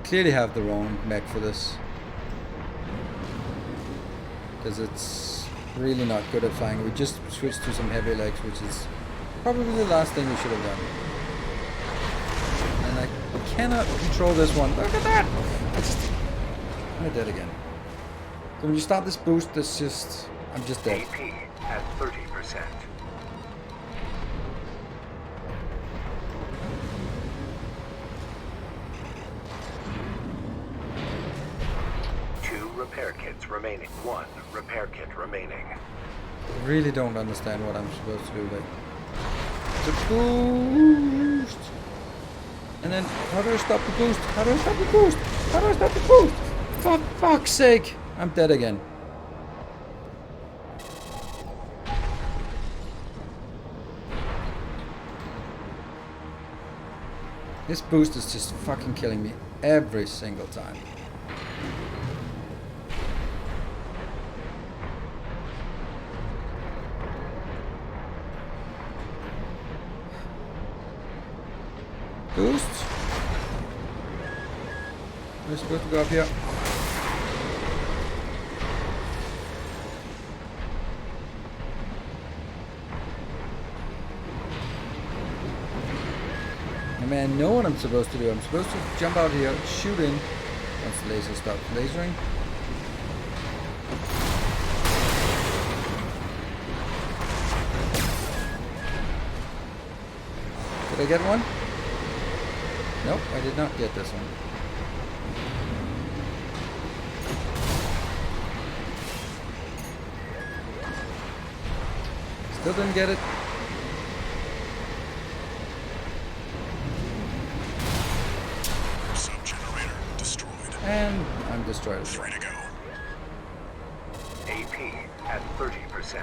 Clearly have the wrong mech for this, because it's really not good at flying. We just switched to some heavy legs, which is probably the last thing we should have done. And I cannot control this one. Look at that! I'm dead again. So when you start this boost, it's just... I'm just dead. AP at 30%. Repair kits remaining. 1 repair kit remaining. I really don't understand what I'm supposed to do. Like, the boost, and then how do I stop the boost? How do I stop the boost? How do I stop the boost? For fuck's sake! I'm dead again. This boost is just fucking killing me every single time. Boost. We're supposed to go up here. I mean, I know what I'm supposed to do. I'm supposed to jump out here, shoot in once the laser stops lasering. Did I get one? Nope, I did not get this one. Still didn't get it. Sub-generator destroyed. And I'm destroyed. 3 to go. AP at 30%.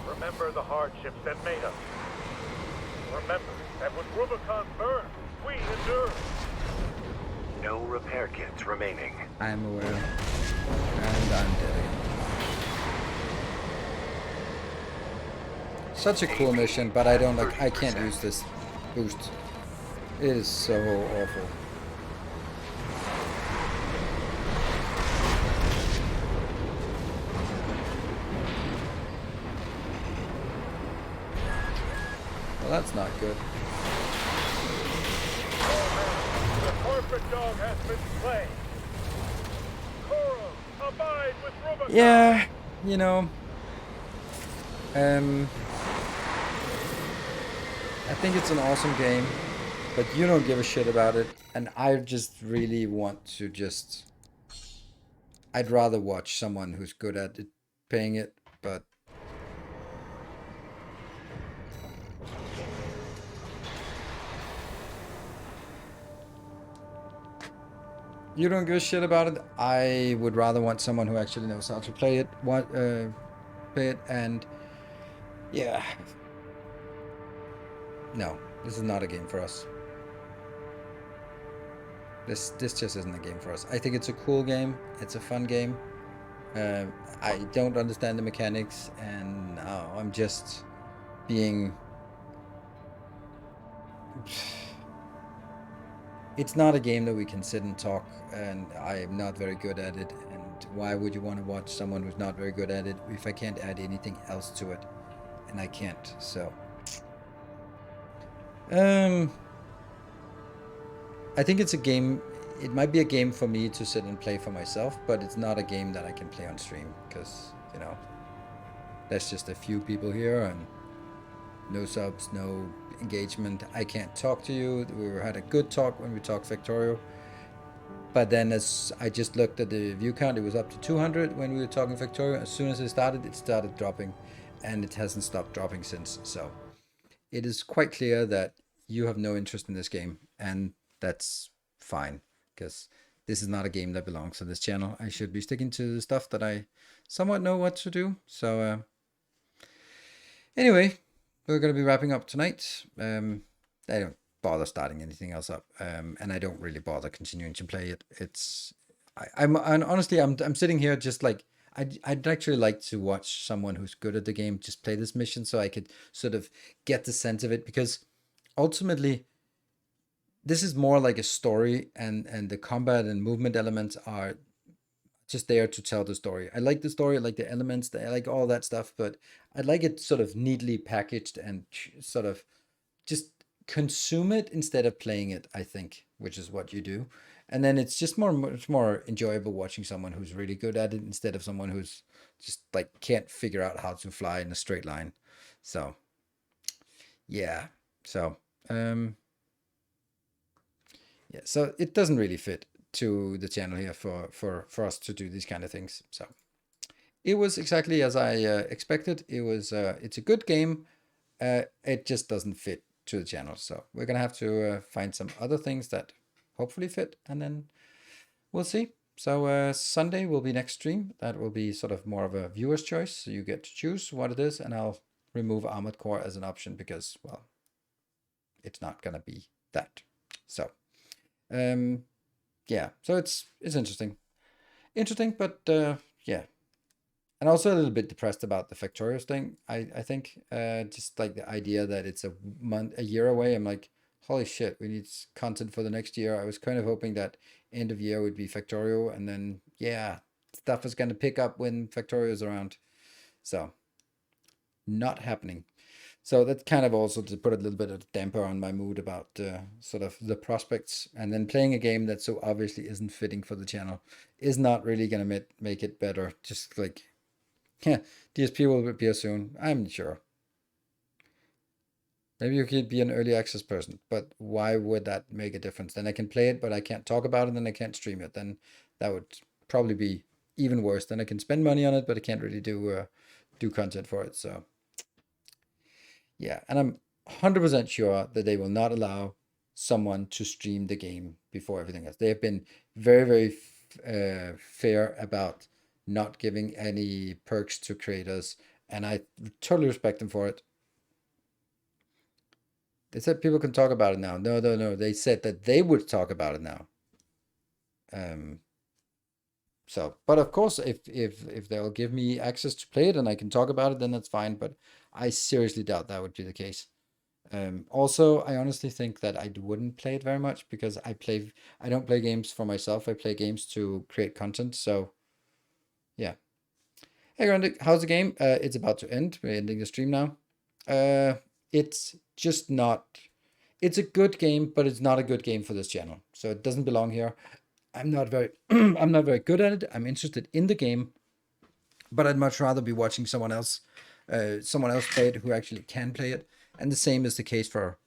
Remember the hardships that made us. Remember that when Rubicon burned, we endured. No repair kits remaining. I'm aware. And I'm dead again. Such a cool mission, but I don't like. I can't use this boost. It is so awful. Well, that's not good. The corporate dog has been slain. Coral, abide with Rubicon. Yeah, you know. I think it's an awesome game, but you don't give a shit about it, and I just really want to just... I'd rather watch someone who's good at it, paying it, but... You don't give a shit about it. I would rather want someone who actually knows how to play it, play it, and yeah. No, this is not a game for us. This just isn't a game for us. I think it's a cool game. It's a fun game. I don't understand the mechanics, and I'm just being... It's not a game that we can sit and talk, and I am not very good at it. And why would you want to watch someone who's not very good at it if I can't add anything else to it? And I can't, so... I think it's a game... It might be a game for me to sit and play for myself, but it's not a game that I can play on stream, because, you know, there's just a few people here, and no subs, no engagement. I can't talk to you. We had a good talk when we talked Factorio, but then as I just looked at the view count, it was up to 200 when we were talking Factorio. As soon as it started dropping, and it hasn't stopped dropping since. So it is quite clear that you have no interest in this game, and that's fine, because this is not a game that belongs to this channel. I should be sticking to the stuff that I somewhat know what to do. So anyway, we're going to be wrapping up tonight. I don't bother starting anything else up, and I don't really bother continuing to play it. And honestly, I'm sitting here just like, I'd actually like to watch someone who's good at the game just play this mission, so I could sort of get the sense of it, because ultimately this is more like a story, and the combat and movement elements are just there to tell the story. I like the story, I like the elements, I like all that stuff, but I like it sort of neatly packaged and sort of just consume it instead of playing it, I think, which is what you do. And then it's just much more enjoyable watching someone who's really good at it instead of someone who's just like can't figure out how to fly in a straight line. So yeah. So yeah, so it doesn't really fit to the channel here for us to do these kind of things. So it was exactly as I expected. It was it's a good game. It just doesn't fit to the channel, so we're gonna have to find some other things that hopefully fit, and then we'll see. So Sunday will be next stream. That will be sort of more of a viewer's choice, so you get to choose what it is, and I'll remove Armored Core as an option because, well, it's not gonna be that. So yeah, so it's interesting, but yeah, and also a little bit depressed about the Factorio thing. I think just like the idea that it's a year away. I'm like, holy shit, we need content for the next year. I was kind of hoping that end of year would be Factorio, and then yeah, stuff is gonna pick up when Factorio is around. So not happening. So that kind of also to put a little bit of damper on my mood about sort of the prospects. And then playing a game that so obviously isn't fitting for the channel is not really going to make it better. Just like, yeah, DSP will appear soon. I'm sure. Maybe you could be an early access person, but why would that make a difference? Then I can play it, but I can't talk about it, and I can't stream it. Then that would probably be even worse. Then I can spend money on it, but I can't really do content for it. So yeah, and I'm 100% sure that they will not allow someone to stream the game before everything else. They have been very, very fair about not giving any perks to creators, and I totally respect them for it. They said people can talk about it now. No. They said that they would talk about it now. So, but of course, if they'll give me access to play it and I can talk about it, then that's fine. But I seriously doubt that would be the case. Also, I honestly think that I wouldn't play it very much because I don't play games for myself. I play games to create content. So, yeah. Hey, Grundig, how's the game? It's about to end. We're ending the stream now. It's just not. It's a good game, but it's not a good game for this channel. So it doesn't belong here. I'm not very, I'm not very good at it. I'm interested in the game, but I'd much rather be watching someone else play it who actually can play it. And the same is the case for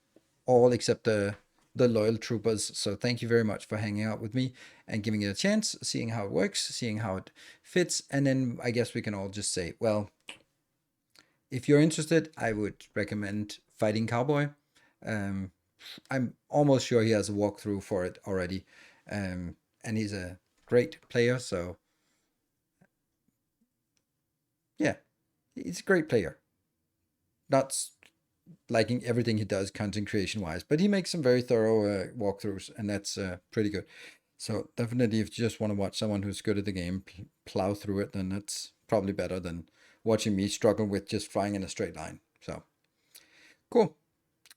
all except the loyal troopers. So thank you very much for hanging out with me and giving it a chance, seeing how it works, seeing how it fits. And then I guess we can all just say, well, if you're interested, I would recommend Fighting Cowboy. I'm almost sure he has a walkthrough for it already. And he's a great player, so yeah, he's a great player. Not liking everything he does content creation wise, but he makes some very thorough walkthroughs, and that's pretty good. So definitely, if you just want to watch someone who's good at the game plow through it, then that's probably better than watching me struggle with just flying in a straight line. So cool.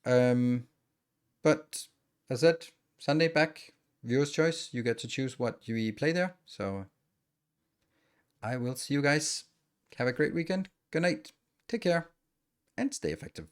But as I said, Sunday back, viewer's choice. You get to choose what you play there. So I will see you guys. Have a great weekend. Good night. Take care and stay effective.